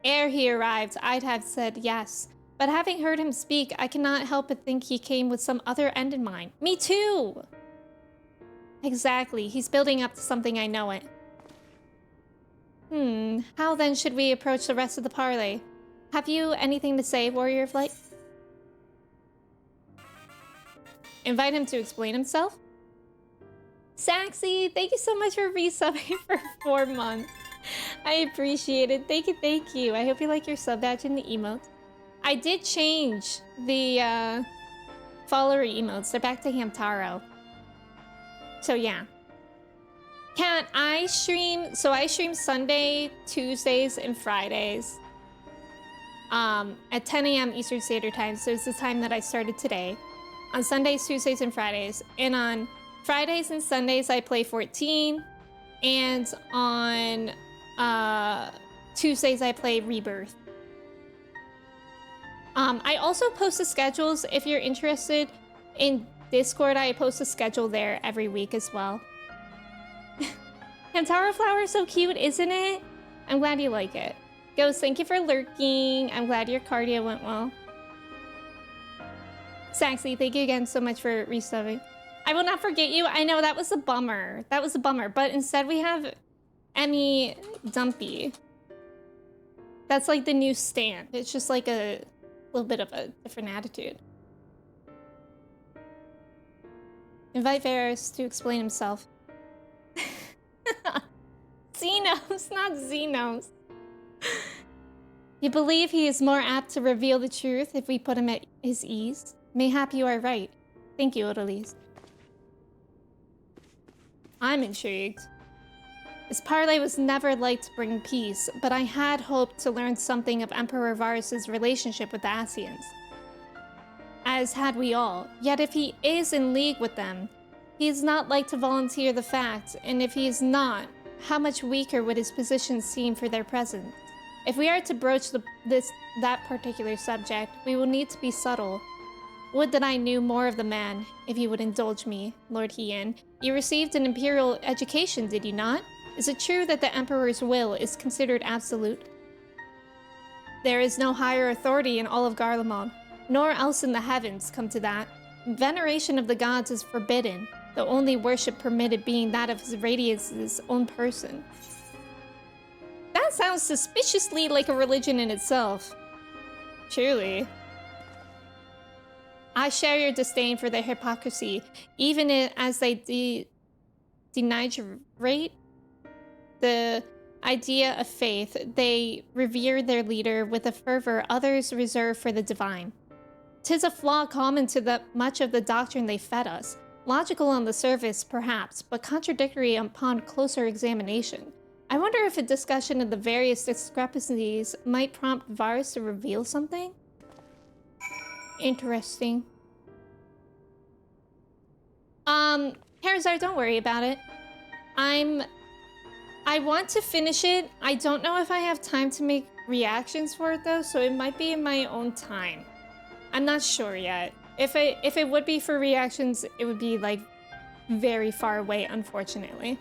Ere he arrived, I'd have said yes. But having heard him speak, I cannot help but think he came with some other end in mind. Me too! Exactly. He's building up to something, I know it. How then should we approach the rest of the parley? Have you anything to say, Warrior of Light? Invite him to explain himself? Saxy, thank you so much for resubbing for 4 months. I appreciate it. Thank you. I hope you like your sub badge and the emotes. I did change the follower emotes. They're back to Hamtaro. So yeah. Cat, I stream Sunday, Tuesdays, and Fridays. At 10 a.m. Eastern Standard Time, so it's the time that I started today. On Sundays, Tuesdays, and Fridays. And on Fridays and Sundays, I play 14. And on Tuesdays, I play Rebirth. I also post the schedules. If you're interested in Discord, I post a schedule there every week as well. Hamtaro flower is so cute, isn't it? I'm glad you like it. Ghost, thank you for lurking. I'm glad your cardio went well. Saxy, thank you again so much for resubbing. I will not forget you. I know, that was a bummer. That was a bummer. But instead we have Emmy Dumpy. That's like the new stand. It's just like a little bit of a different attitude. Invite Varys to explain himself. Xenos, not Xenos. You believe he is more apt to reveal the truth if we put him at his ease? Mayhap you are right. Thank you, Odalise. I'm intrigued. This parley was never like to bring peace, but I had hoped to learn something of Emperor Varys' relationship with the Asians. As had we all. Yet if he is in league with them, he is not like to volunteer the fact, and if he is not, how much weaker would his position seem for their presence? If we are to broach that particular subject, we will need to be subtle. Would that I knew more of the man, if you would indulge me, Lord Hien. You received an Imperial education, did you not? Is it true that the Emperor's will is considered absolute? There is no higher authority in all of Garlemald, nor else in the heavens, come to that. Veneration of the gods is forbidden, the only worship permitted being that of His Radiance's own person. That sounds suspiciously like a religion in itself. Truly. I share your disdain for their hypocrisy, even as they denigrate the idea of faith. They revere their leader with a fervor others reserve for the divine. 'Tis a flaw common to much of the doctrine they fed us. Logical on the surface, perhaps, but contradictory upon closer examination. I wonder if a discussion of the various discrepancies might prompt Varys to reveal something? Interesting. Herzar, don't worry about it. I want to finish it. I don't know if I have time to make reactions for it though, so it might be in my own time. I'm not sure yet. If it would be for reactions, it would be like very far away, unfortunately.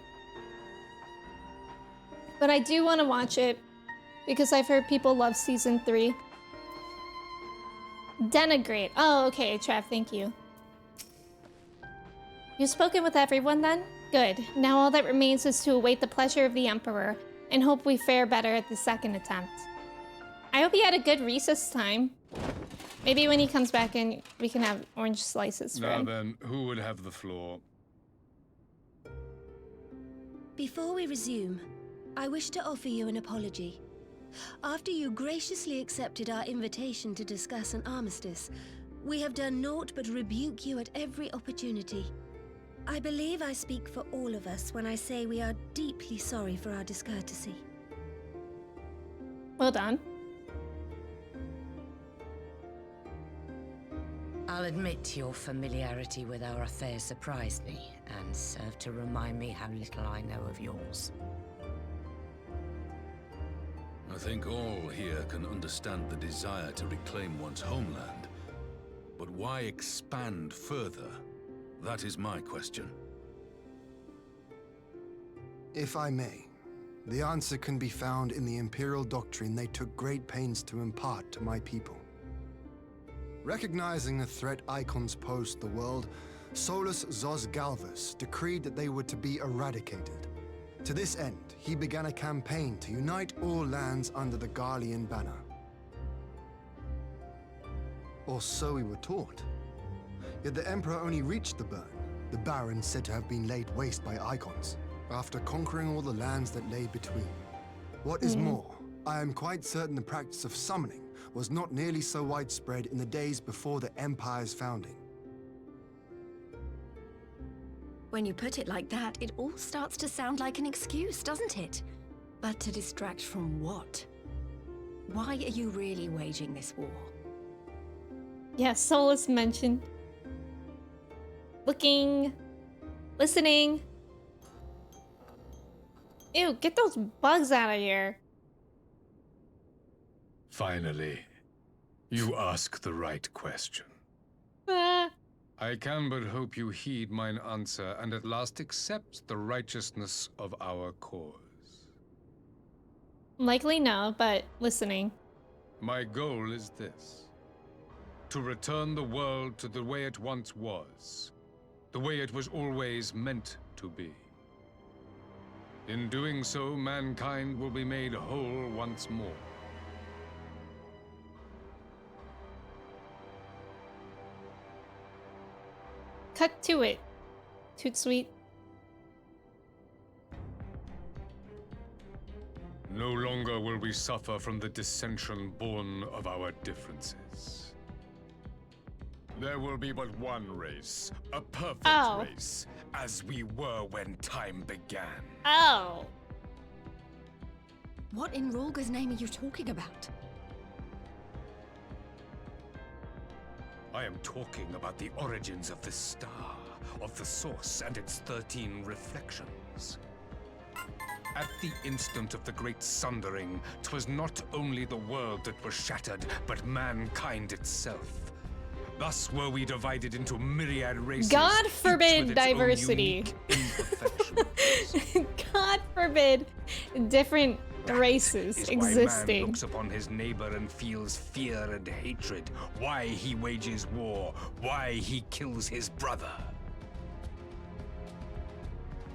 But I do want to watch it because I've heard people love season 3. Denigrate. Oh, okay, Trav, thank you. You've spoken with everyone then? Good. Now all that remains is to await the pleasure of the Emperor and hope we fare better at the second attempt. I hope you had a good recess time. Maybe when he comes back in, we can have orange slices for Now him. then, who would have the floor? Before we resume, I wish to offer you an apology. After you graciously accepted our invitation to discuss an armistice, we have done naught but rebuke you at every opportunity. I believe I speak for all of us when I say we are deeply sorry for our discourtesy. Well done. I'll admit your familiarity with our affairs surprised me, and served to remind me how little I know of yours. I think all here can understand the desire to reclaim one's homeland. But why expand further? That is my question. If I may, the answer can be found in the Imperial doctrine they took great pains to impart to my people. Recognizing the threat icons posed the world, Solus Zos Galvus decreed that they were to be eradicated. To this end, he began a campaign to unite all lands under the Garlean banner. Or so we were taught. Yet the Emperor only reached the burn, the Baron said to have been laid waste by icons, after conquering all the lands that lay between. What is more, I am quite certain the practice of summoning was not nearly so widespread in the days before the Empire's founding. When you put it like that, it all starts to sound like an excuse, doesn't it? But to distract from what? Why are you really waging this war? Yeah, Solus mentioned. Looking. Listening. Ew, get those bugs out of here. Finally, you ask the right question. I can but hope you heed mine answer and at last accept the righteousness of our cause. Likely no, but listening. My goal is this: to return the world to the way it once was, the way it was always meant to be. In doing so, mankind will be made whole once more. Cut to it. Toot sweet. No longer will we suffer from the dissension born of our differences. There will be but one race, a perfect race, as we were when time began. Oh. What in Rorga's name are you talking about? I am talking about the origins of the star, of the source and its 13 reflections. At the instant of the great sundering, 'twas not only the world that was shattered, but mankind itself. Thus were we divided into myriad races. God forbid diversity. God forbid different races is existing. why man looks upon his neighbor and feels fear and hatred, why he wages war, why he kills his brother.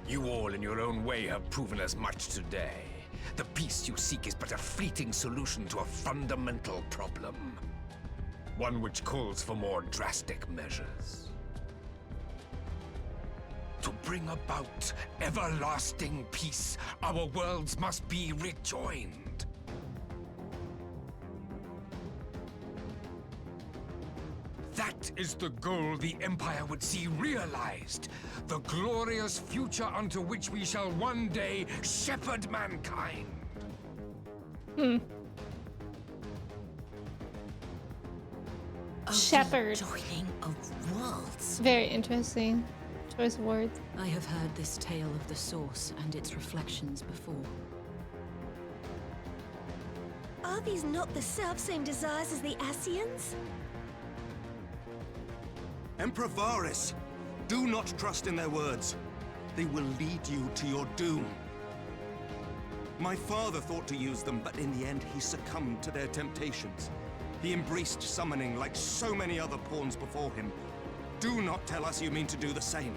You all in your own way have proven as much today. The peace you seek is but a fleeting solution to a fundamental problem. One which calls for more drastic measures. To bring about everlasting peace, our worlds must be rejoined. That is the goal the Empire would see realized. The glorious future unto which we shall one day shepherd mankind. Shepherd. Joining of worlds. Very interesting choice of words. I have heard this tale of the source and its reflections before. Are these not the self-same desires as the Ascians? Emperor Varys, do not trust in their words. They will lead you to your doom. My father thought to use them, but in the end he succumbed to their temptations. He embraced summoning like so many other pawns before him. Do not tell us you mean to do the same.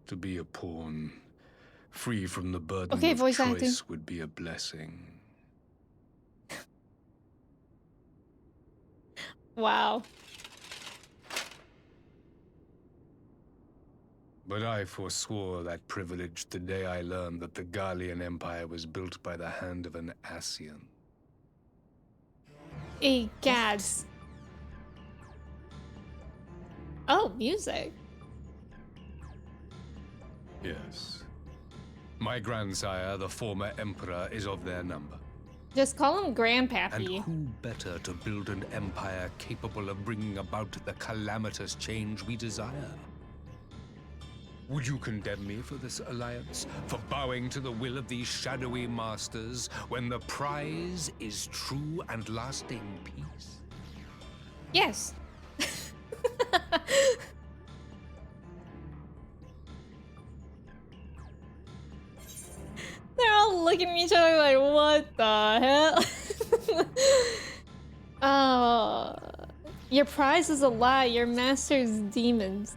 To be a pawn, free from the burden Okay, of voice choice acting. would be a blessing. Wow. But I forswore that privilege the day I learned that the Garlean Empire was built by the hand of an Ascian. Gads. Oh, music. Yes. My grandsire, the former emperor, is of their number. Just call him And Grandpappy. who better to build an empire capable of bringing about the calamitous change we desire? Would you condemn me for this alliance? For bowing to the will of these shadowy masters when the prize is true and lasting peace? Yes. They're all looking at each other like, what the hell? Oh, your prize is a lie. Your master's demons.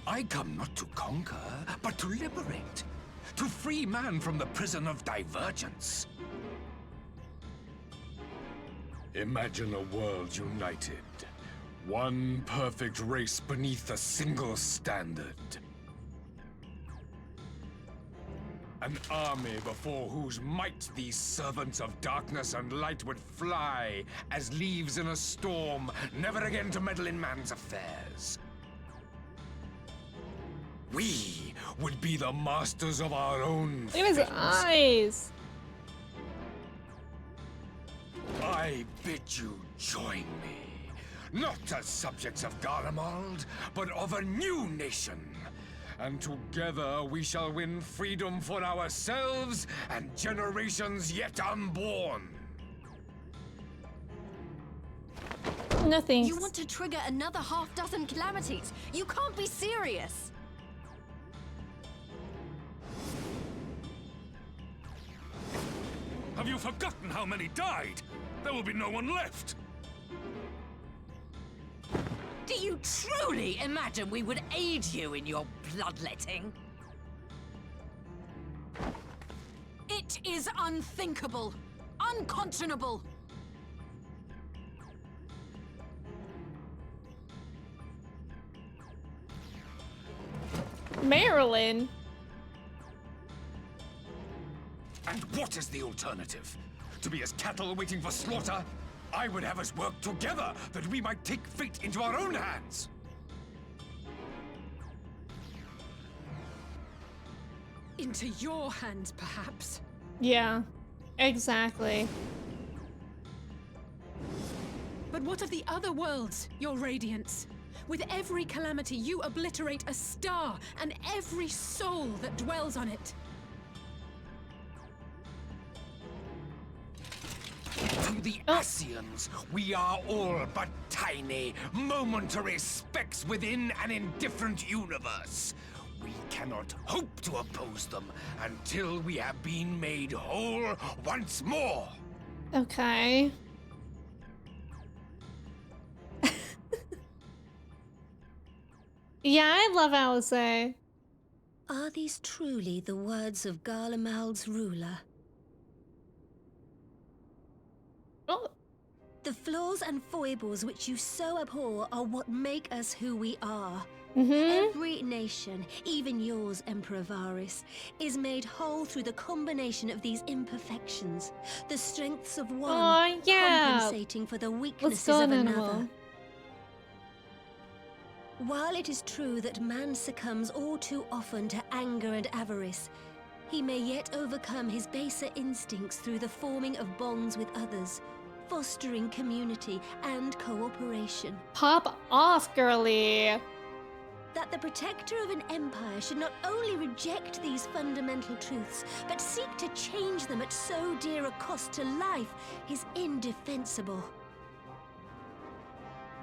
I come not to conquer, but to liberate. To free man from the prison of divergence. Imagine a world united. One perfect race beneath a single standard. An army before whose might these servants of darkness and light would fly as leaves in a storm, never again to meddle in man's affairs. We would be the masters of our own Look at his fate. eyes. I bid you join me, not as subjects of Garlemald, but of a new nation. And together we shall win freedom for ourselves and generations yet unborn. Nothing. You want to trigger another half-dozen calamities? You can't be serious! Have you forgotten how many died? There will be no one left. Do you truly imagine we would aid you in your bloodletting? It is unthinkable, unconscionable. Marilyn. And what is the alternative? To be as cattle waiting for slaughter? I would have us work together that we might take fate into our own hands. Into your hands, perhaps. Yeah, exactly. But what of the other worlds, your radiance? With every calamity, you obliterate a star and every soul that dwells on it. To the Ascians, we are all but tiny, momentary specks within an indifferent universe. We cannot hope to oppose them until we have been made whole once more. Okay. Yeah, I love Alice. Are these truly the words of Garlemald's ruler? Oh. The flaws and foibles which you so abhor are what make us who we are. Every nation, even yours, Emperor Varys, is made whole through the combination of these imperfections. The strengths of one compensating for the weaknesses of another. While it is true that man succumbs all too often to anger and avarice, he may yet overcome his baser instincts through the forming of bonds with others, fostering community and cooperation. Pop off, girly. That the protector of an empire should not only reject these fundamental truths, but seek to change them at so dear a cost to life is indefensible.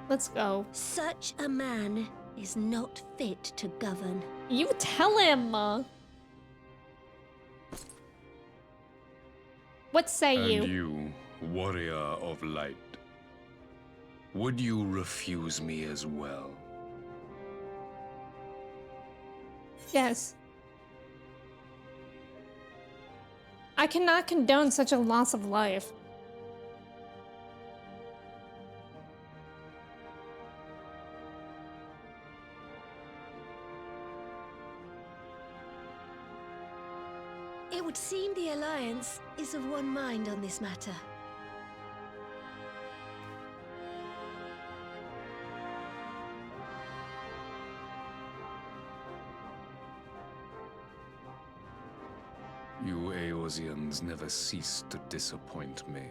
Let's go. Such a man is not fit to govern. You tell him. What say you? And you, warrior of light, would you refuse me as well? Yes. I cannot condone such a loss of life. It would seem the Alliance is of one mind on this matter. You Eorzeans never cease to disappoint me.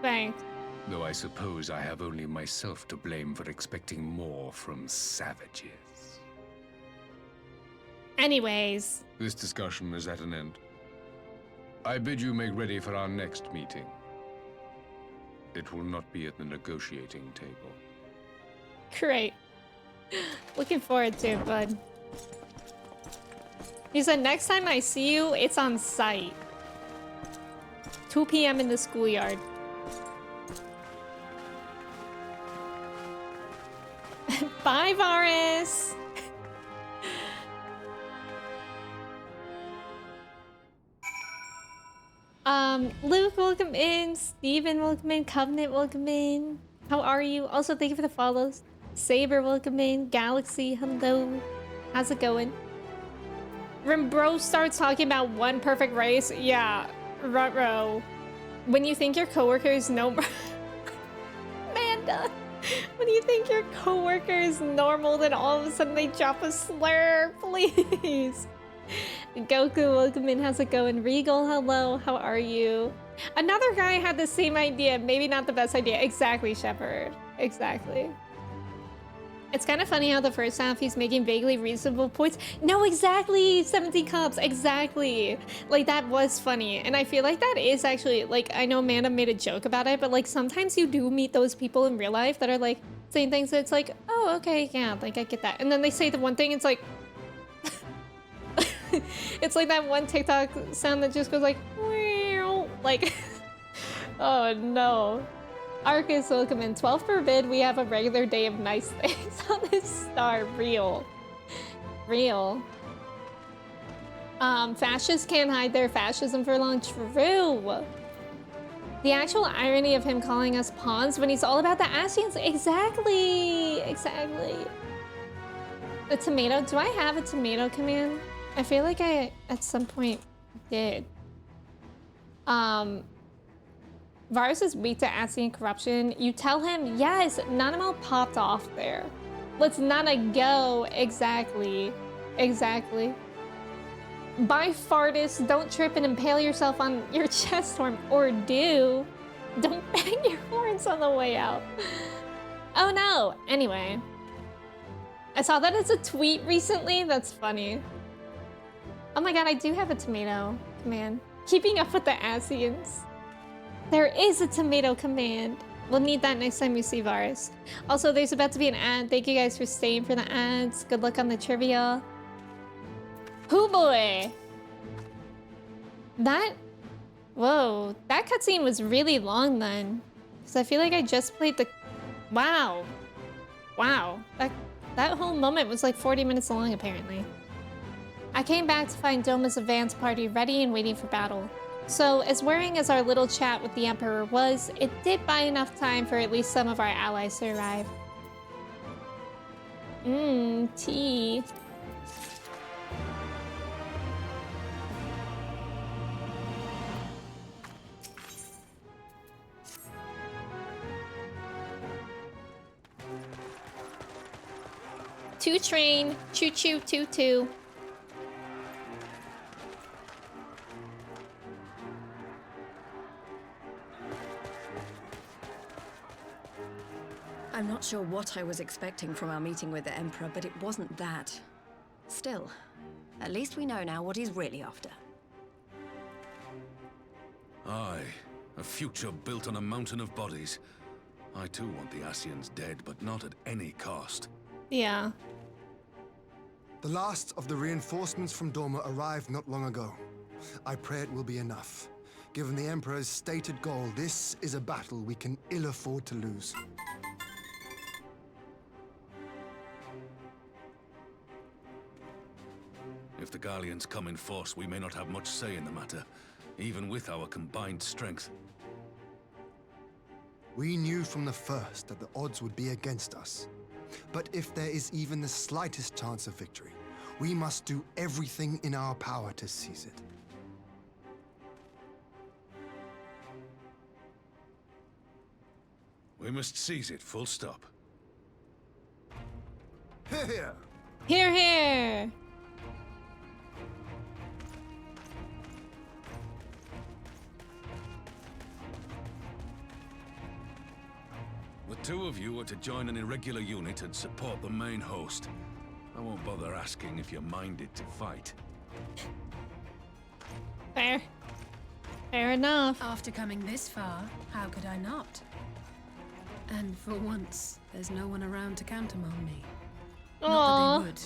Thanks. Though I suppose I have only myself to blame for expecting more from savages. Anyways. This discussion is at an end. I bid you make ready for our next meeting. It will not be at the negotiating table. Great. Looking forward to it, bud. He said, next time I see you, it's on site. 2 p.m. in the schoolyard. Bye, Varus! Luke, welcome in. Steven, welcome in. Covenant, welcome in. How are you? Also, thank you for the follows. Saber, welcome in. Galaxy, hello. How's it going? When bro starts talking about one perfect race, yeah, ruh-roh. When you think your coworker is Amanda, when you think your coworker is normal, then all of a sudden they drop a slur, please. Goku, welcome in. How's it going? Regal, hello. How are you? Another guy had the same idea. Maybe not the best idea. Exactly, Shepard. Exactly. It's kind of funny how the first half he's making vaguely reasonable points. No, exactly. 17 cups. Exactly. Like, that was funny. And I feel like that is actually, like, I know Amanda made a joke about it, but, like, sometimes you do meet those people in real life that are, like, saying things that's like, oh, okay, yeah, like, I get that. And then they say the one thing, it's like... It's like that one TikTok sound that just goes like, meow. Like, oh no. Arcus, welcome in. 12 forbid, we have a regular day of nice things on this star. Real. Real. Fascists can't hide their fascism for long. True. The actual irony of him calling us pawns when he's all about the Asians. Exactly. Exactly. The tomato. Do I have a tomato command? I feel like I, at some point, did. Varus is weak to Asian corruption. You tell him, yes, Nanamo popped off there. Let's Nana go. Exactly. Exactly. Bye, Fartus. Don't trip and impale yourself on your chest horn. Or do. Don't bang your horns on the way out. Oh no. Anyway. I saw that as a tweet recently. That's funny. Oh my god, I do have a tomato command. Keeping up with the Asians. There is a tomato command. We'll need that next time we see Varus. Also, there's about to be an ad. Thank you guys for staying for the ads. Good luck on the trivia. Hoo boy! That... Whoa. That cutscene was really long then. Because I feel like I just played the... Wow. Wow. That whole moment was like 40 minutes long, apparently. I came back to find Doma's advance party ready and waiting for battle. So, as worrying as our little chat with the Emperor was, it did buy enough time for at least some of our allies to arrive. Tea. Two train, choo-choo, toot-toot. I'm not sure what I was expecting from our meeting with the Emperor, but it wasn't that. Still, at least we know now what he's really after. Aye, a future built on a mountain of bodies. I too want the Asians dead, but not at any cost. Yeah. The last of the reinforcements from Doma arrived not long ago. I pray it will be enough. Given the Emperor's stated goal, this is a battle we can ill afford to lose. If the Gallians come in force, we may not have much say in the matter, even with our combined strength. We knew from the first that the odds would be against us. But if there is even the slightest chance of victory, we must do everything in our power to seize it. We must seize it, full stop. Hear, hear! Hear, hear! The two of you are to join an irregular unit and support the main host. I won't bother asking if you're minded to fight. Fair. Fair enough. After coming this far, how could I not? And for once, there's no one around to countermand me. Aww. Not that they would.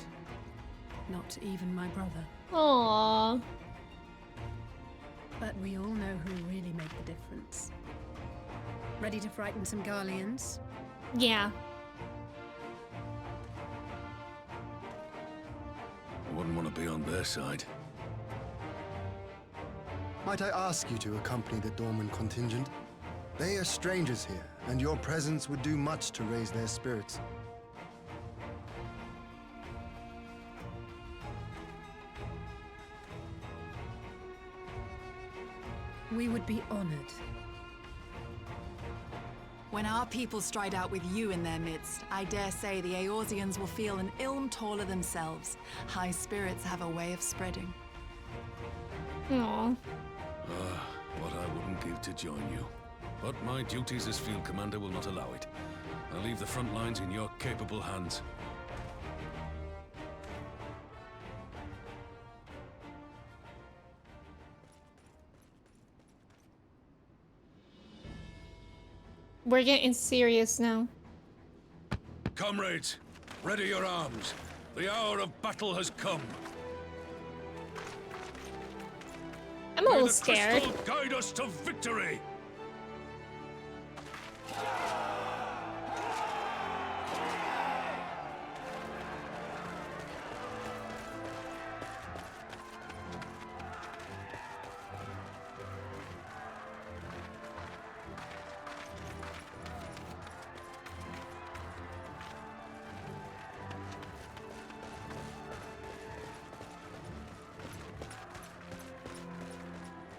Not even my brother. Aww. But we all know who really make the difference. Ready to frighten some Garleans? Yeah. I wouldn't want to be on their side. Might I ask you to accompany the Dorman contingent? They are strangers here, and your presence would do much to raise their spirits. We would be honored. When our people stride out with you in their midst, I dare say the Eorzeans will feel an ilm taller themselves. High spirits have a way of spreading. Aww. What I wouldn't give to join you. But my duties as field commander will not allow it. I'll leave the front lines in your capable hands. We're getting serious now. Comrades, ready your arms. The hour of battle has come. I'm a little scared. May the crystal guide us to victory.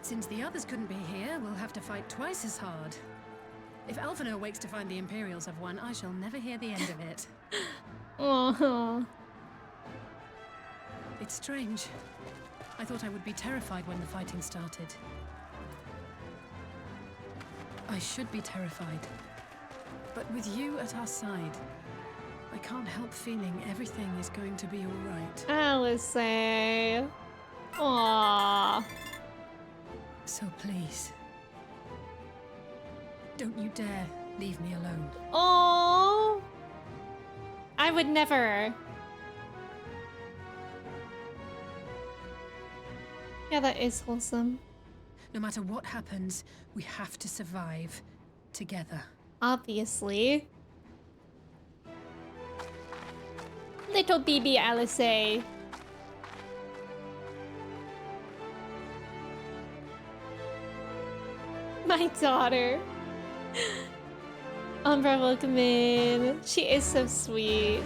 Since the others couldn't be here, we'll have to fight twice as hard. If Alphino wakes to find the Imperials have won, I shall never hear the end of it. Aww. It's strange. I thought I would be terrified when the fighting started. I should be terrified. But with you at our side, I can't help feeling everything is going to be all right. Alice. Aww. So please, don't you dare leave me alone. Oh, I would never. Yeah, that is wholesome. No matter what happens, we have to survive together. Obviously. Little baby Alice. My daughter. Umbra, welcome in. She is so sweet.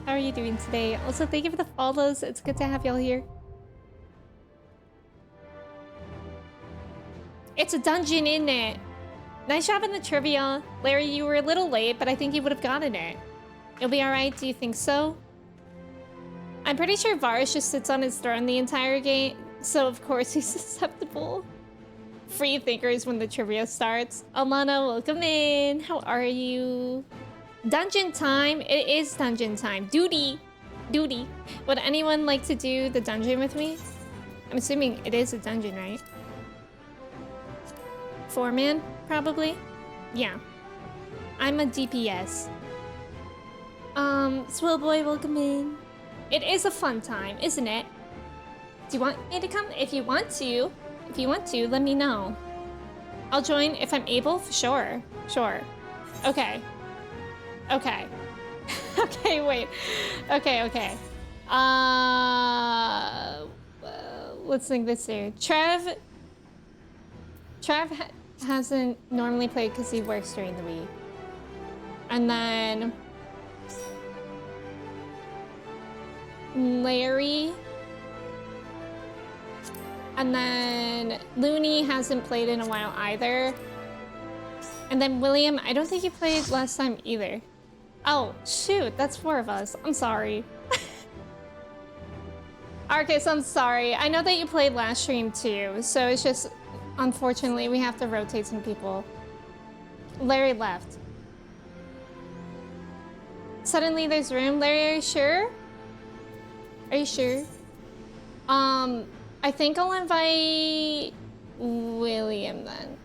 How are you doing today? Also, thank you for the follows. It's good to have y'all here. It's a dungeon, isn't it? Nice job in the trivia. Larry, you were a little late, but I think you would have gotten it. You'll be alright, do you think so? I'm pretty sure Varus just sits on his throne the entire game, so of course he's susceptible. Free thinkers when the trivia starts. Alana, welcome in. How are you? Dungeon time. It is dungeon time. Duty. Duty. Would anyone like to do the dungeon with me? I'm assuming it is a dungeon, right? 4-man, probably? Yeah. I'm a DPS. Swillboy, welcome in. It is a fun time, isn't it? Do you want me to come? If you want to. If you want to, let me know. I'll join if I'm able. Sure. Sure. Okay. Okay. Okay, wait. Okay. Let's think this through. Trev hasn't normally played because he works during the week. And then Larry. And then Looney hasn't played in a while either. And then William, I don't think he played last time either. Oh, shoot, that's 4 of us. I'm sorry. Arcus, I'm sorry. I know that you played last stream too, so it's just, unfortunately, we have to rotate some people. Larry left. Suddenly there's room. Larry, are you sure? Are you sure? I think I'll invite William then.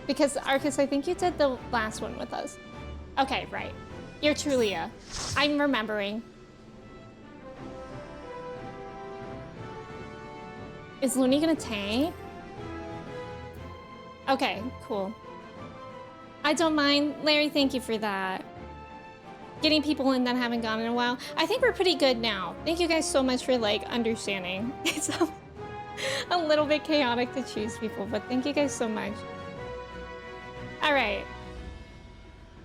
Because Arcus, I think you did the last one with us. Okay, right. You're Trulia. I'm remembering. Is Looney gonna tank? Okay, cool. I don't mind. Larry, thank you for that. Getting people in that haven't gone in a while. I think we're pretty good now. Thank you guys so much for, like, understanding. It's a little bit chaotic to choose people, but thank you guys so much. All right.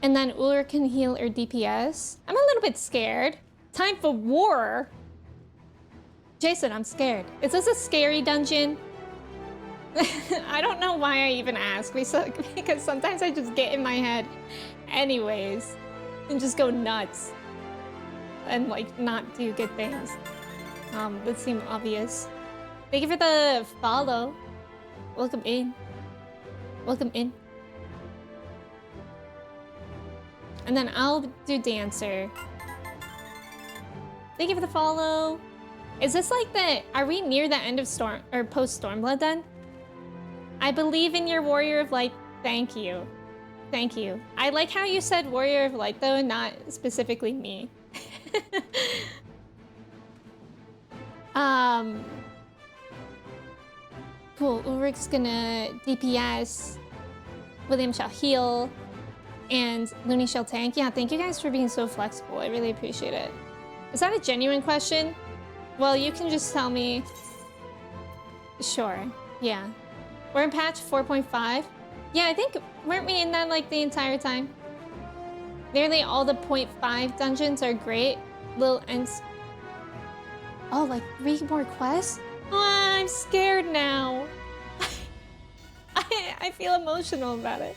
And then Uller can heal or DPS. I'm a little bit scared. Time for war. Jason, I'm scared. Is this a scary dungeon? I don't know why I even ask, because sometimes I just get in my head anyways and just go nuts and like not do good things that seem obvious. Thank you for the follow. Welcome in. Welcome in. And then I'll do dancer. Thank you for the follow. Is this like the, are we near the end of Storm or Post-stormblood then? I believe in your Warrior of Light. Thank you. Thank you. I like how you said Warrior of Light though, not specifically me. Cool, Ulrich's gonna DPS. William shall heal. And Looney shall tank. Yeah, thank you guys for being so flexible. I really appreciate it. Is that a genuine question? Well, you can just tell me. Sure, yeah. We're in patch 4.5. Yeah, I think, weren't we in that like the entire time? Nearly all the 0.5 dungeons are great. Little ends. Oh, like 3 more quests? Oh, I'm scared now. I feel emotional about it.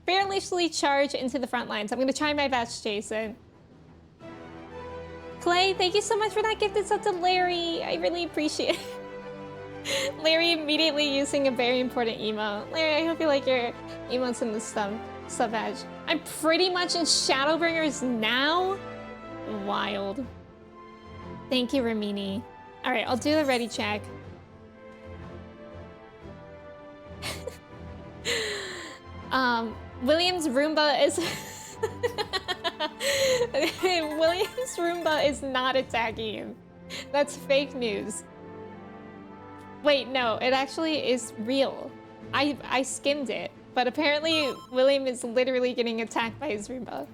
Fearlessly charge into the front lines. I'm gonna try my best, Jason. Clay, thank you so much for that gift. It's up to Larry. I really appreciate it. Larry immediately using a very important emote. Larry, I hope you like your emotes in the sub edge. I'm pretty much in Shadowbringers now. Wild. Thank you, Ramini. All right, I'll do the ready check. William's Roomba is... William's Roomba is not attacking him. That's fake news. Wait, no, it actually is real. I skimmed it, but apparently William is literally getting attacked by his Roomba.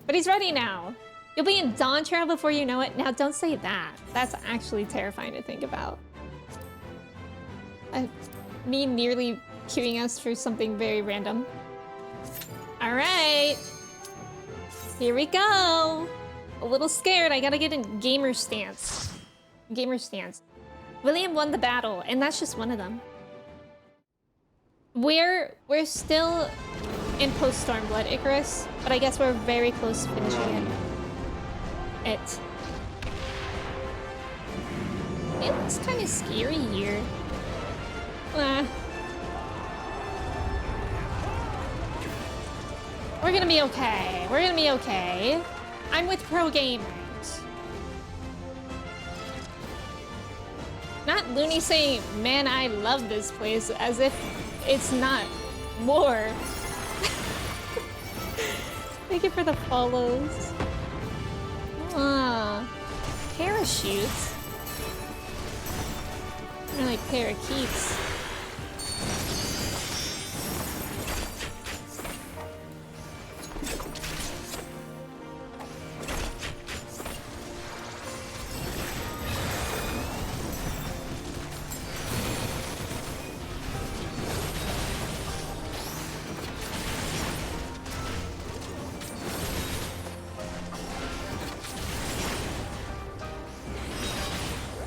But he's ready now. You'll be in Dawn Trail before you know it. Now, don't say that. That's actually terrifying to think about. Me nearly queuing us for something very random. All right. Here we go. A little scared. I gotta get in gamer stance. Gamer stance. William won the battle, and that's just one of them. We're still in Post-stormblood, Icarus, but I guess we're very close to finishing it. It looks kind of scary here. We're gonna be okay. We're gonna be okay. I'm with pro gamers. Not Looney saying, man, I love this place, as if it's not more. Thank you for the follows. Parachutes? They're like parakeets.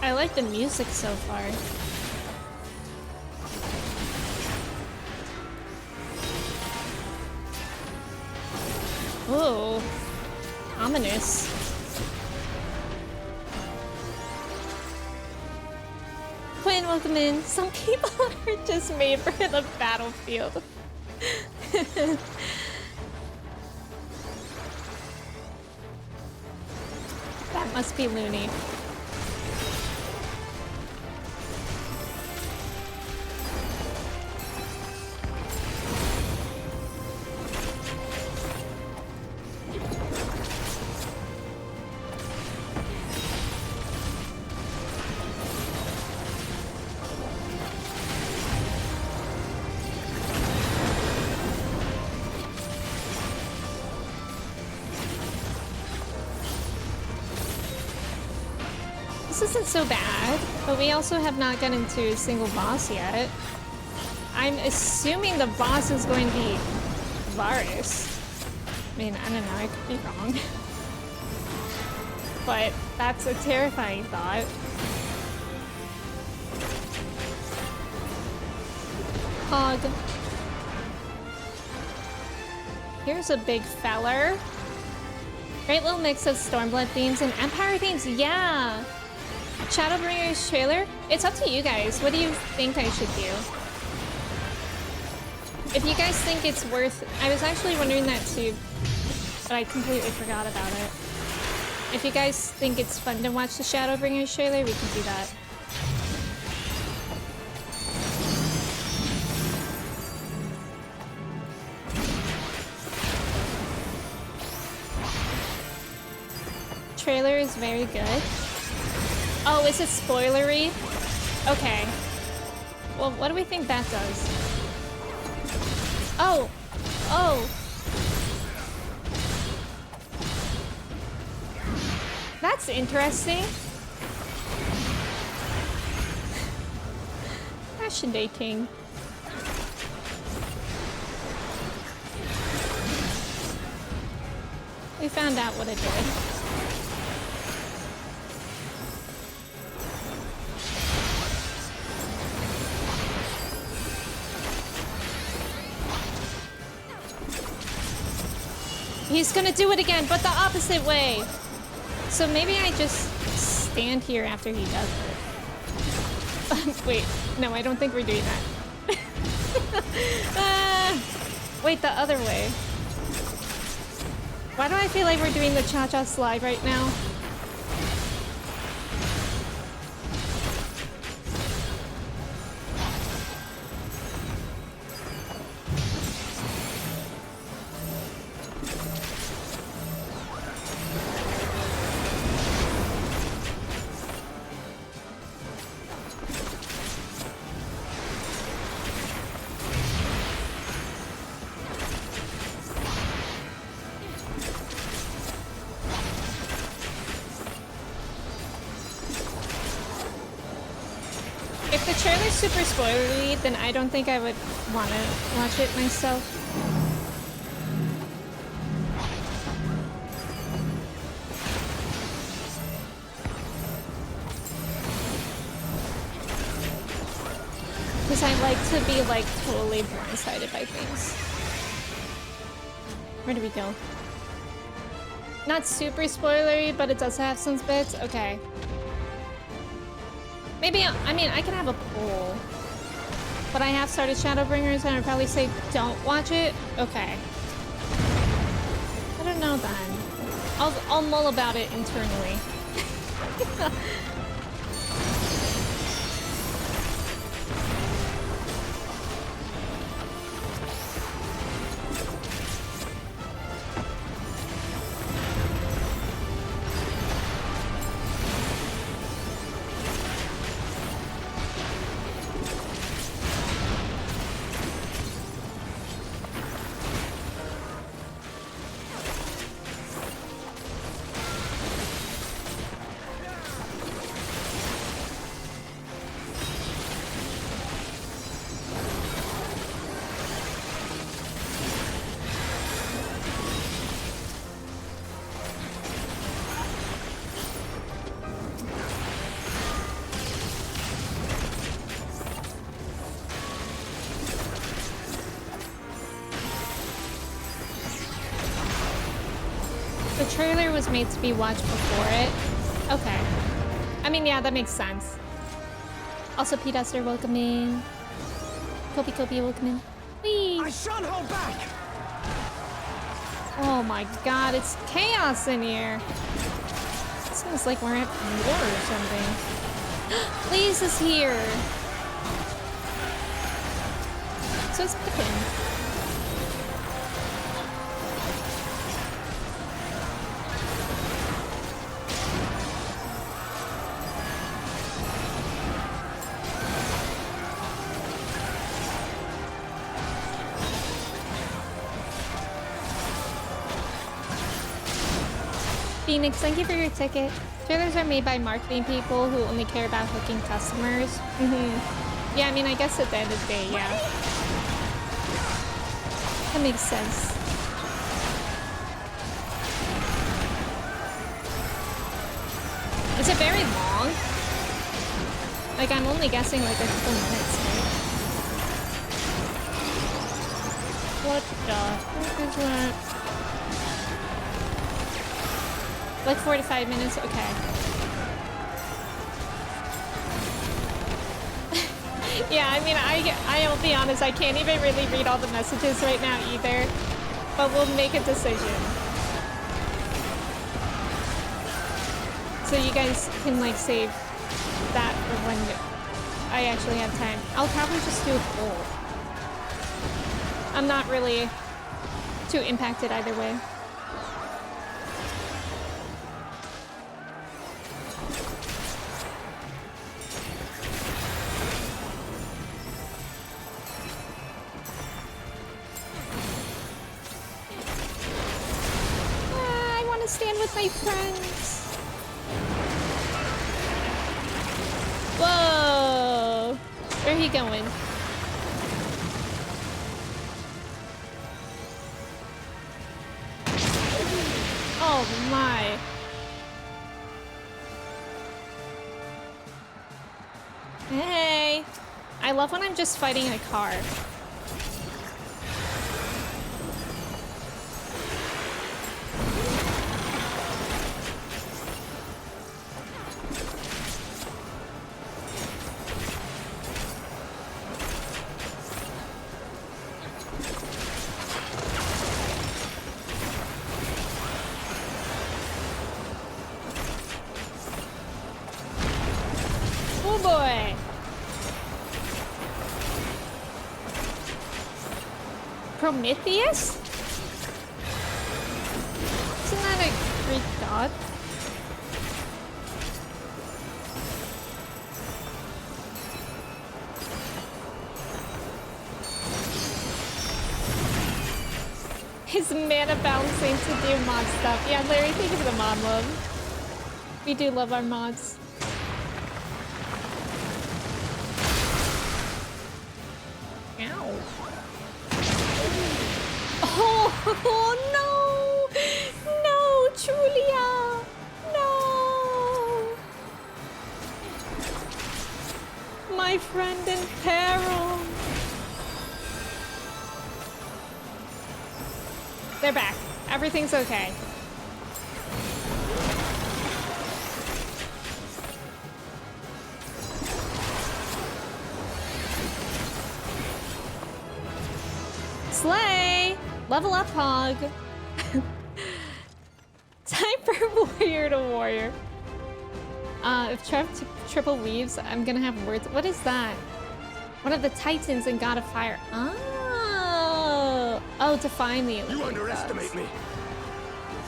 I like the music so far. Oh, ominous. Quinn, welcome in. Some people are just made for the battlefield. That must be loony. This isn't so bad, but we also have not gotten to a single boss yet. I'm assuming the boss is going to be Varus. I mean, I don't know, I could be wrong. But that's a terrifying thought. Hog. Here's a big feller. Great little mix of Stormblood themes and Empire themes, yeah! Shadowbringers trailer? It's up to you guys. What do you think I should do? If you guys think it's worth... I was actually wondering that too, but I completely forgot about it. If you guys think it's fun to watch the Shadowbringers trailer, we can do that. Trailer is very good. Oh, is it spoilery? Okay. Well, what do we think that does? Oh! Oh! That's interesting. Fashion Day King. We found out what it did. He's gonna do it again, but the opposite way. So maybe I just stand here after he does it. Wait, no, I don't think we're doing that. Wait, the other way. Why do I feel like we're doing the cha-cha slide right now? Super spoilery, then I don't think I would want to watch it myself. Because I like to be like totally blindsided by things. Where do we go? Not super spoilery, but it does have some bits. Okay. Maybe, I mean, I can have a poll. But I have started Shadowbringers and I'd probably say don't watch it. Okay. I don't know then. I'll mull about it internally. Trailer was made to be watched before it. Okay. I mean, yeah, that makes sense. Also, P. Duster, welcome in. Kopi, welcome in. Whee! I shan't hold back! Oh my god, it's chaos in here. It's Seems like we're at war or something. Blaze is here. So it's Pippin. Phoenix, thank you for your ticket. Trailers are made by marketing people who only care about hooking customers. Yeah, I mean, I guess at the end of the day, yeah. That makes sense. Is it very long? Like, I'm only guessing like a couple minutes, right? What the fuck is that? Like 45 minutes? Okay. Yeah, I mean, I'll be honest, I can't even really read all the messages right now either. But we'll make a decision. So you guys can like save that for when I actually have time. I'll probably just do a poll. I'm not really too impacted either way. Stand with my friends. Whoa! Where are he going? Oh my. Hey! I love when I'm just fighting a car. Prometheus? Isn't that a Greek god? His mana balancing to do mod stuff. Yeah, Larry, thank you for the mod love. We do love our mods. Oh no! No, Julia! No! My friend in peril! They're back. Everything's okay. Slay! Level up, Hog. Time for warrior to warrior. If Trev triple weaves, I'm gonna have words. What is that? One of the Titans and God of Fire. Oh, oh, to find the. You underestimate me.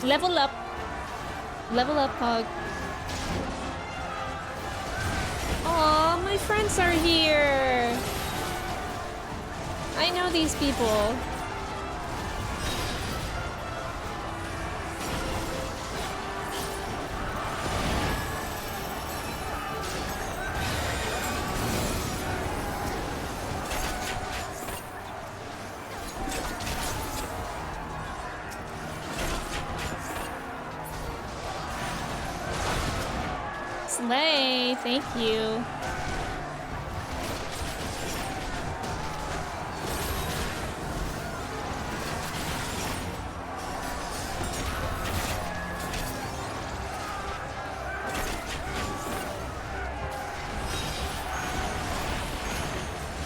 Level up. Level up, Hog. Aw, my friends are here. I know these people. Slay, thank you.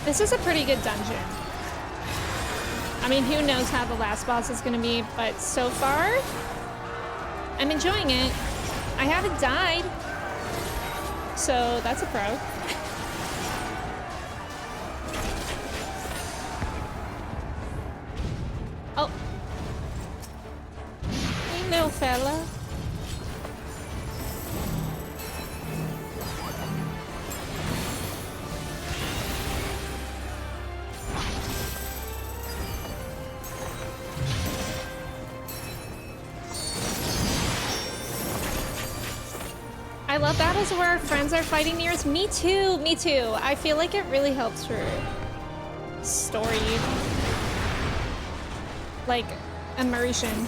This is a pretty good dungeon. I mean, who knows how the last boss is going to be, but so far, I'm enjoying it. I haven't died. So that's a pro. Oh. Hey, little fella. I love that as where our friends are fighting near us. Me too, me too. I feel like it really helps for story. Like, immersion.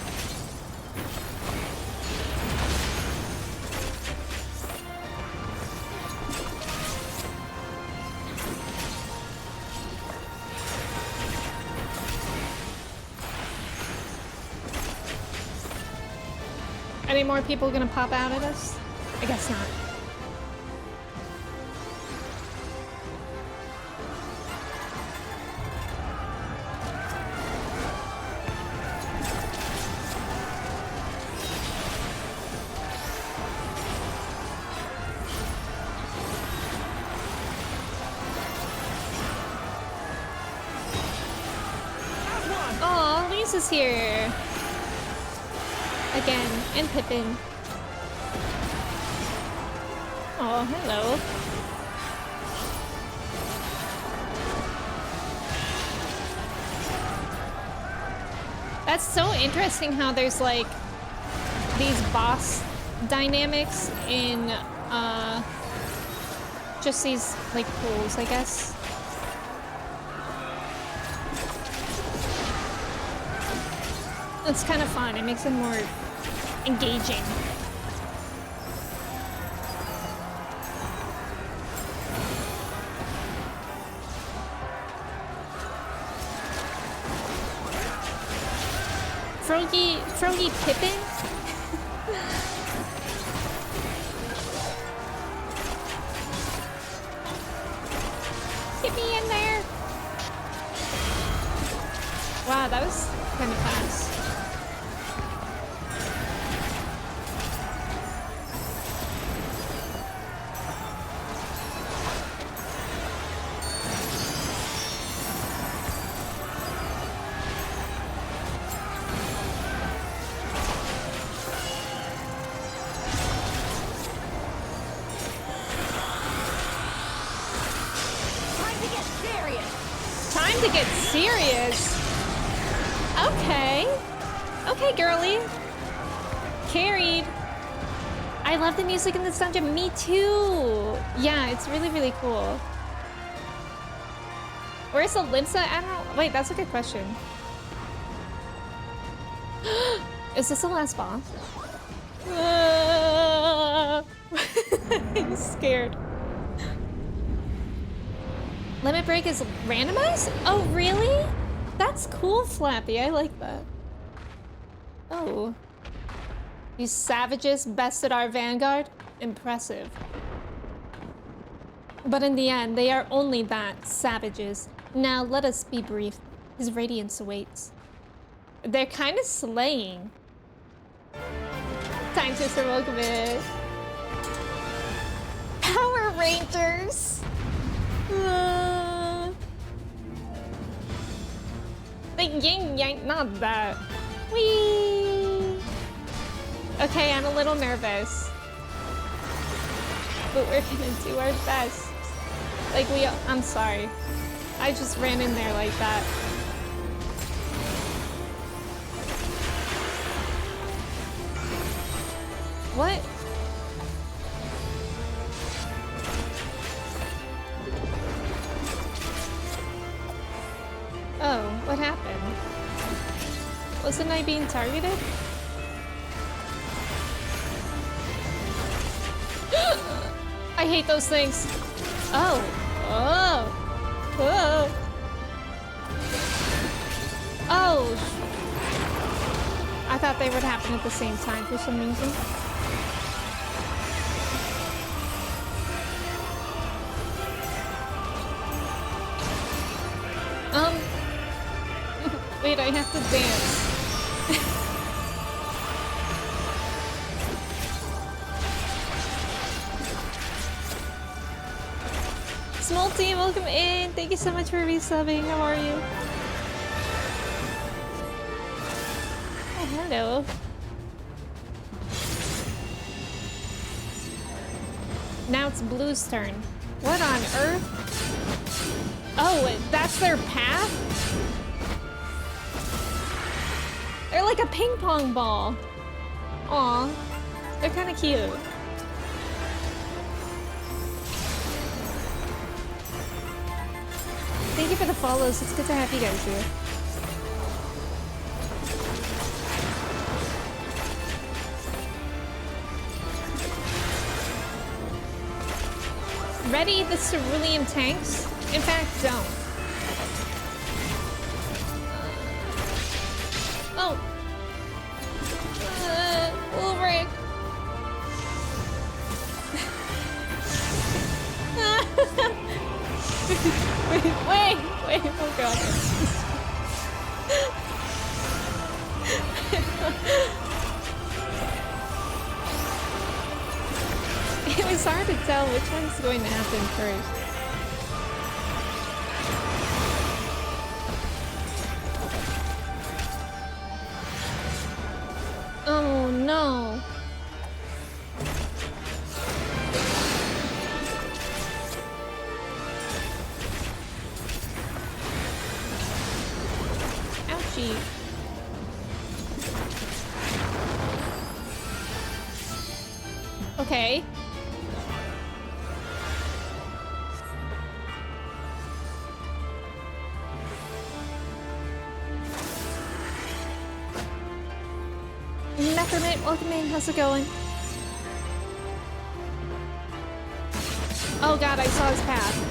Any more people gonna pop out at us? I guess not. Oh, Lisa's here. Again, and Pippin. Oh, hello. That's so interesting how there's like these boss dynamics in just these like pools, I guess. It's kind of fun. It makes it more engaging. Froggy Pippin? Get me in there! Wow, that was kind of fast. Serious? Okay. Okay, girly. Carried. I love the music in this dungeon. Me too. Yeah, it's really, really cool. Where's the Limsa Admiral? Wait, that's a good question. Is this the last boss? I'm scared. Limit break is randomized? Oh, really? That's cool, Flappy. I like that. Oh. These savages bested our vanguard? Impressive. But in the end, they are only that, savages. Now, let us be brief. His radiance awaits. They're kind of slaying. Time to welcome it. Power Rangers! The yin yang, not that. Whee! Okay, I'm a little nervous. But we're gonna do our best. Like I'm sorry. I just ran in there like that. What? Oh, what happened? Wasn't I being targeted? I hate those things. Oh. Oh. Oh. Oh. I thought they would happen at the same time for some reason. Wait, I have to dance. Small team, welcome in. Thank you so much for resubbing. How are you? Oh, hello. Now it's Blue's turn. What on earth? Oh, that's their path? They're like a ping pong ball. Aw, they're kind of cute. Thank you for the follows. It's good to have you guys here. Ready the cerulean tanks? In fact, don't. Oh. Ulrich. wait, oh god. It was hard to tell which one's going to happen first. Oh no. Ouchie. Okay. Necromant, welcome in. How's it going? Oh god, I saw his path.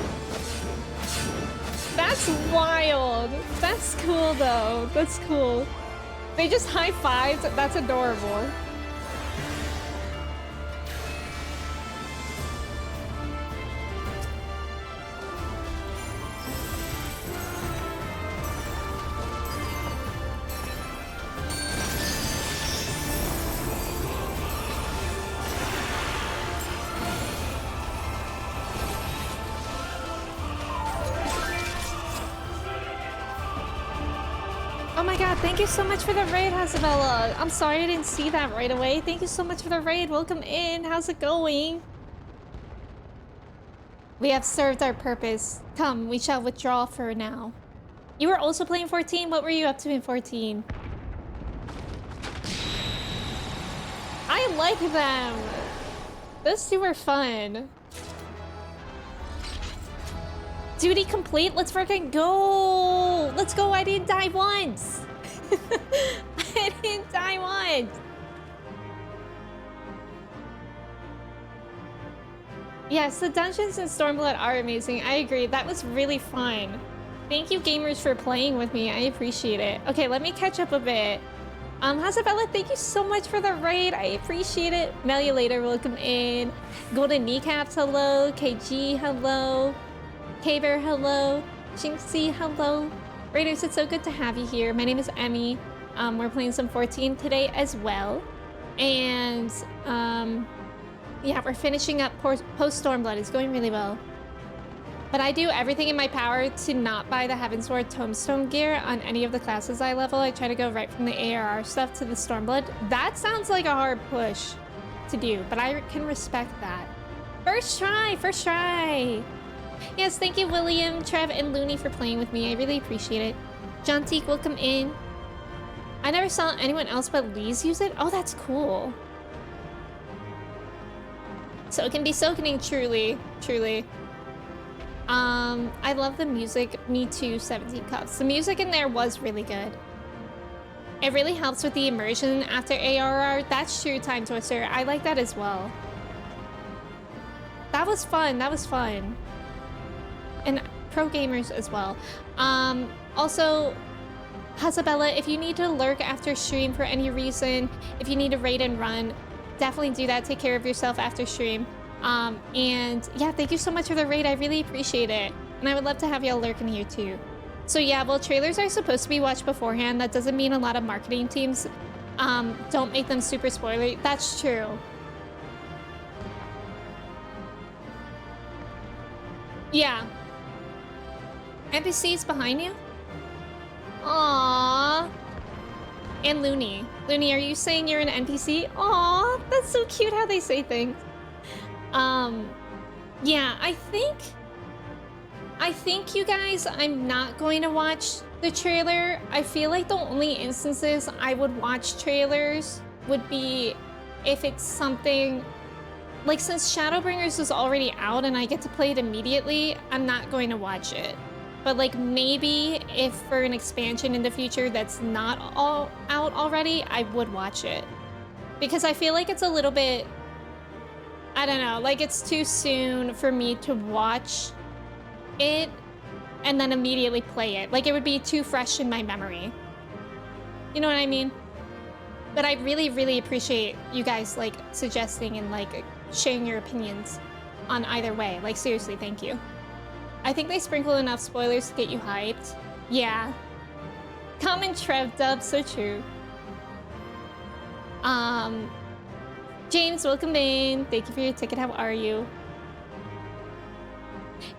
That's wild. That's cool though. That's cool. They just high-fived. That's adorable. Thank you so much for the raid, Hasabella. I'm sorry I didn't see that right away. Thank you so much for the raid. Welcome in. How's it going? We have served our purpose. Come, we shall withdraw for now. You were also playing 14? What were you up to in 14? I like them. Those two were fun. Duty complete. Let's freaking go. Let's go. I didn't die once. I didn't die once. Yes, the dungeons in Stormblood are amazing. I agree. That was really fun. Thank you, gamers, for playing with me. I appreciate it. Okay, let me catch up a bit. Hasabella, thank you so much for the raid. I appreciate it. Mail you later. Welcome in. Golden Kneecaps, hello. KG, hello. K-Bear, hello. Jinxie, hello. Raiders, it's so good to have you here. My name is Emmy. We're playing some 14 today as well. And, yeah, we're finishing up Post-stormblood. It's going really well. But I do everything in my power to not buy the Heavensward Tombstone gear on any of the classes I level. I try to go right from the ARR stuff to the Stormblood. That sounds like a hard push to do, but I can respect that. First try, first try. Yes, thank you, William, Trev, and Looney for playing with me. I really appreciate it. John Teak, welcome in. I never saw anyone else but Lee's use it. Oh, that's cool. So it can be soaking, truly, truly. I love the music. Me too, 17 Cups. The music in there was really good. It really helps with the immersion after ARR. That's true, Time Twister. I like that as well. That was fun. That was fun. And pro gamers as well. Also, Hasabella, if you need to lurk after stream for any reason, if you need to raid and run, definitely do that. Take care of yourself after stream. And yeah, thank you so much for the raid. I really appreciate it. And I would love to have y'all lurking here too. So yeah, well, trailers are supposed to be watched beforehand. That doesn't mean a lot of marketing teams don't make them super spoilery. That's true. Yeah. NPCs behind you? Aww. And Looney. Looney, are you saying you're an NPC? Aww, that's so cute how they say things. Yeah, I think you guys, I'm not going to watch the trailer. I feel like the only instances I would watch trailers would be if it's something like, since Shadowbringers is already out and I get to play it immediately, I'm not going to watch it. But like maybe if for an expansion in the future that's not all out already, I would watch it. Because I feel like it's a little bit, I don't know, like it's too soon for me to watch it and then immediately play it. Like it would be too fresh in my memory. You know what I mean? But I really, really appreciate you guys like suggesting and like sharing your opinions on either way. Like seriously, thank you. I think they sprinkle enough spoilers to get you hyped. Yeah. Common Trev dub, so true. James, welcome in. Thank you for your ticket. How are you?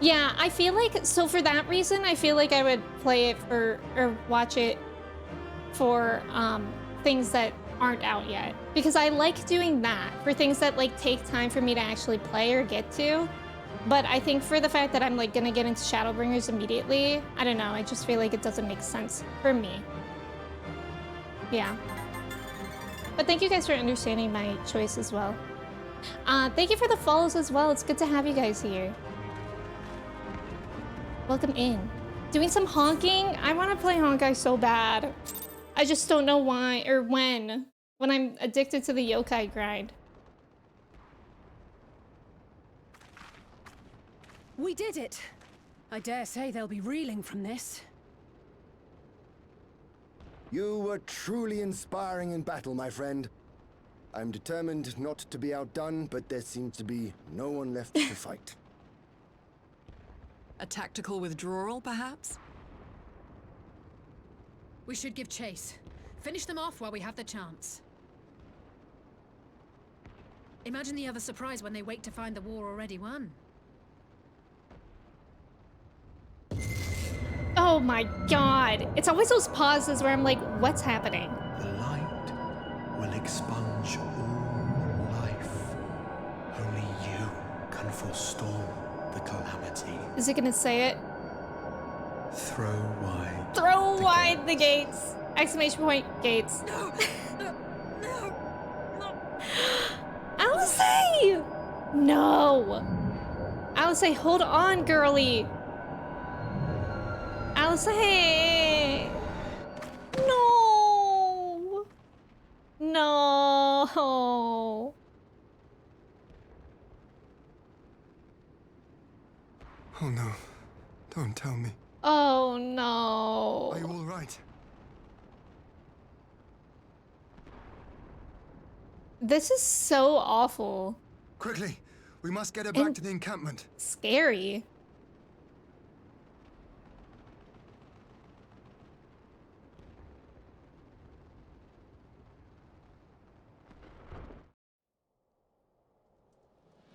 Yeah, I feel like, so for that reason, I feel like I would play it for, or watch it for things that aren't out yet. Because I like doing that for things that like take time for me to actually play or get to. But I think for the fact that I'm like gonna get into Shadowbringers immediately, I don't know, I just feel like it doesn't make sense for me. Yeah. But thank you guys for understanding my choice as well. Thank you for the follows as well. It's good to have you guys here. Welcome in. Doing some honking? I want to play Honkai so bad. I just don't know why or when I'm addicted to the yokai grind. We did it! I dare say they'll be reeling from this. You were truly inspiring in battle, my friend. I'm determined not to be outdone, but there seems to be no one left to fight. A tactical withdrawal, perhaps? We should give chase. Finish them off while we have the chance. Imagine the other surprise when they wake to find the war already won. Oh my god. It's always those pauses where I'm like, what's happening? The light will expunge all life. Only you can forestall the calamity. Is it gonna say it? Throw wide. Throw wide the gates! Exclamation point, gates. No! Alice! No! Alice, hold on, girly! Alice, no! No! Oh no. Don't tell me. Oh no. Are you all right? This is so awful. Quickly, we must get her back to the encampment. Scary.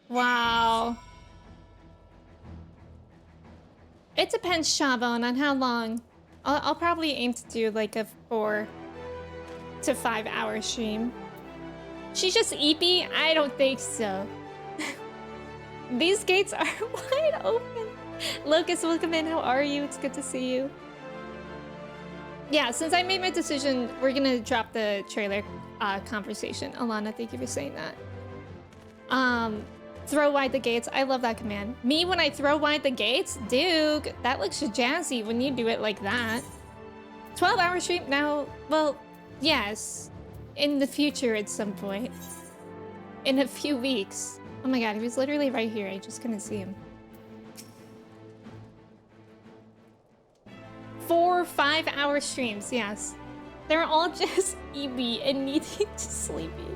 Wow. It depends, Shavon, on how long. I'll probably aim to do like a 4 to 5 hour stream. She's just eepy? I don't think so. These gates are wide open. Locust, welcome in. How are you? It's good to see you. Yeah, since I made my decision, we're gonna drop the trailer conversation. Alana, thank you for saying that. Throw wide the gates. I love that command. Me, when I throw wide the gates? Duke, that looks jazzy when you do it like that. 12-hour stream now? Well, yes. In the future at some point. In a few weeks. Oh my god, he was literally right here. I just couldn't see him. 4 5-hour streams, yes. They're all just EB and needing to sleepy.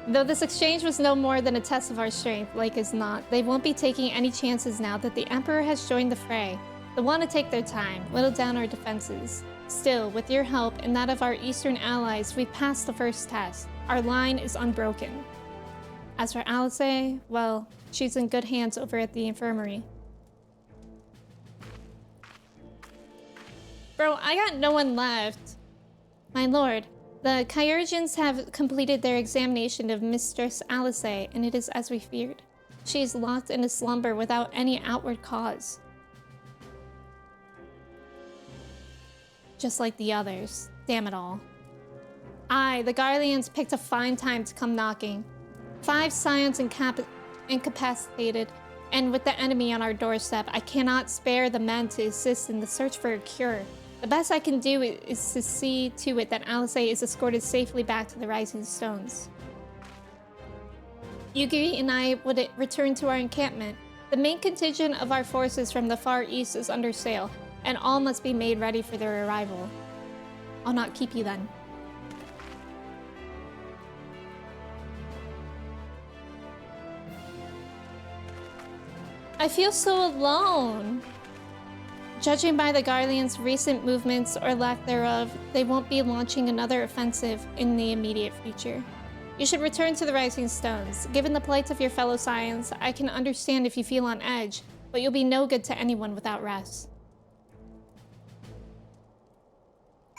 Though this exchange was no more than a test of our strength, like as not, they won't be taking any chances now that the Emperor has joined the fray. They'll want to take their time, whittle down our defenses. Still, with your help and that of our Eastern allies, we've passed the first test. Our line is unbroken. As for Alice, well, she's in good hands over at the infirmary. Bro, I got no one left. My lord, the Kyurgians have completed their examination of Mistress Alice, and it is as we feared. She is locked in a slumber without any outward cause. Just like the others. Damn it all. Aye, the Garleans picked a fine time to come knocking. 5 scions incapacitated, and with the enemy on our doorstep, I cannot spare the men to assist in the search for a cure. The best I can do is to see to it that Alice is escorted safely back to the Rising Stones. Yugi and I would return to our encampment. The main contingent of our forces from the Far East is under sail, and all must be made ready for their arrival. I'll not keep you then. I feel so alone. Judging by the Garleans' recent movements or lack thereof, they won't be launching another offensive in the immediate future. You should return to the Rising Stones. Given the plight of your fellow scions, I can understand if you feel on edge, but you'll be no good to anyone without rest.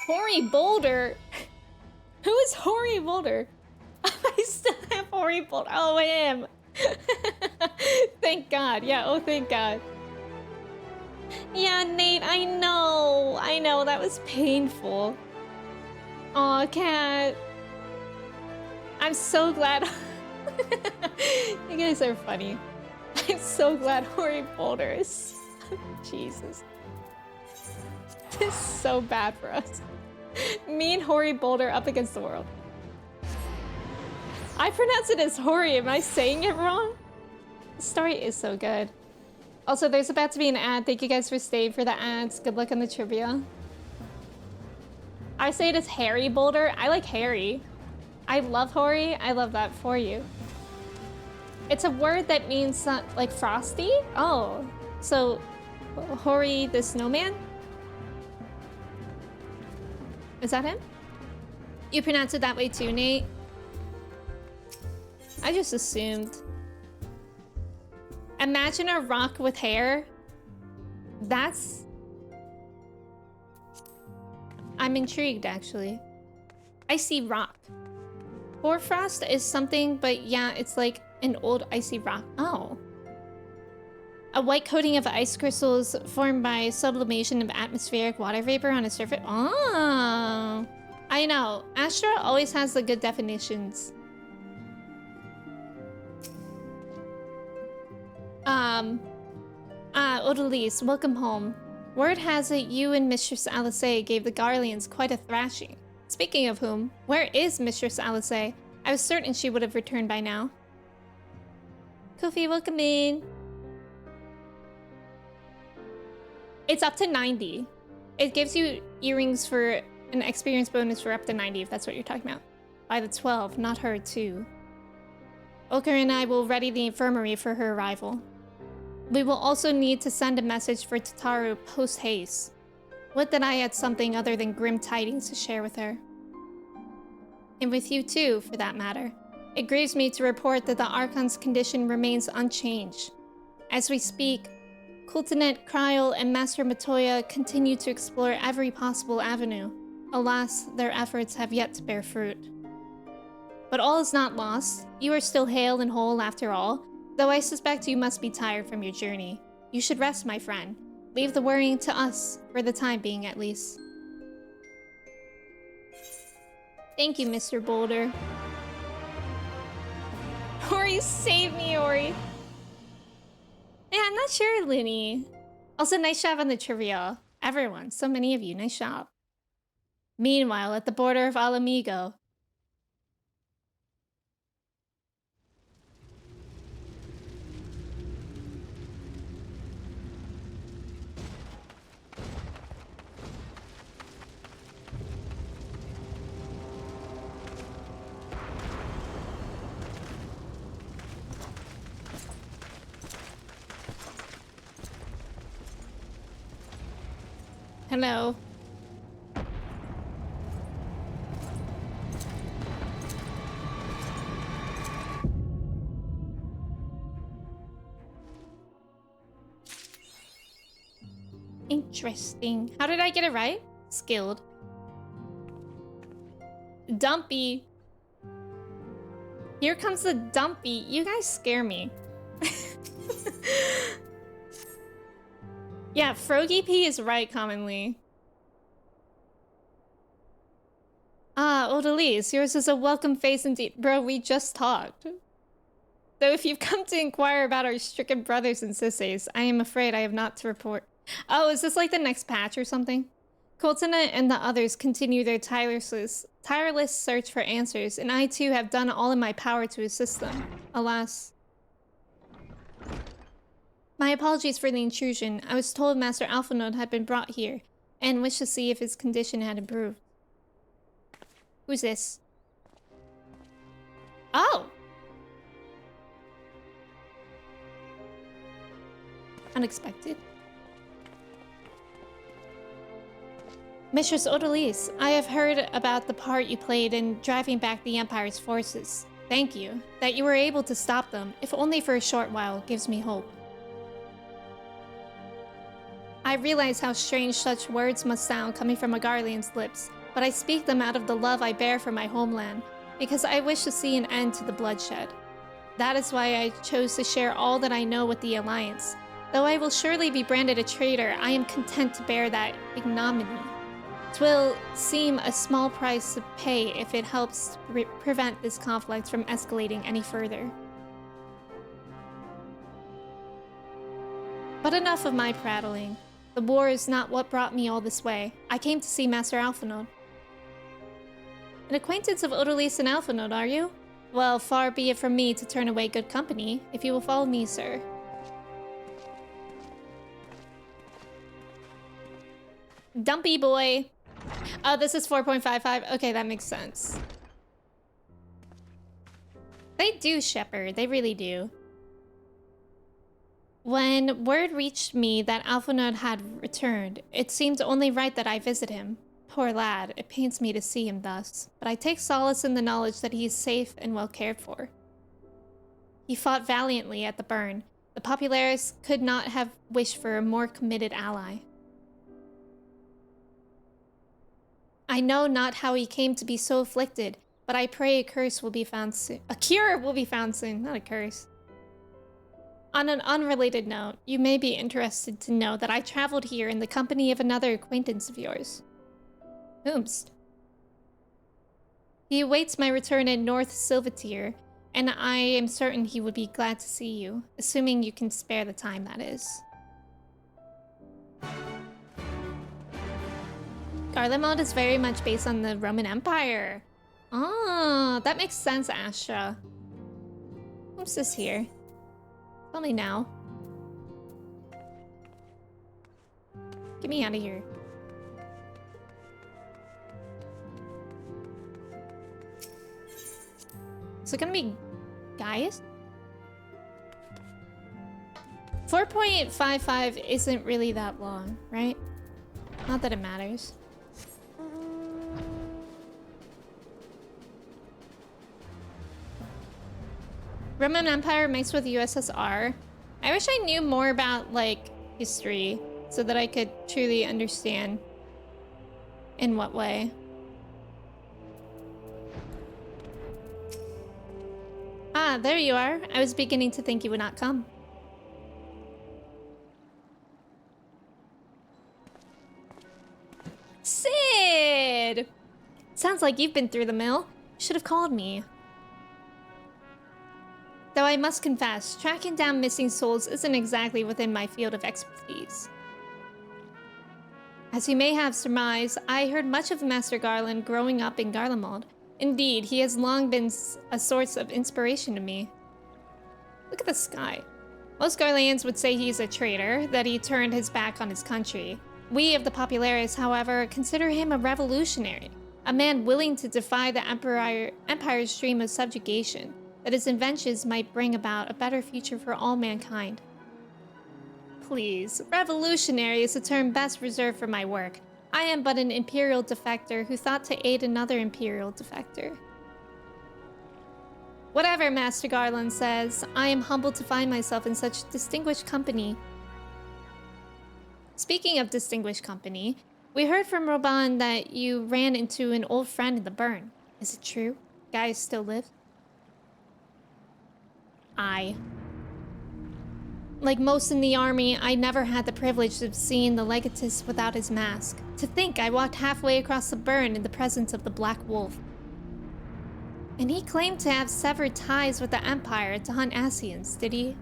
Hoary Boulder? Who is Hoary Boulder? I still have Hoary Boulder. Oh, I am. Thank God. Yeah, oh, thank God. Yeah, Nate, I know. I know, that was painful. Aw, Cat. I'm so glad. You guys are funny. I'm so glad Hoary Boulder is... Jesus. This is so bad for us. Me and Hoary Boulder up against the world. I pronounce it as Hoary. Am I saying it wrong? The story is so good. Also, there's about to be an ad. Thank you guys for staying for the ads. Good luck on the trivia. I say it as Harry Boulder. I like Harry. I love Hoary. I love that for you. It's a word that means like frosty. Oh, so Hoary the snowman? Is that him? You pronounce it that way too, Nate? I just assumed. Imagine a rock with hair. That's... I'm intrigued, actually. Icy rock. Hoarfrost is something, but yeah, it's like an old icy rock. Oh. A white coating of ice crystals formed by sublimation of atmospheric water vapor on a surface. Oh. I know. Astra always has the good definitions. Odalise, welcome home. Word has it you and Mistress Alice gave the Garleans quite a thrashing. Speaking of whom, where is Mistress Alice? I was certain she would have returned by now. Kofi, welcome in. It's up to 90. It gives you earrings for an experience bonus for up to 90, if that's what you're talking about. By the 12, not her too. Oker and I will ready the infirmary for her arrival. We will also need to send a message for Tataru post-haste. Would that I had something other than grim tidings to share with her. And with you too, for that matter. It grieves me to report that the Archon's condition remains unchanged. As we speak, Kultinet, Kryl, and Master Matoya continue to explore every possible avenue. Alas, their efforts have yet to bear fruit. But all is not lost. You are still hale and whole after all, though I suspect you must be tired from your journey. You should rest, my friend. Leave the worrying to us, for the time being at least. Thank you, Mr. Boulder. Ori, save me, Ori. Yeah, I'm not sure, Looney. Also, nice job on the trivia. Everyone, so many of you, nice job. Meanwhile, at the border of Alamigo. Hello. Interesting. How did I get it right? skilled. Dumpy. Here comes the Dumpy. You guys scare me. Yeah, Froggy P is right commonly. Ah, Odalise, yours is a welcome face indeed. Bro, we just talked. Though if you've come to inquire about our stricken brothers and sisters, I am afraid I have not to report. Oh, is this like the next patch or something? Colton and the others continue their tireless search for answers, and I too have done all in my power to assist them. Alas. My apologies for the intrusion. I was told Master Alphanode had been brought here, and wished to see if his condition had improved. Who's this? Oh! Unexpected. Mistress Odalise, I have heard about the part you played in driving back the Empire's forces. Thank you. That you were able to stop them, if only for a short while, gives me hope. I realize how strange such words must sound coming from a Garlean's lips, but I speak them out of the love I bear for my homeland, because I wish to see an end to the bloodshed. That is why I chose to share all that I know with the Alliance. Though I will surely be branded a traitor, I am content to bear that ignominy. 'Twill seem a small price to pay if it helps prevent this conflict from escalating any further. But enough of my prattling. The war is not what brought me all this way. I came to see Master Alphanode. An acquaintance of Odalise and Alphanode, are you? Well, far be it from me to turn away good company, if you will follow me, sir. Dumpy boy. Oh, this is 4.55. Okay, that makes sense. They do shepherd. They really do. When word reached me that Alphanode had returned, it seemed only right that I visit him. Poor lad, it pains me to see him thus, but I take solace in the knowledge that he is safe and well cared for. He fought valiantly at the burn. The Populares could not have wished for a more committed ally. I know not how he came to be so afflicted, but I pray a curse will be found soon. A cure will be found soon, not a curse. On an unrelated note, you may be interested to know that I traveled here in the company of another acquaintance of yours. Whomst? He awaits my return in North Silvatier, and I am certain he would be glad to see you, assuming you can spare the time, that is. Garlemald is very much based on the Roman Empire. Oh, that makes sense, Astra. What's this here? Tell me now. Get me out of here. Is it gonna be Gaius? 4.55 isn't really that long, right? Not that it matters. Roman Empire mixed with USSR. I wish I knew more about, like, history so that I could truly understand in what way. Ah, there you are. I was beginning to think you would not come. Sid! Sounds like you've been through the mill. Should have called me. Though I must confess, tracking down missing souls isn't exactly within my field of expertise. As you may have surmised, I heard much of Master Garland growing up in Garlemald. Indeed, he has long been a source of inspiration to me. Look at the sky. Most Garleans would say he's a traitor, that he turned his back on his country. We of the Populares, however, consider him a revolutionary, a man willing to defy the Empire's dream of subjugation, that his inventions might bring about a better future for all mankind. Please, revolutionary is a term best reserved for my work. I am but an Imperial defector who thought to aid another Imperial defector. Whatever Master Garland says, I am humbled to find myself in such distinguished company. Speaking of distinguished company, We heard from Roban that you ran into an old friend in the burn. Is it true? Guys still live? Like most in the army, I never had the privilege of seeing the legatus without his mask. To think I walked halfway across the burn in the presence of the Black Wolf. And he claimed to have severed ties with the Empire to hunt Asians, did he?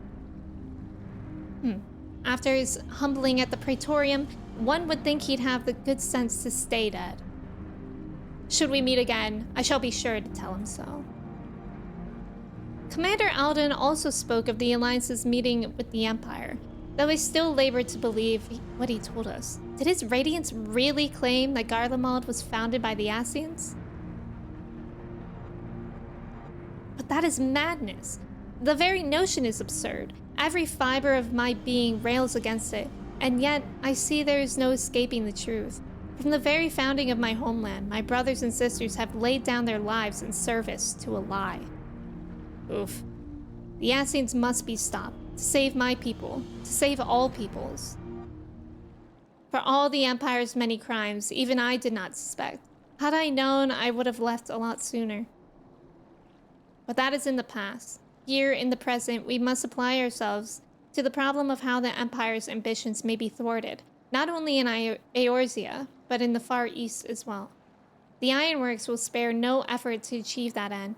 After his humbling at the Praetorium, one would think he'd have the good sense to stay dead. Should we meet again, I shall be sure to tell him so. Commander Alden also spoke of the Alliance's meeting with the Empire, though I still labored to believe what he told us. Did his Radiance really claim that Garlemald was founded by the Asians? But that is madness. The very notion is absurd. Every fiber of my being rails against it, and yet I see there is no escaping the truth. From the very founding of my homeland, my brothers and sisters have laid down their lives in service to a lie. Oof. The Asians must be stopped, to save my people, to save all peoples. For all the Empire's many crimes, even I did not suspect. Had I known, I would have left a lot sooner. But that is in the past. Here, in the present, we must apply ourselves to the problem of how the Empire's ambitions may be thwarted, not only in Eorzea, but in the Far East as well. The Ironworks will spare no effort to achieve that end.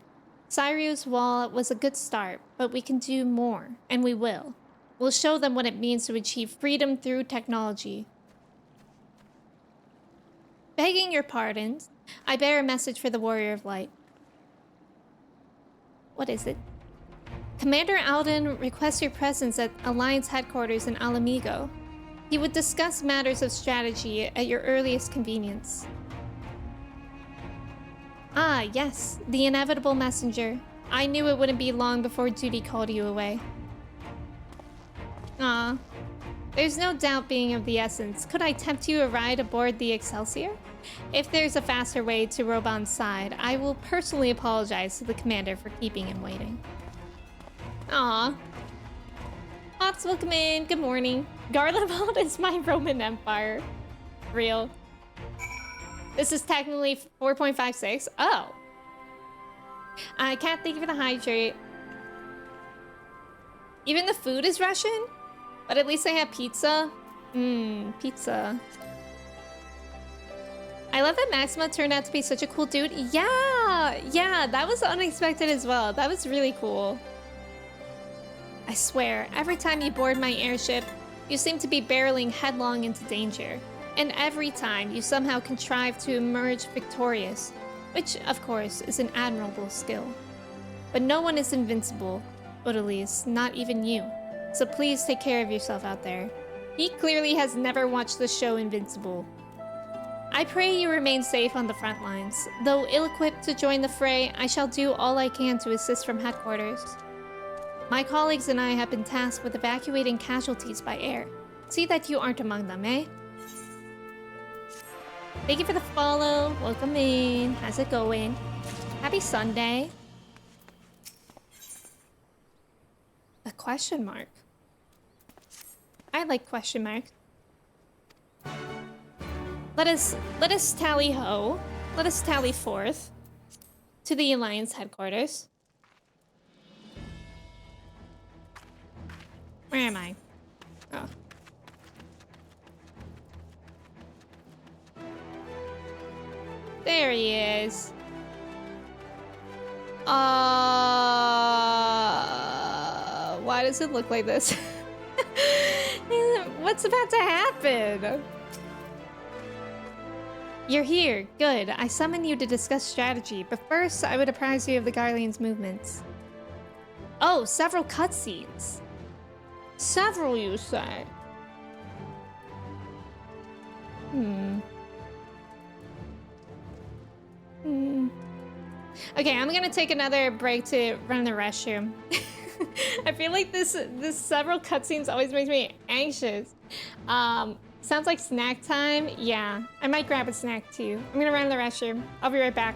Cyriu's wall was a good start, but we can do more, and we will. We'll show them what it means to achieve freedom through technology. Begging your pardons, I bear a message for the Warrior of Light. What is it? Commander Alden requests your presence at Alliance headquarters in Alamigo. He would discuss matters of strategy at your earliest convenience. Ah, yes, the inevitable messenger. I knew it wouldn't be long before duty called you away. Ah, there's no doubt being of the essence. Could I tempt you a ride aboard the Excelsior? If there's a faster way to Roban's side, I will personally apologize to the commander for keeping him waiting. Ah. Hots, welcome in. Good morning. Garlemald is my Roman Empire. Real. This is technically 4.56. Oh. I can't think of the hydrate. Even the food is Russian? But at least I have pizza. Pizza. I love that Maxima turned out to be such a cool dude. Yeah, that was unexpected as well. That was really cool. I swear, every time you board my airship, you seem to be barreling headlong into danger. And every time, you somehow contrive to emerge victorious, which, of course, is an admirable skill. But no one is invincible, Odalise, not even you. So please take care of yourself out there. He clearly has never watched the show Invincible. I pray you remain safe on the front lines. Though ill-equipped to join the fray, I shall do all I can to assist from headquarters. My colleagues and I have been tasked with evacuating casualties by air. See that you aren't among them, eh? Thank you for the follow. Welcome in. How's it going? Happy Sunday. A question mark. I like question marks. Let us tally ho. Let us tally forth to the Alliance headquarters. Where am I? Oh. There he is. Why does it look like this? What's about to happen? You're here. Good. I summoned you to discuss strategy, but first I would apprise you of the Garlean's movements. Oh, several cutscenes. Several, you say? Okay, I'm gonna take another break to run the restroom. I feel like this several cutscenes always makes me anxious. Sounds like snack time. Yeah, I might grab a snack too. I'm gonna run the restroom. I'll be right back.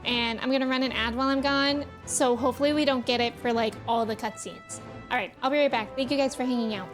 And I'm gonna run an ad while I'm gone, so hopefully we don't get it for like all the cutscenes. All right, I'll be right back. Thank you guys for hanging out.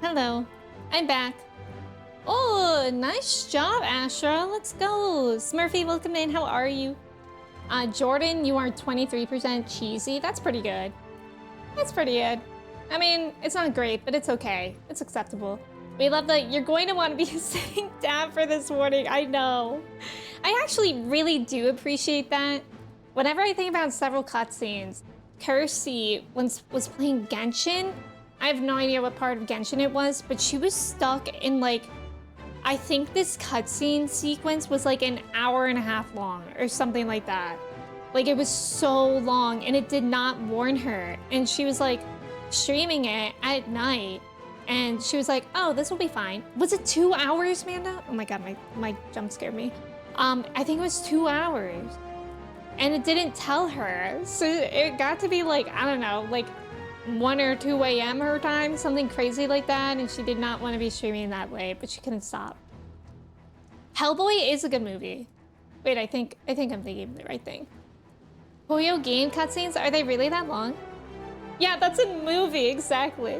Hello. I'm back. Oh, nice job, Astra. Let's go. Smurfy, welcome in. How are you? Jordan, you are 23% cheesy. That's pretty good. That's pretty good. I mean, it's not great, but it's okay. It's acceptable. We love that you're going to want to be sitting down for this warning. I know. I actually really do appreciate that. Whenever I think about several cutscenes, Kirsty was playing Genshin. I have no idea what part of Genshin it was, but she was stuck in like, I think this cutscene sequence was like an hour and a half long or something like that. Like it was so long and it did not warn her. And she was like streaming it at night and she was like, oh, this will be fine. Was it 2 hours, Amanda? Oh my God, my jump scared me. I think it was 2 hours and it didn't tell her. So it got to be like, I don't know, like 1 or 2 a.m. her time, something crazy like that, and she did not want to be streaming that late, but she couldn't stop. Hellboy is a good movie. Wait, I think I'm thinking of the right thing. Puyo game cutscenes, are they really that long? Yeah, that's a movie, exactly.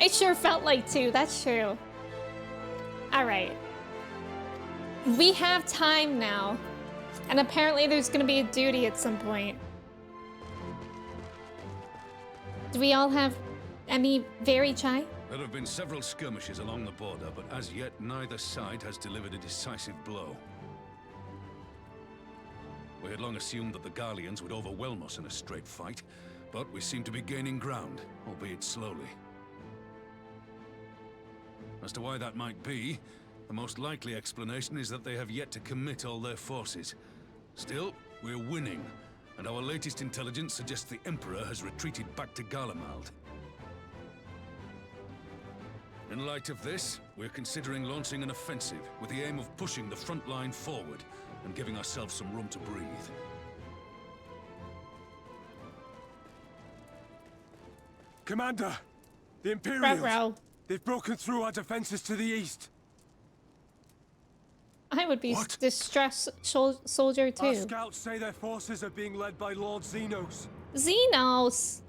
It sure felt like 2, that's true. All right. We have time now, and apparently there's gonna be a duty at some point. Do we all have Emmy very chai? There have been several skirmishes along the border, but as yet neither side has delivered a decisive blow. We had long assumed that the Garleans would overwhelm us in a straight fight, but we seem to be gaining ground, albeit slowly. As to why that might be, the most likely explanation is that they have yet to commit all their forces. Still, we're winning. And our latest intelligence suggests the Emperor has retreated back to Garlemald. In light of this, we're considering launching an offensive with the aim of pushing the front line forward and giving ourselves some room to breathe. Commander! The Imperials! They've broken through our defenses to the east. I would be distressed soldier too. Our scouts say their forces are being led by Lord Xenos. Xenos!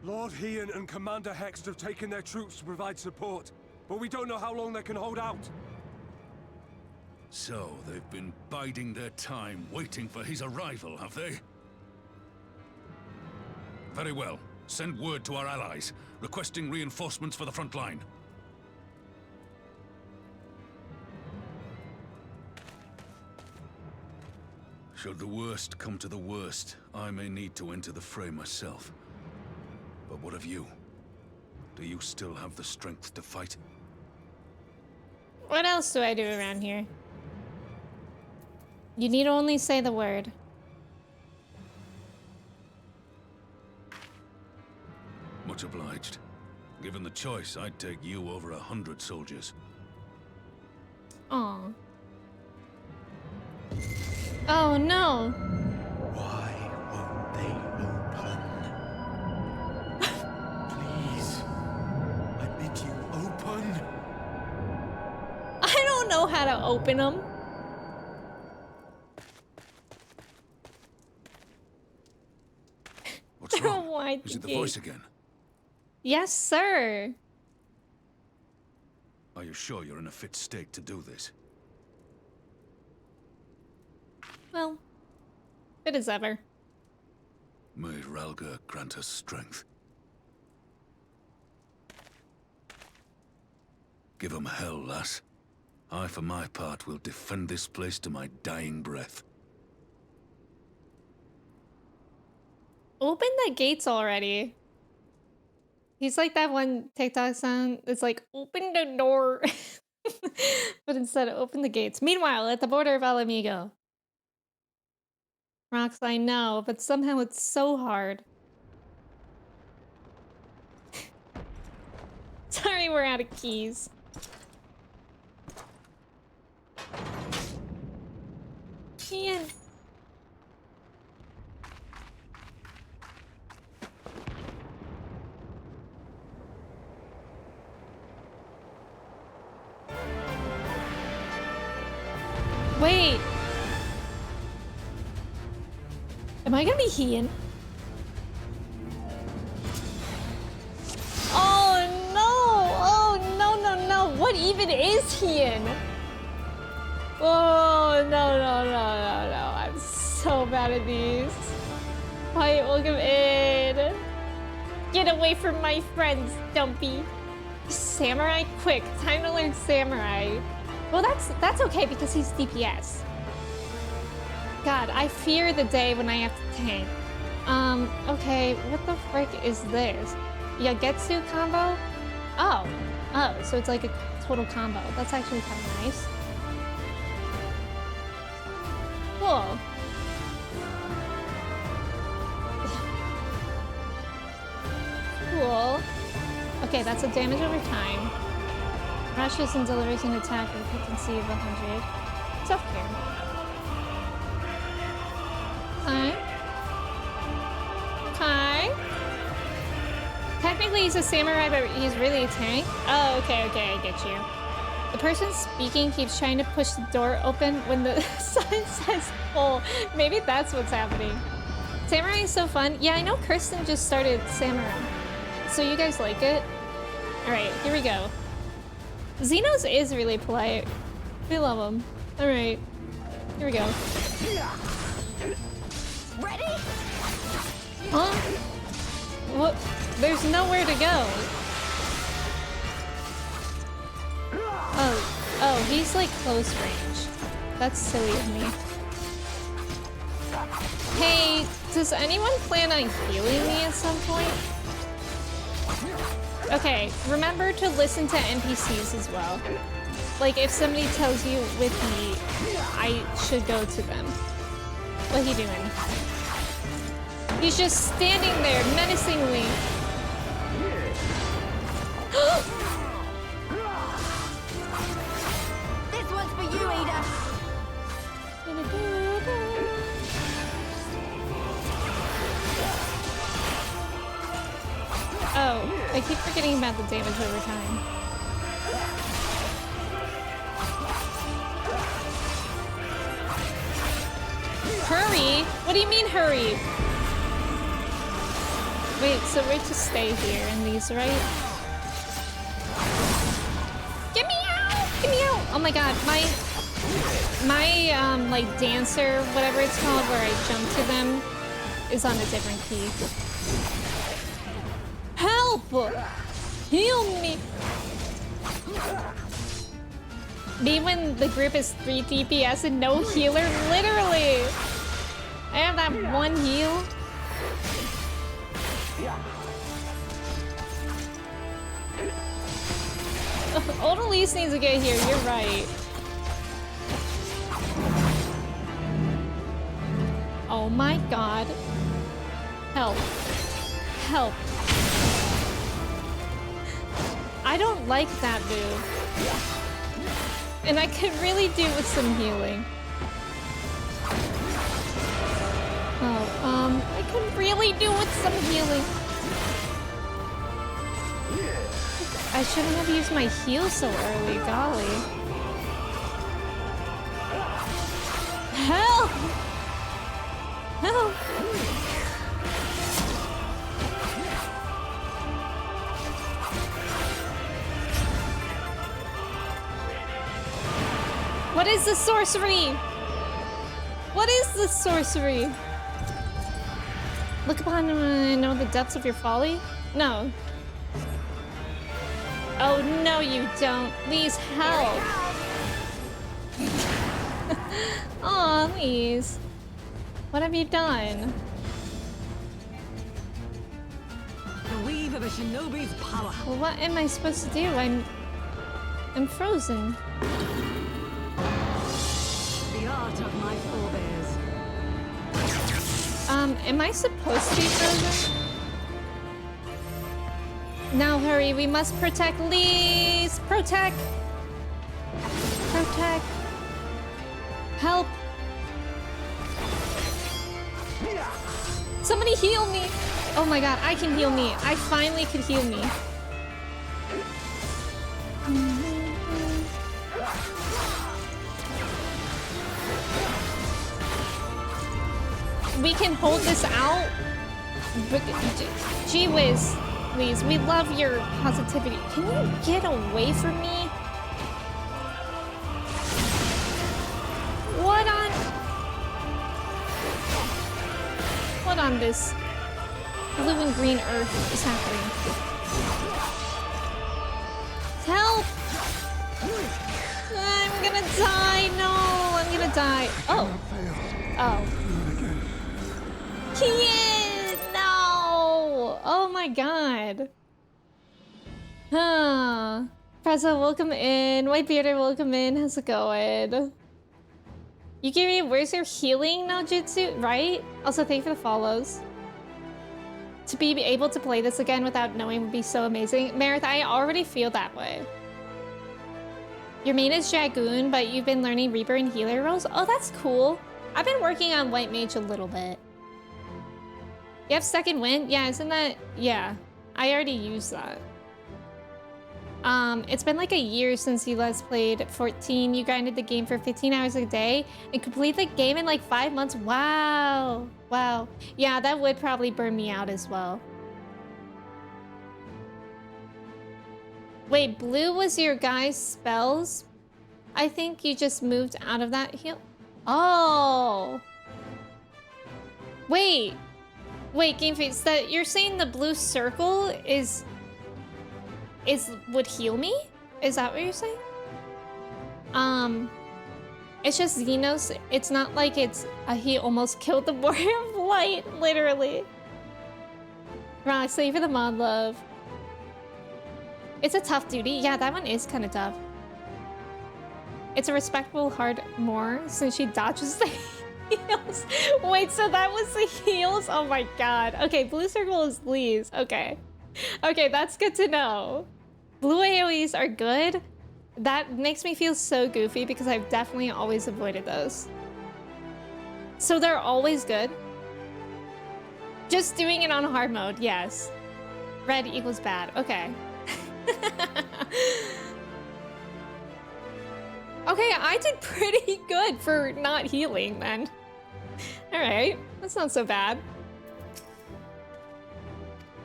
Lord Heian and Commander Hext have taken their troops to provide support, but we don't know how long they can hold out. So, they've been biding their time, waiting for his arrival, have they? Very well. Send word to our allies, requesting reinforcements for the front line. Should the worst come to the worst, I may need to enter the fray myself. But what of you? Do you still have the strength to fight? What else do I do around here? You need only say the word. Much obliged. Given the choice, I'd take you over 100 soldiers. Aw. Oh no! Why won't they open? Please, I bid you open. I don't know how to open them. What's wrong? Is it the voice again? Yes, sir. Are you sure you're in a fit state to do this? Well, fit as ever. May Ralga grant us strength. Give 'em hell, lass. I, for my part, will defend this place to my dying breath. Open the gates already. He's like that one TikTok song that's like, open the door. But instead of open the gates. Meanwhile, at the border of Alamigo. Rox, I know, but somehow it's so hard. Sorry, we're out of keys. Ian. Wait. Am I gonna be Heian? Oh even is he in? Oh, no. I'm so bad at these. Hi, welcome in. Get away from my friends, Dumpy. Samurai, quick. Time to learn Samurai. Well, that's okay because he's DPS. God, I fear the day when I have to tank. Okay, what the frick is this? Yagetsu combo? Oh, so it's like a total combo. That's actually kind of nice. Cool. Cool. Okay, that's a damage over time. Rushes and delivers an attack with a potency of 100. Self-care. Okay. Technically he's a samurai, but he's really a tank. Oh, okay, I get you. The person speaking keeps trying to push the door open when the sign says full. Maybe that's what's happening. Samurai is so fun. Yeah, I know Kirsten just started Samurai. So you guys like it? Alright, here we go. Xenos is really polite. We love him. Alright. Here we go. Ready? Huh? What? There's nowhere to go. Oh, he's like close range. That's silly of me. Hey, does anyone plan on healing me at some point? Okay, remember to listen to NPCs as well. Like, if somebody tells you with me, I should go to them. What are you doing? He's just standing there menacingly. This one's for you, Ada. Oh, I keep forgetting about the damage over time. Hurry? What do you mean hurry? Wait, so we're to stay here in these, right? Get me out! Get me out! Oh my god, my like dancer, whatever it's called, where I jump to them, is on a different key. Help! Heal me! Me when the group is 3 DPS and no healer? Literally! I have that one heal. Odalise needs to get here, you're right. Oh my god. Help. Help. I don't like that move. And I could really do with some healing. Oh, I could really do with some healing. I shouldn't have used my heal so early, golly. Help! Help! What is the sorcery? What is the sorcery? Look upon and know the depths of your folly? No. Oh, no, you don't. Please help. Aw, Lise. What have you done? The weave of a shinobi's power. Well, what am I supposed to do? I'm frozen. The art of my forebears. Am I supposed to be frozen? Now hurry, we must protect Lise! Protect! Protect! Help! Somebody heal me! Oh my god, I can heal me. I finally could heal me. We can hold this out. Gee whiz, Lise, we love your positivity. Can you get away from me? What on this blue and green earth is happening? Help! I'm gonna die. No, I'm gonna die. Oh. Oh. Kid! No! Oh my god. Huh. Preza, welcome in. Whitebearder, welcome in. How's it going? Yukiri, where's your healing no jutsu? Right? Also, thank you for the follows. To be able to play this again without knowing would be so amazing. Meredith, I already feel that way. Your main is Dragoon, but you've been learning Reaper and Healer roles? Oh, that's cool. I've been working on White Mage a little bit. You have second wind? Yeah, isn't that... Yeah, I already used that. It's been like a year since you last played 14. You grinded the game for 15 hours a day and complete the game in like 5 months. Wow. Wow. Yeah, that would probably burn me out as well. Wait, blue was your guy's spells? I think you just moved out of that heal. Oh. Wait. Wait, Game Face, that you're saying the blue circle would heal me? Is that what you're saying? It's just Xenos. It's not like it's he almost killed the Warrior of Light, literally. Rox, thank you for the mod love. It's a tough duty. Yeah, that one is kind of tough. It's a respectable hard more since she dodges the heals. Wait, so that was the heals? Oh my god. Okay, blue circle is Lee's. Okay. Okay, that's good to know. Blue AoEs are good. That makes me feel so goofy because I've definitely always avoided those. So they're always good. Just doing it on hard mode, yes. Red equals bad. Okay. Okay, I did pretty good for not healing then. Alright, that's not so bad.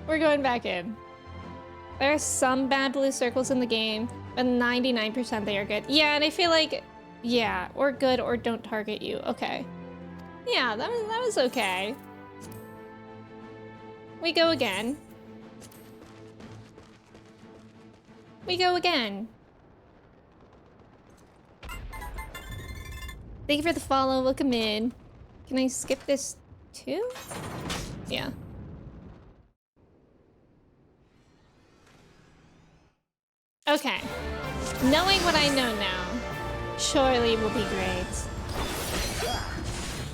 We're going back in. There are some bad blue circles in the game, but 99% they are good. Yeah, and I feel like, yeah, or good or don't target you. Okay. Yeah, that was okay. We go again. We go again. Thank you for the follow. Welcome in. Can I skip this too? Yeah. Okay. Knowing what I know now, surely will be great.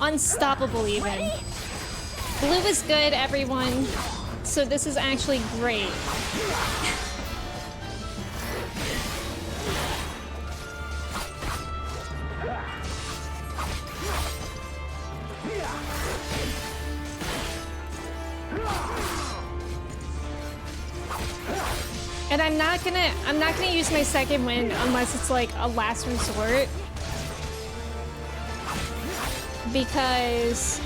Unstoppable even. Blue is good, everyone. So this is actually great. And I'm not gonna use my second wind unless it's like a last resort. Because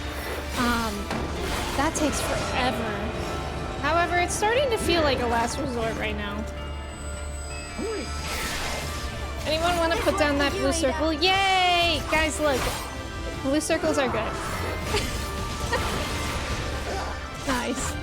that takes forever. However, it's starting to feel like a last resort right now. Anyone want to put down that blue circle? Yay! Guys, look. Blue circles are good. Nice.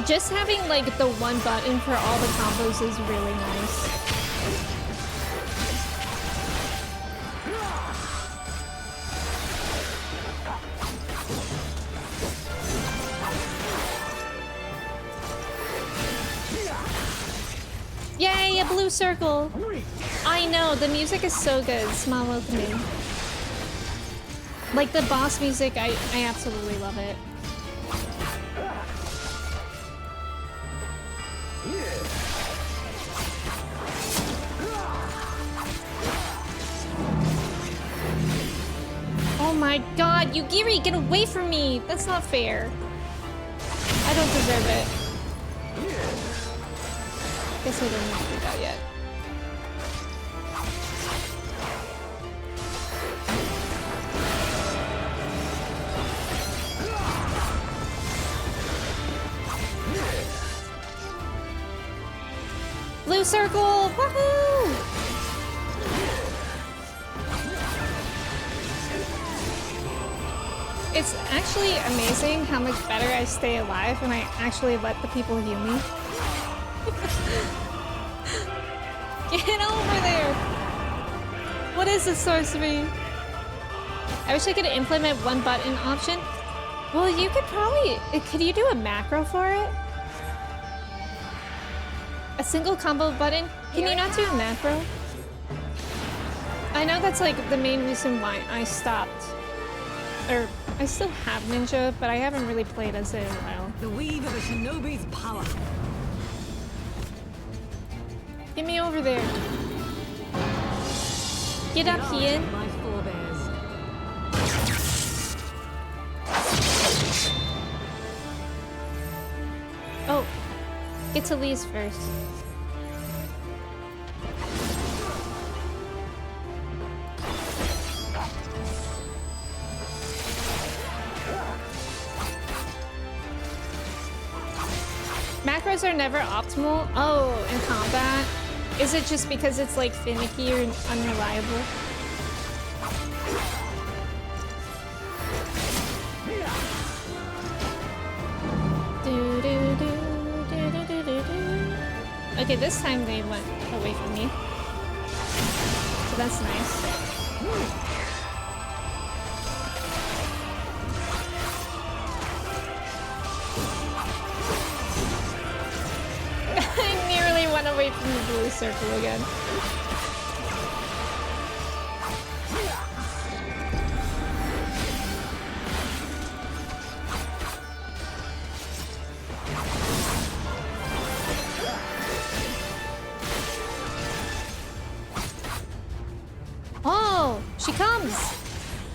Just having like the one button for all the combos is really nice. Yay, a blue circle! I know, the music is so good. Small welcoming. Like the boss music, I absolutely love it. Oh my god, Yugiri, get away from me! That's not fair. I don't deserve it. Guess I don't need to do that yet. circle! Woohoo! It's actually amazing how much better I stay alive when I actually let the people heal me. Get over there! What is this sorcery? I wish I could implement one button option. Well, you could probably... Could you do a macro for it? A single combo button? Can you not do a macro? I know that's like the main reason why I stopped. Or, I still have Ninja, but I haven't really played as it in a while. The weave of a shinobi's power. Get me over there. Get up, Ian. My forebears. Oh, get to Lee's first. Macros are never optimal. Oh, in combat? Is it just because it's like finicky or unreliable? Okay, this time they went away from me. So that's nice. I nearly went away from the blue circle again. Oh, she comes!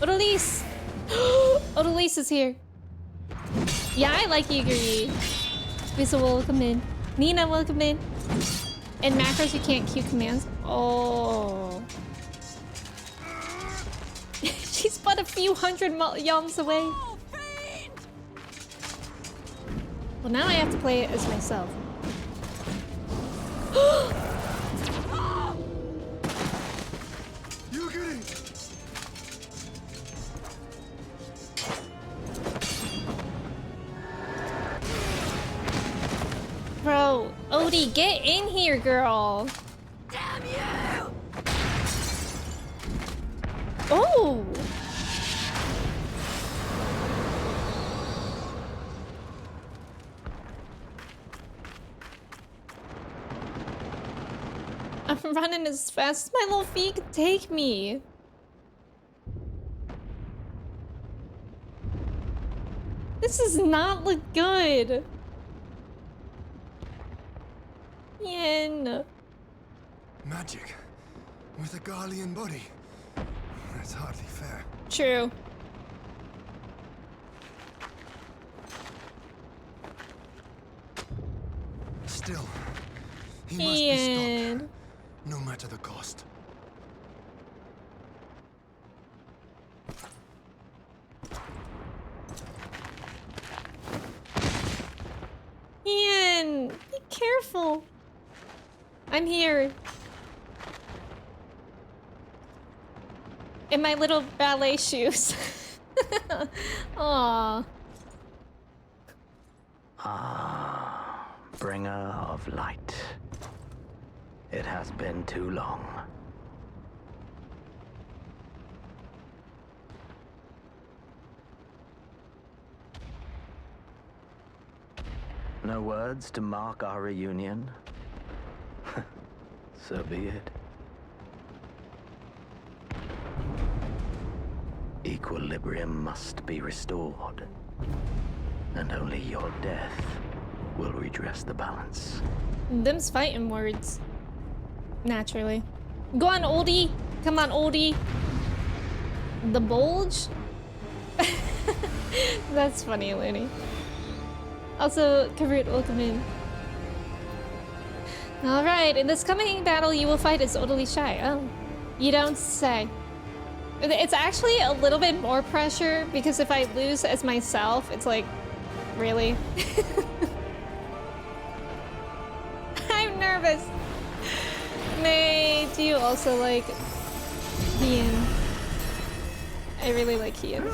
Odalise! Odalise is here. Yeah, I like Iguri. Lisa, welcome in. Nina, welcome in. In macros, you can't queue commands. Oh. She's but a few hundred yums away. Well, now I have to play it as myself. Bro, Odie, get in here, girl. Damn you! Oh. I'm running as fast as my little feet can take me. This does not look good. Yen. Magic with a Garlean body. That's hardly fair. True. Still, he must be stopped, no matter the cost. Ian, be careful. I'm here. In my little ballet shoes. Aww. Ah, bringer of light. It has been too long. No words to mark our reunion? So be it. Equilibrium must be restored, and only your death will redress the balance. Them's fighting words. Naturally. Go on, oldie. Come on, oldie. The bulge? That's funny, Looney. Also, Kavrit, welcome in. Alright, in this coming battle, you will fight as Odali Shy. Oh, you don't say. It's actually a little bit more pressure, because if I lose as myself, it's like, really? I'm nervous. Nay, do you also like Ian? I really like Ian.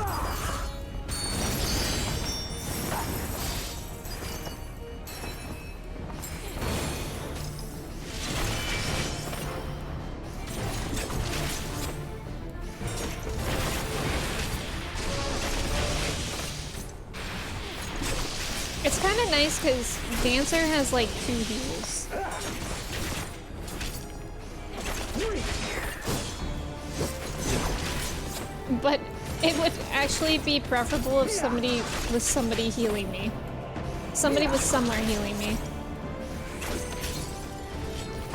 It's kind of nice because Dancer has like 2 heals. But it would actually be preferable if somebody healing me. Somebody was somewhere healing me.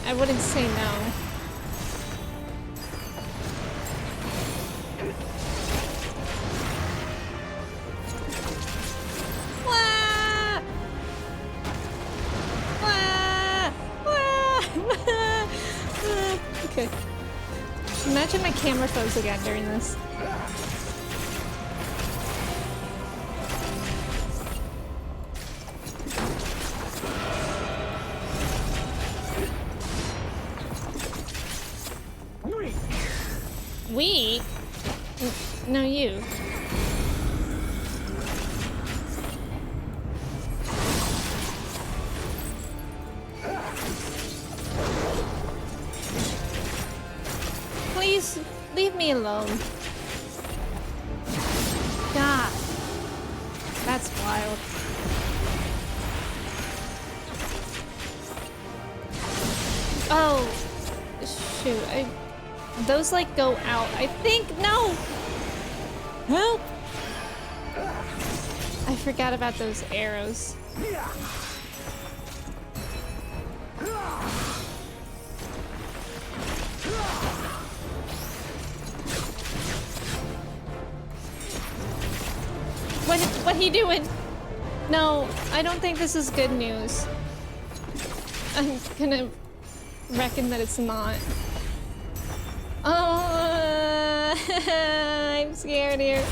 I wouldn't say no. Okay. Imagine my camera froze again during this. Weak? No, you. Please, leave me alone. God. That's wild. Oh, shoot. Those like go out. I think, no! Help! I forgot about those arrows. What he doing? No, I don't think this is good news. I'm gonna reckon that it's not. Oh, I'm scared here.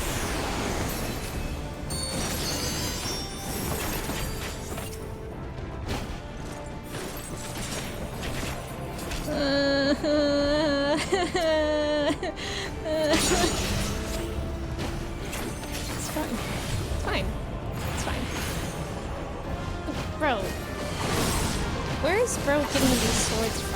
It's fine. It's fine. It's fine. Bro. Where is bro getting these swords from?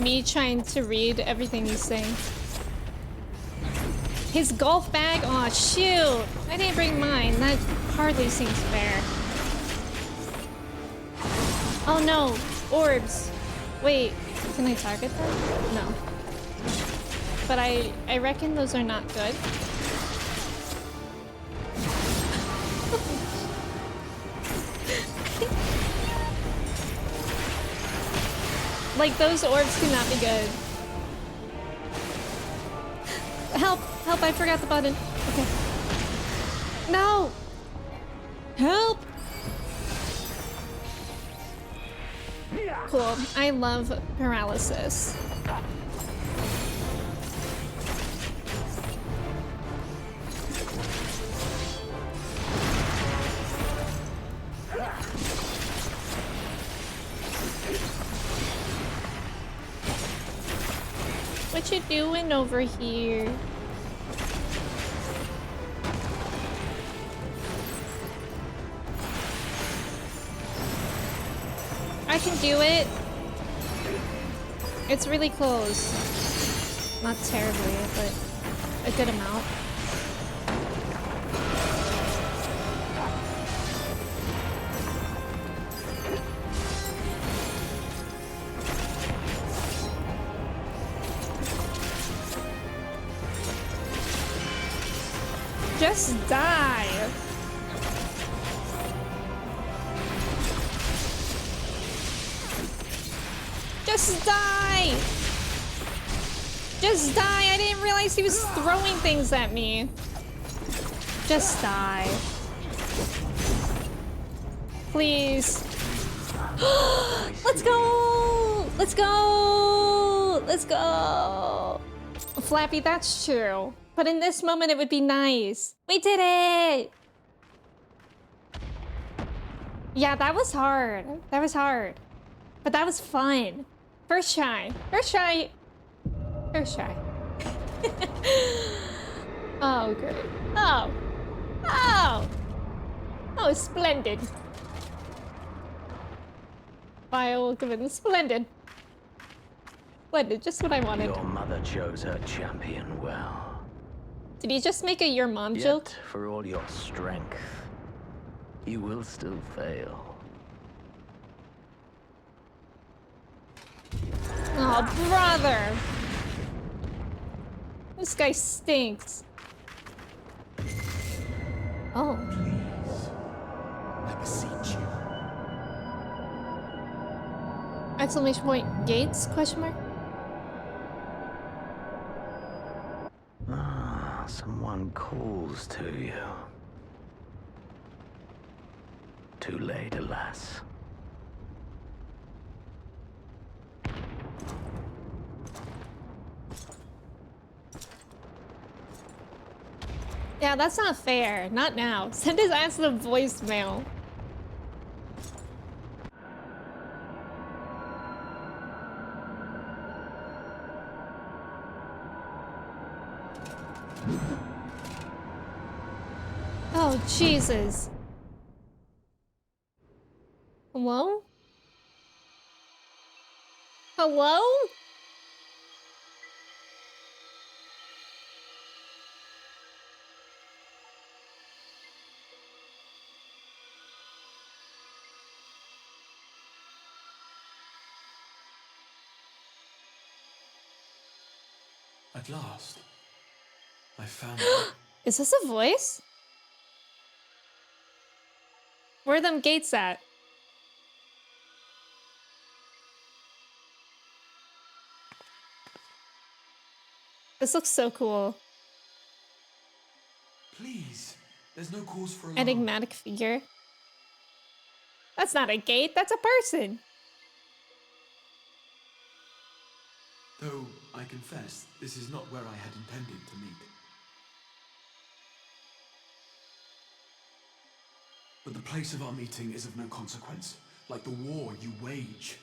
Me trying to read everything he's saying. His golf bag? Aw, shoot! I didn't bring mine. That hardly seems fair. Oh no! Orbs! Wait, can I target them? No. But I reckon those are not good. Like, those orbs cannot be good. Help! Help, I forgot the button. Okay. No! Help! Cool. I love paralysis. What you doing over here? I can do it. It's really close. Not terribly, but a good amount. Just die. Just die. Just die. I didn't realize he was throwing things at me. Just die. Please. Let's go! Let's go! Let's go! Flappy, that's true. But in this moment, it would be nice. We did it! Yeah, that was hard. That was hard. But that was fun. First try. First try. First try. Oh, great. Oh. Oh! Oh, splendid. Welcome, splendid. Splendid, just what I wanted. Your mother chose her champion well. Did you just make a your mom Yet, joke? for all your strength, you will still fail. Oh, brother! This guy stinks. Oh. Please, I beseech you. Exclamation point, Gates? Question mark? Ah, someone calls to you. Too late, alas. Yeah, that's not fair. Not now. Send his ass to voicemail. Oh, Jesus. Hello? Hello? At last, I found it. Is this a voice? Where are them gates at? This looks so cool. Please, there's no cause for alarm. Enigmatic figure. That's not a gate, that's a person. Though, I confess, this is not where I had intended to meet. But the place of our meeting is of no consequence, like the war you wage.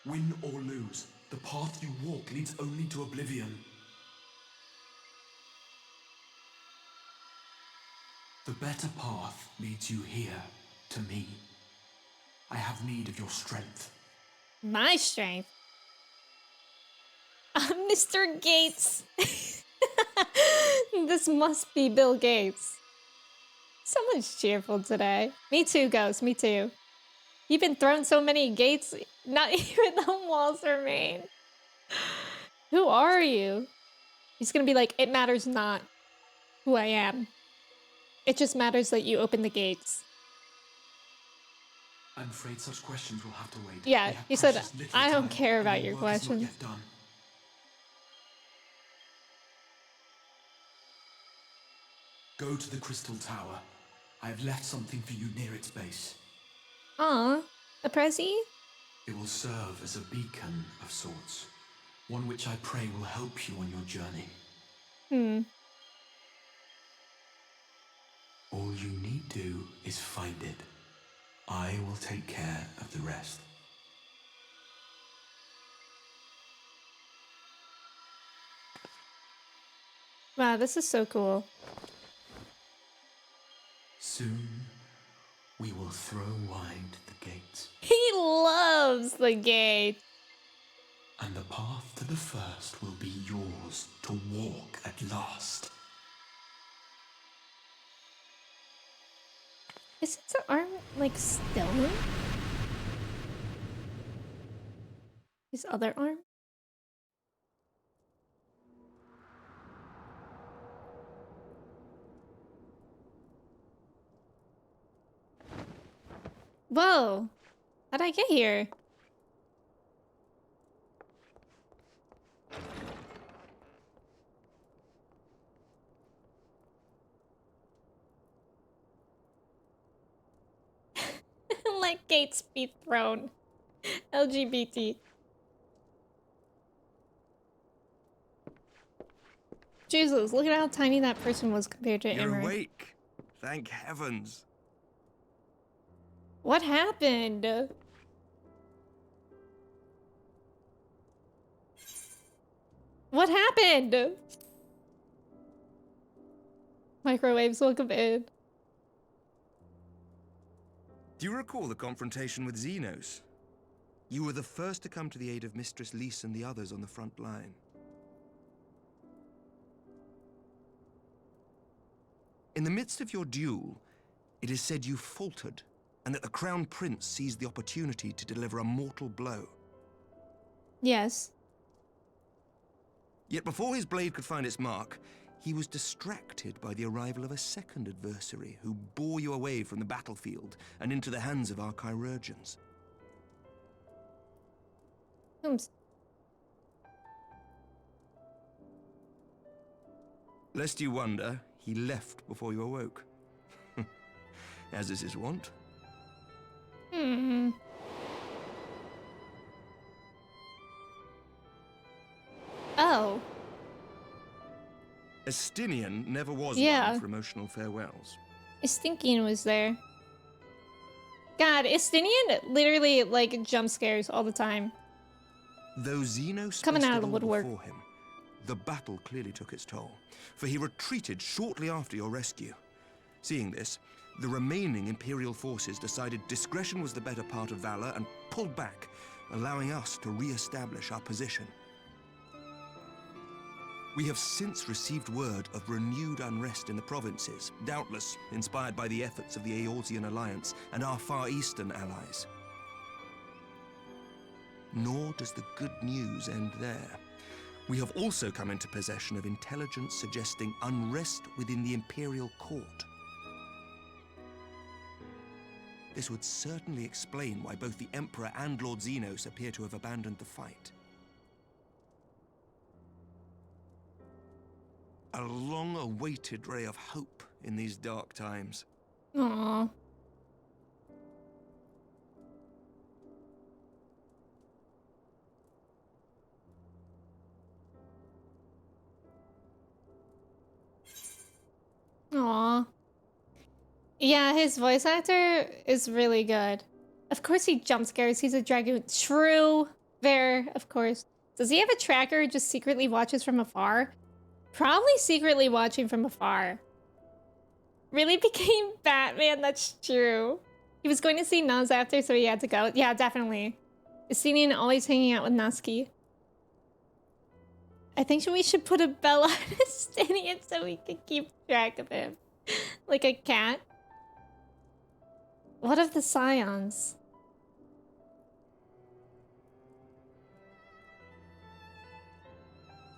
Win or lose, the path you walk leads only to oblivion. The better path leads you here, to me. I have need of your strength. My strength. I'm Mr. Gates. This must be Bill Gates. Someone's cheerful today. Me too, Ghost, me too. You've been thrown so many gates, not even the walls remain. Who are you? He's gonna be like, it matters not who I am. It just matters that you open the gates. I'm afraid such questions will have to wait. Yeah, he said, I don't care about your questions. Go to the Crystal Tower. I have left something for you near its base. Aw, a prezi? It will serve as a beacon of sorts. One which I pray will help you on your journey. All you need do is find it. I will take care of the rest. Wow, this is so cool. Soon, we will throw wide the gates. He loves the gate. And the path to the first will be yours to walk at last. Is his arm, like, stone? His other arm? Whoa! How'd I get here? Let gates be thrown. LGBT. Jesus, look at how tiny that person was compared to You're Imri. awake. Thank heavens. What happened? What happened? Microwaves, welcome in. Do you recall the confrontation with Xenos? You were the first to come to the aid of Mistress Lys and the others on the front line. In the midst of your duel, it is said you faltered, and that the Crown Prince seized the opportunity to deliver a mortal blow. Yes. Yet before his blade could find its mark, he was distracted by the arrival of a second adversary who bore you away from the battlefield and into the hands of our chirurgeons. Lest you wonder, he left before you awoke. As is his wont. Hmm. Oh. Estinian never was Yeah. one for emotional farewells. Estinian was there. God, Estinian literally like jump scares all the time. Though Xenos Coming spaced out it of the all woodwork. before him, the battle clearly took its toll, for he retreated shortly after your rescue. Seeing this, the remaining Imperial forces decided discretion was the better part of valor and pulled back, allowing us to re-establish our position. We have since received word of renewed unrest in the provinces, doubtless inspired by the efforts of the Eorzean Alliance and our Far Eastern allies. Nor does the good news end there. We have also come into possession of intelligence suggesting unrest within the Imperial court. This would certainly explain why both the Emperor and Lord Xenos appear to have abandoned the fight. A long-awaited ray of hope in these dark times. Aww. Aww. Yeah, his voice actor is really good. Of course he jump scares, he's a dragoon. True. There, of course. Does he have a tracker who just secretly watches from afar? Probably secretly watching from afar. Really became Batman, that's true. He was going to see Naz after, so he had to go. Yeah, definitely. Estinian always hanging out with Natsuki. I think we should put a bell on Estinian so we can keep track of him. Like a cat. What of the Scions?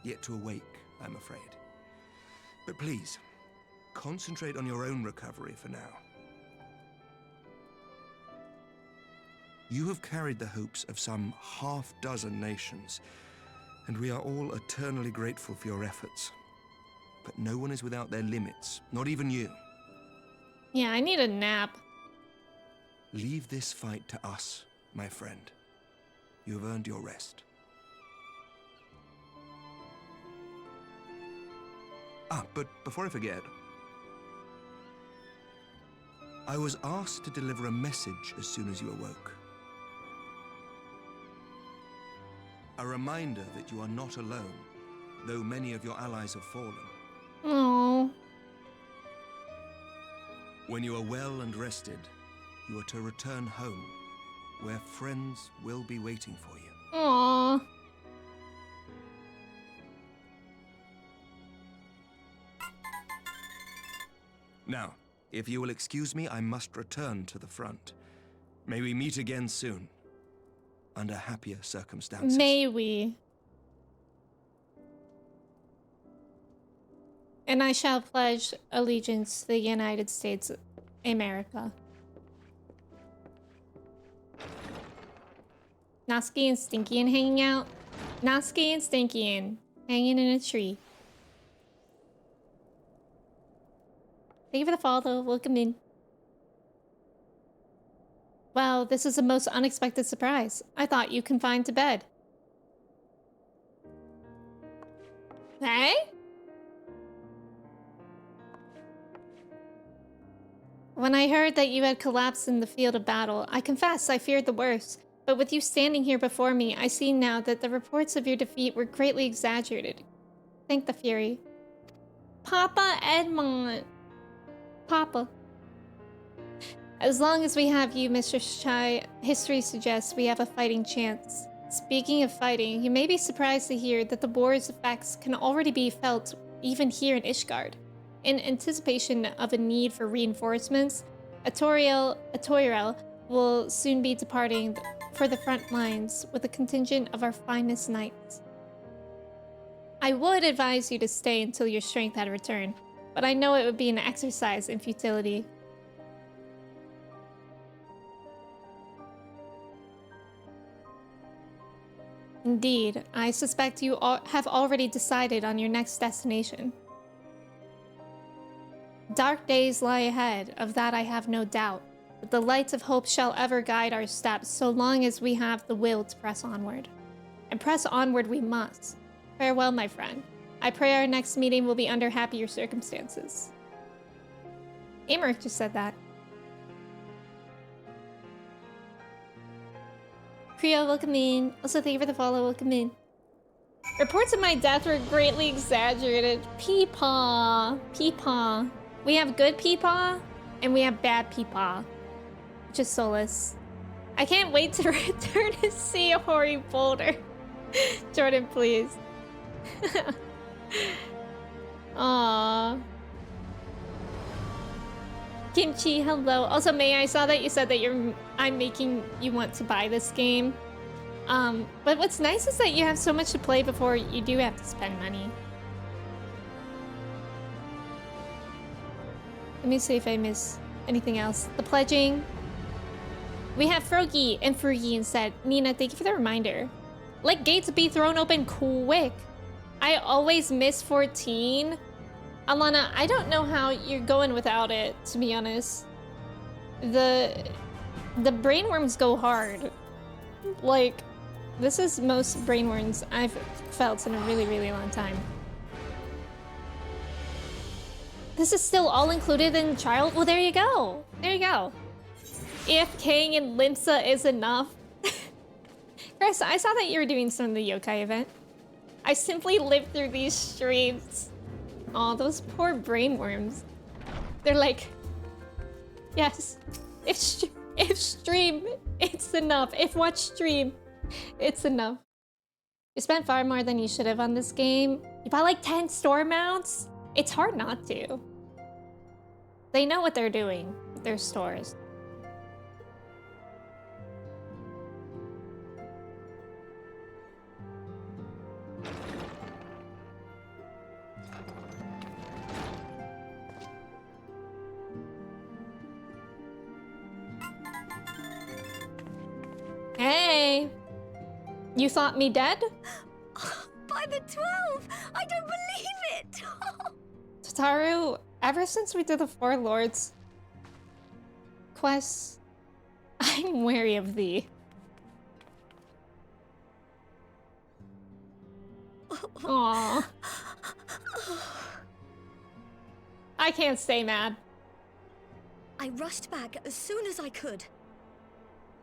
Yet to awake, I'm afraid. But please, concentrate on your own recovery for now. You have carried the hopes of some half-dozen nations, and we are all eternally grateful for your efforts. But no one is without their limits, not even you. Yeah, I need a nap. Leave this fight to us, my friend. You have earned your rest. But before I forget, I was asked to deliver a message as soon as you awoke. A reminder that you are not alone, though many of your allies have fallen. Aww. When you are well and rested, you are to return home, where friends will be waiting for you. Aww. Now, if you will excuse me, I must return to the front. May we meet again soon, under happier circumstances. May we. And I shall pledge allegiance to the United States of America. Natsuki and Stinkian hanging out. Natsuki and Stinkian hanging in a tree. Thank you for the follow. Welcome in. Well, this is a most unexpected surprise. I thought you confined to bed. Hey? When I heard that you had collapsed in the field of battle, I confess I feared the worst. But with you standing here before me, I see now that the reports of your defeat were greatly exaggerated. Thank the Fury. Papa Edmond. Papa. As long as we have you, Mr. Shai, history suggests we have a fighting chance. Speaking of fighting, you may be surprised to hear that the war's effects can already be felt even here in Ishgard. In anticipation of a need for reinforcements, ethereal will soon be departing for the front lines with a contingent of our finest knights. I would advise you to stay until your strength had returned, but I know it would be an exercise in futility. Indeed, I suspect you have already decided on your next destination. Dark days lie ahead, of that I have no doubt, but the lights of hope shall ever guide our steps so long as we have the will to press onward. And press onward we must. Farewell, my friend. I pray our next meeting will be under happier circumstances. Amaric just said that. Priya, welcome in. Also, thank you for the follow. Welcome in. Reports of my death were greatly exaggerated. Peepaw. Peepaw. We have good peepaw, and we have bad peepaw. Which is Solus. I can't wait to return to see a hoary boulder. Jordan, please. Aww. Kimchi, hello. Also, May, I saw that you said that I'm making you want to buy this game. But what's nice is that you have so much to play before you do have to spend money. Let me see if I miss anything else. The pledging. We have Frogi and Frugi instead. Nina, thank you for the reminder. Let gates be thrown open quick. I always miss 14. Alana, I don't know how you're going without it, to be honest. The brainworms go hard. Like, this is most brainworms I've felt in a really, really long time. This is still all included in Child? Well, there you go. There you go. If Kang and Limsa is enough. Chris, I saw that you were doing some of the yokai event. I simply lived through these streams. Aw, those poor brainworms. They're like, yes, if stream, it's enough. If watch stream, it's enough. You spent far more than you should have on this game. You bought like 10 store mounts? It's hard not to. They know what they're doing with their stores. Hey! You thought me dead? By the 12! I don't believe it! Tataru, ever since we did the Four Lords quests, I'm wary of thee. Aww. I can't stay mad. I rushed back as soon as I could.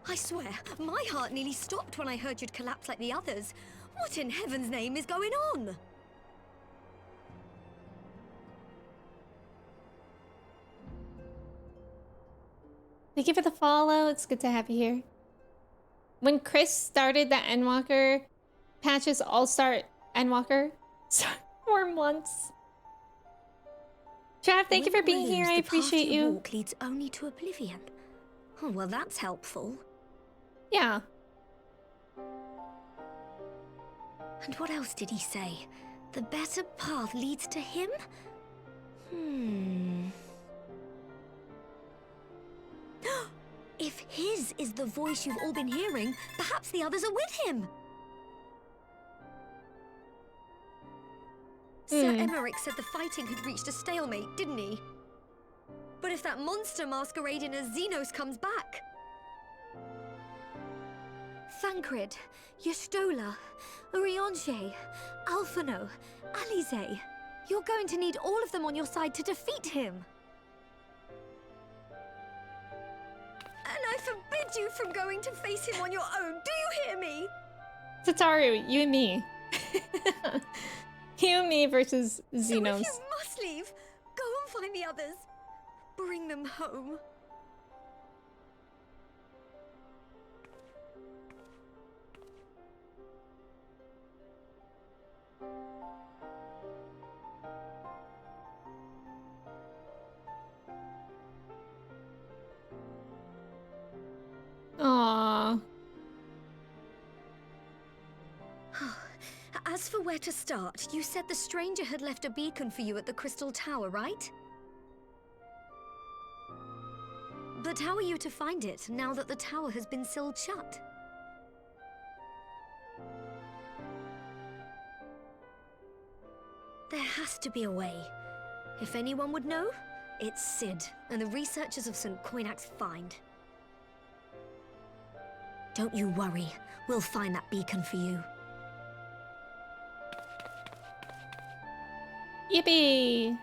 I swear, my heart nearly stopped when I heard you'd collapse like the others. What in heaven's name is going on? Thank you for the follow. It's good to have you here. When Chris started the Endwalker patches, all start Endwalker 4 months. Trav, thank you for being here. I appreciate you. Walk leads only to oblivion. Oh, well, that's helpful. Yeah. And what else did he say? The better path leads to him? If his is the voice you've all been hearing, perhaps the others are with him. Sir Emmerich said the fighting had reached a stalemate, didn't he? But if that monster masquerading as Xenos comes back, Thancred, Y'shtola, Urianger, Alphino, Alize. You're going to need all of them on your side to defeat him. And I forbid you from going to face him on your own. Do you hear me? Tataru, you and me. You and me versus Xenos. So if you must leave, go and find the others. Bring them home. Aww. As for where to start, you said the stranger had left a beacon for you at the Crystal Tower, right? But how are you to find it, now that the tower has been sealed shut? There has to be a way. If anyone would know, it's Sid, and the researchers of St. Coinac's find. Don't you worry, we'll find that beacon for you. Yippee!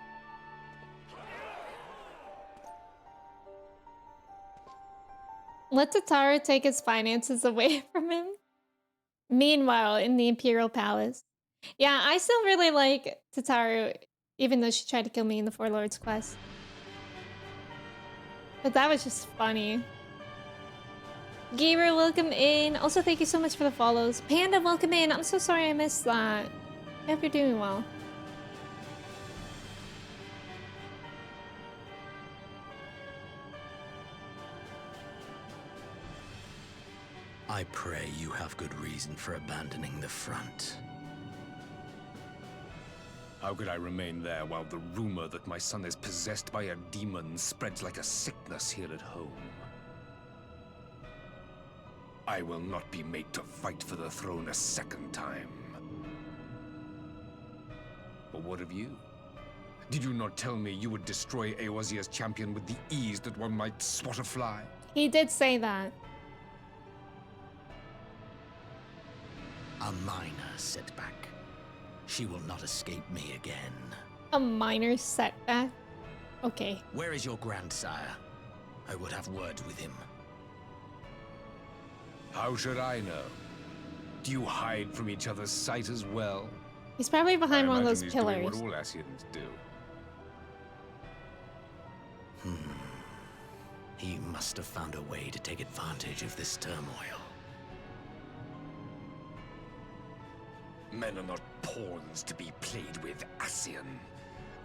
Let Tataru take his finances away from him. Meanwhile, in the Imperial Palace. Yeah, I still really like Tataru, even though she tried to kill me in the Four Lords quest. But that was just funny. Gabriel, welcome in. Also, thank you so much for the follows. Panda, welcome in. I'm so sorry I missed that. I hope you're doing well. I pray you have good reason for abandoning the front. How could I remain there while the rumor that my son is possessed by a demon spreads like a sickness here at home? I will not be made to fight for the throne a second time. But what of you? Did you not tell me you would destroy Eorzea's champion with the ease that one might swat a fly? He did say that. A minor setback. She will not escape me again. A minor setback? Okay. Where is your grandsire? I would have word with him. How should I know? Do you hide from each other's sight as well? He's probably behind one of those he's doing pillars. what all Ascians do. He must have found a way to take advantage of this turmoil. Men are not pawns to be played with, Ascian.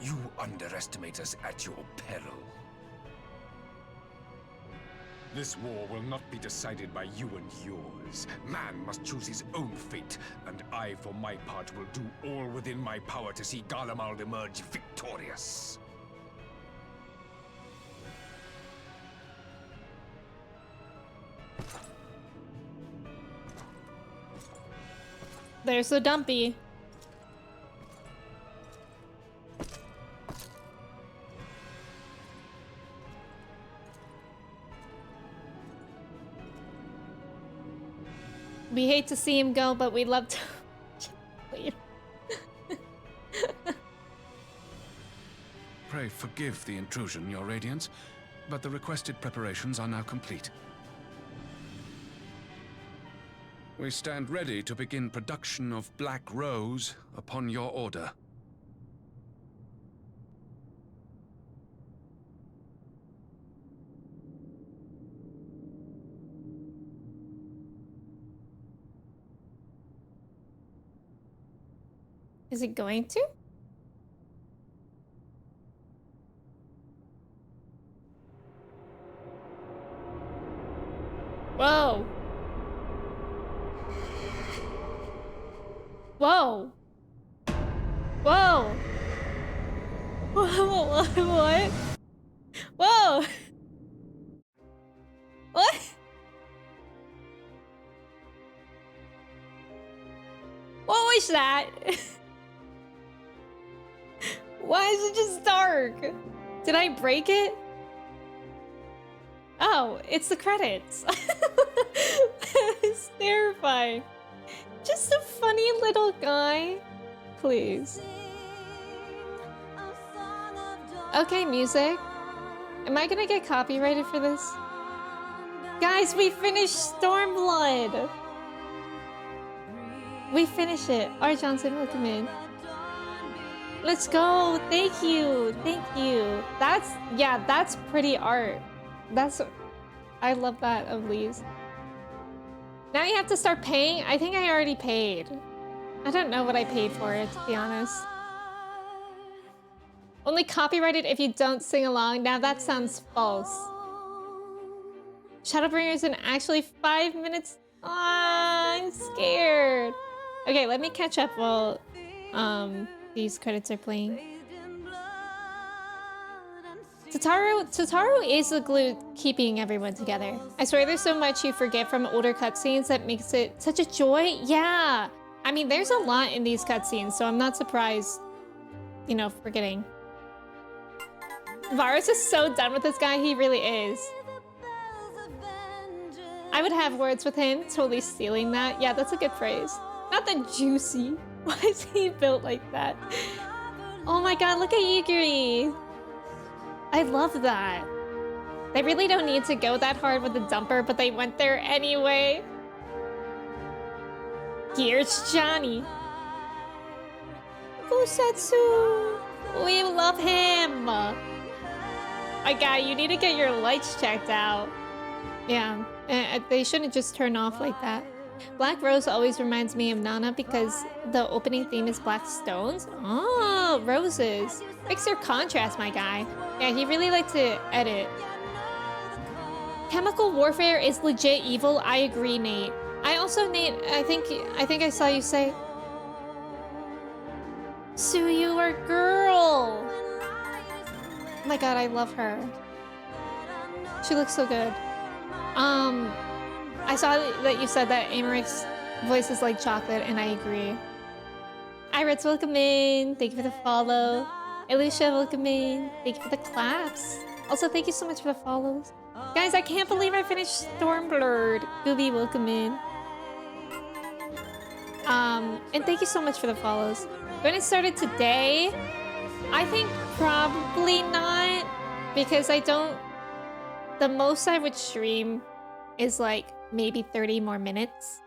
You underestimate us at your peril. This war will not be decided by you and yours. Man must choose his own fate, and I, for my part, will do all within my power to see Garlemald emerge victorious. There's the dumpy. We hate to see him go, but we love to. Pray forgive the intrusion, Your Radiance, but the requested preparations are now complete. We stand ready to begin production of Black Rose upon your order. Is it going to? Whoa. Whoa. Whoa. What? Whoa. What? What was that? Why is it just dark? Did I break it? Oh, it's the credits. It's terrifying. Just a funny little guy. Please. Okay, music. Am I gonna get copyrighted for this? Guys, we finished Stormblood! We finished it. Art Johnson, welcome in. Let's go! Thank you! Thank you! That's pretty art. I love that of Lee's. Now you have to start paying? I think I already paid. I don't know what I paid for it, to be honest. Only copyrighted if you don't sing along. Now that sounds false. Shadowbringer's in actually 5 minutes. I'm scared. Okay, let me catch up while these credits are playing. Tataru is the glue keeping everyone together. I swear there's so much you forget from older cutscenes that makes it such a joy. Yeah, I mean there's a lot in these cutscenes, so I'm not surprised, you know, forgetting. Varus is so done with this guy, he really is. I would have words with him, totally stealing that. Yeah, that's a good phrase. Not the juicy. Why is he built like that? Oh my god, look at Yugiri. I love that. They really don't need to go that hard with the dumper, but they went there anyway. Here's Johnny. Kusetsu. We love him. My guy, you need to get your lights checked out. Yeah, they shouldn't just turn off like that. Black Rose always reminds me of Nana because the opening theme is black stones. Oh, roses. Fix your contrast, my guy. Yeah, he really liked to edit. Chemical warfare is legit evil. I agree, Nate. I also, Nate, I think I saw you say, Suyu, our girl. Oh my god, I love her. She looks so good. I saw that you said that Amaric's voice is like chocolate, and I agree. Iritz, welcome in. Thank you for the follow. Elisha, welcome in. Thank you for the claps. Also, thank you so much for the follows. Guys, I can't believe I finished Stormblood. Booby, welcome in. And thank you so much for the follows. When it started today, I think probably not, because I don't... The most I would stream is like maybe 30 more minutes.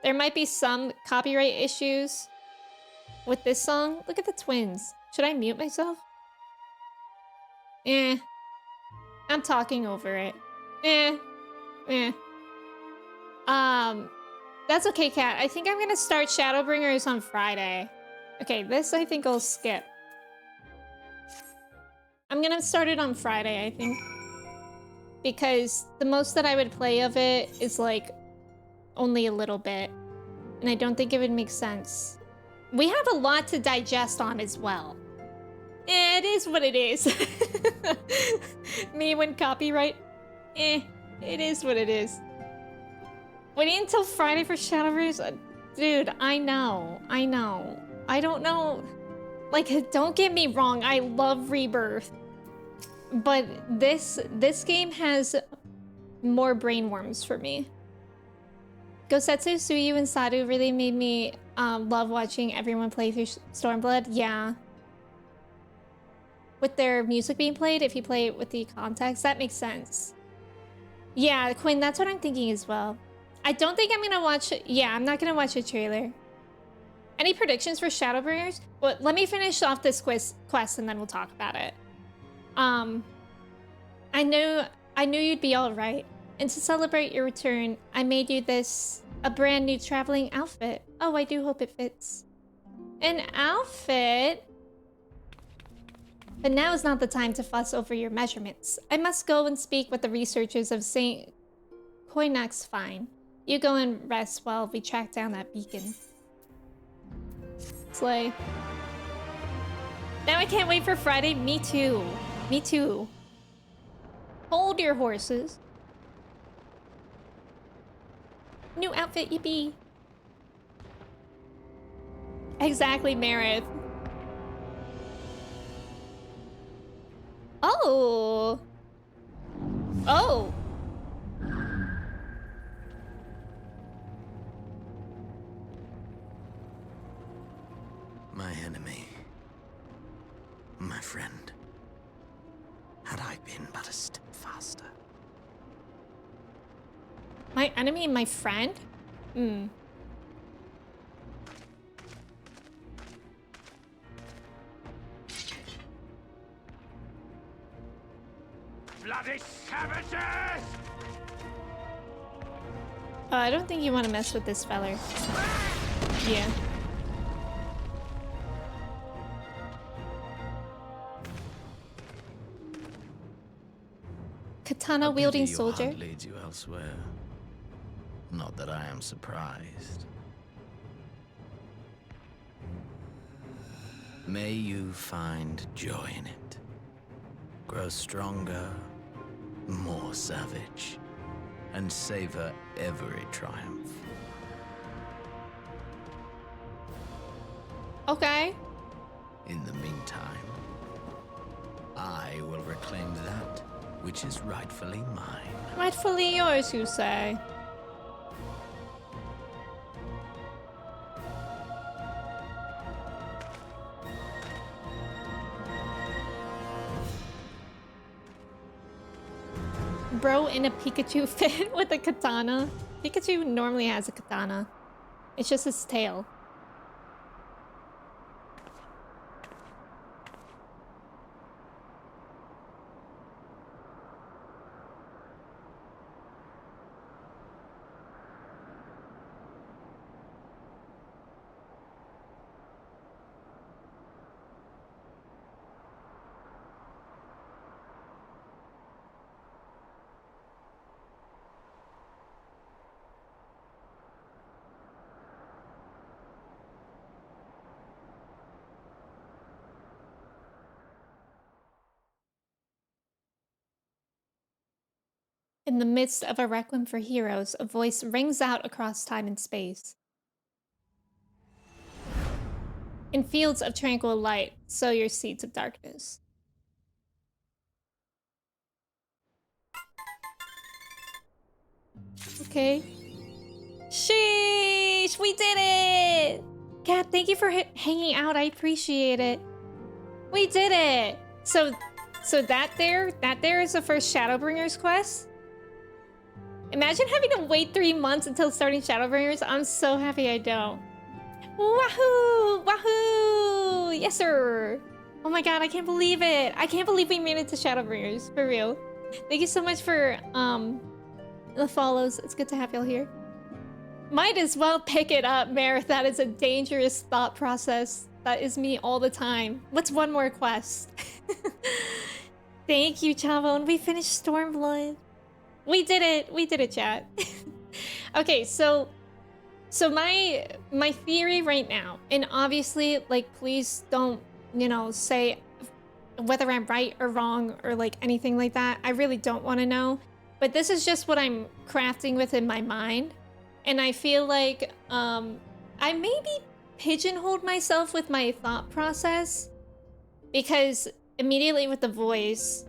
There might be some copyright issues with this song. Look at the twins. Should I mute myself? I'm talking over it. That's okay, Kat. I think I'm gonna start Shadowbringers on Friday. Okay, this I think I'll skip. I'm gonna start it on Friday, I think. Because the most that I would play of it is like only a little bit. And I don't think it would make sense. We have a lot to digest on as well. It is what it is. Me when copyright. It is what it is. Waiting until Friday for Shadowbringers? Dude, I know. I don't know. Like, don't get me wrong, I love Rebirth. But this game has more brain worms for me. Gosetsu, Suyu, and Sadu really made me love watching everyone play through Stormblood. Yeah. With their music being played, if you play it with the context, that makes sense. Yeah, Quinn, that's what I'm thinking as well. I don't think I'm gonna watch... Yeah, I'm not gonna watch a trailer. Any predictions for Shadowbringers? Well, let me finish off this quest and then we'll talk about it. I knew you'd be all right. And to celebrate your return, I made you a brand new traveling outfit. Oh, I do hope it fits. An outfit? But now is not the time to fuss over your measurements. I must go and speak with the researchers of St. Koinak's Fine. You go and rest while we track down that beacon. Slay. Now I can't wait for Friday. Me too. Me too. Hold your horses. New outfit, yippee. Exactly, Meredith. Oh. Oh. My enemy. My friend. Had I been but a step faster. My enemy, my friend? Hmm. Bloody savages! I don't think you want to mess with this feller. Yeah. Katana wielding soldier. Your hunt leads you elsewhere. Not that I am surprised. May you find joy in it. Grow stronger, more savage, and savor every triumph. Okay. In the meantime, I will reclaim that which is rightfully mine. Rightfully yours, you say? Bro in a Pikachu fit with a katana. Pikachu normally has a katana. It's just his tail. In the midst of a requiem for heroes, a voice rings out across time and space. In fields of tranquil light, sow your seeds of darkness. Okay. Sheesh! We did it! Kat, thank you for hanging out. I appreciate it. We did it! So that there is the first Shadowbringers quest? Imagine having to wait 3 months until starting Shadowbringers. I'm so happy I don't. Wahoo! Wahoo! Yes, sir! Oh my god, I can't believe it! I can't believe we made it to Shadowbringers, for real. Thank you so much for, the follows. It's good to have y'all here. Might as well pick it up, Merith. That is a dangerous thought process. That is me all the time. What's one more quest? Thank you, Chavo. And we finished Stormblood. We did it. We did it, chat. Okay, so my theory right now, and obviously, like, please don't, you know, say whether I'm right or wrong or like anything like that. I really don't want to know. But this is just what I'm crafting within my mind. And I feel like I maybe pigeonholed myself with my thought process, because immediately with the voice,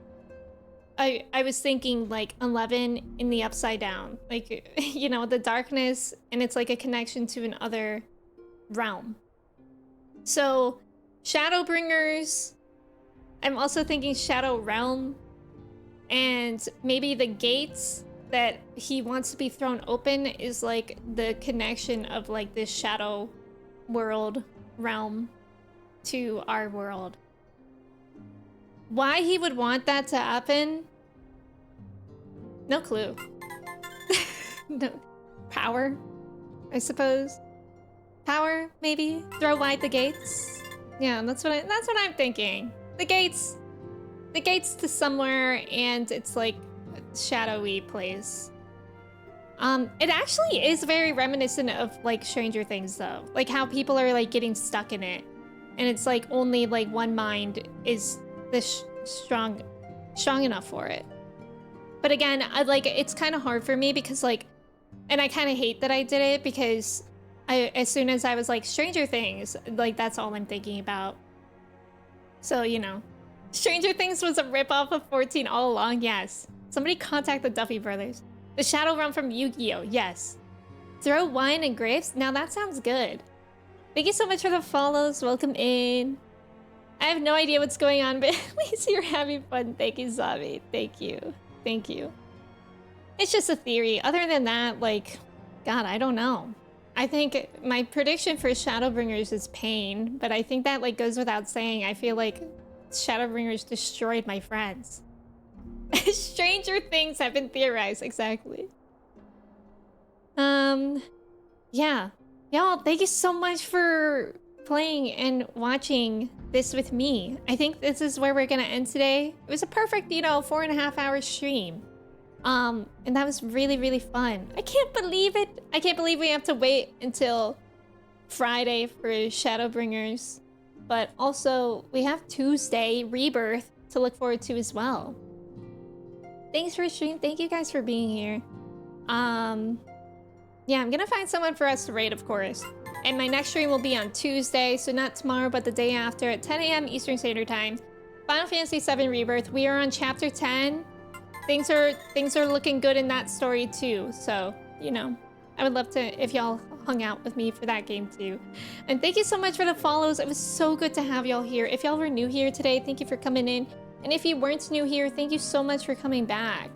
I was thinking like 11 in the upside down, like, you know, the darkness, and it's like a connection to another realm. So Shadowbringers, I'm also thinking Shadow Realm, and maybe the gates that he wants to be thrown open is like the connection of like this shadow world realm to our world. Why he would want that to happen? No clue. No. Power, I suppose. Power, maybe. Throw wide the gates. Yeah, that's what I'm thinking. The gates to somewhere, and it's like a shadowy place. It actually is very reminiscent of like Stranger Things though. Like how people are like getting stuck in it, and it's like only like one mind is this strong enough for it. But again, it's kind of hard for me because like, and I kind of hate that I did it, because as soon as I was like Stranger Things, like that's all I'm thinking about. So, you know, Stranger Things was a ripoff of 14 all along. Yes. Somebody contact the Duffy brothers. The Shadow Realm from Yu-Gi-Oh! Yes. Throw wine and grapes? Now that sounds good. Thank you so much for the follows. Welcome in. I have no idea what's going on, but at least you're having fun. Thank you, Zavi. Thank you. Thank you. It's just a theory. Other than that, like, God, I don't know. I think my prediction for Shadowbringers is pain, but I think that like goes without saying. I feel like Shadowbringers destroyed my friends. Stranger things have been theorized, exactly. Yeah. Y'all, thank you so much for playing and watching this with me. I think this is where we're gonna end today. It was a perfect, you know, 4.5 hour stream. And that was really, really fun. I can't believe it. I can't believe we have to wait until Friday for Shadowbringers. But also, we have Tuesday Rebirth to look forward to as well. Thanks for stream. Thank you guys for being here. Yeah, I'm gonna find someone for us to raid, of course. And my next stream will be on Tuesday, so not tomorrow, but the day after at 10 a.m. Eastern Standard Time. Final Fantasy VII Rebirth. We are on Chapter 10. Things are looking good in that story too. So, you know, I would love to if y'all hung out with me for that game too. And thank you so much for the follows. It was so good to have y'all here. If y'all were new here today, thank you for coming in. And if you weren't new here, thank you so much for coming back.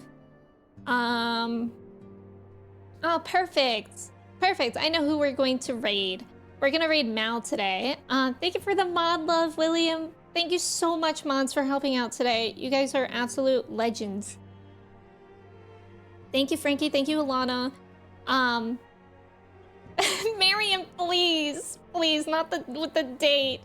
Oh, perfect. Perfect. I know who we're going to raid. We're gonna raid Mal today. Thank you for the mod love, William. Thank you so much, mods, for helping out today. You guys are absolute legends. Thank you, Frankie. Thank you, Alana. Miriam, please. Please, not with the date.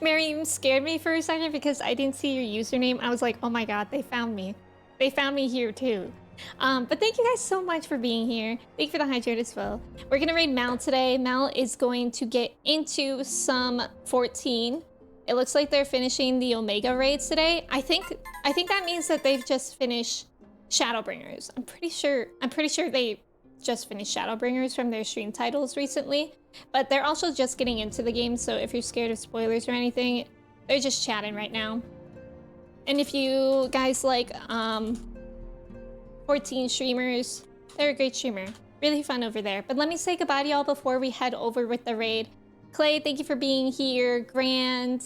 Miriam scared me for a second because I didn't see your username. I was like, oh my god, they found me. They found me here too. But thank you guys so much for being here. Thank you for the hydrate as well. We're gonna raid Mal today. Mal is going to get into some 14. It looks like they're finishing the Omega raids today. I think that means that they've just finished Shadowbringers. I'm pretty sure they just finished Shadowbringers from their stream titles recently. But they're also just getting into the game, so if you're scared of spoilers or anything, they're just chatting right now. And if you guys like 14 streamers, they're a great streamer. Really fun over there. But let me say goodbye to y'all before we head over with the raid. Clay, thank you for being here. Grand,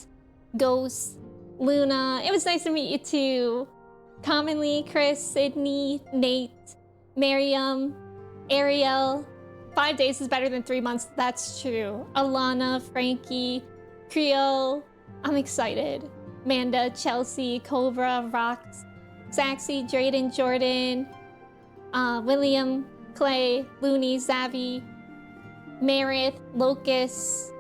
Ghost, Luna, it was nice to meet you too. Commonly, Chris, Sydney, Nate, Miriam, Ariel. 5 days is better than 3 months, that's true. Alana, Frankie, Creole, I'm excited. Manda, Chelsea, Cobra, Rox, Saxy, Drayden, Jordan, William, Clay, Looney, Zavi, Meredith, Locust,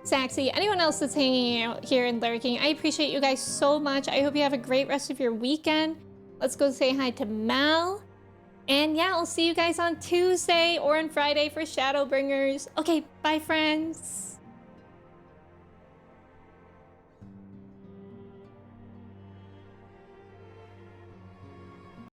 Saxy, anyone else that's hanging out here and lurking. I appreciate you guys so much. I hope you have a great rest of your weekend. Let's go say hi to Mal. And yeah, I'll see you guys on Tuesday or on Friday for Shadowbringers. Okay, bye friends.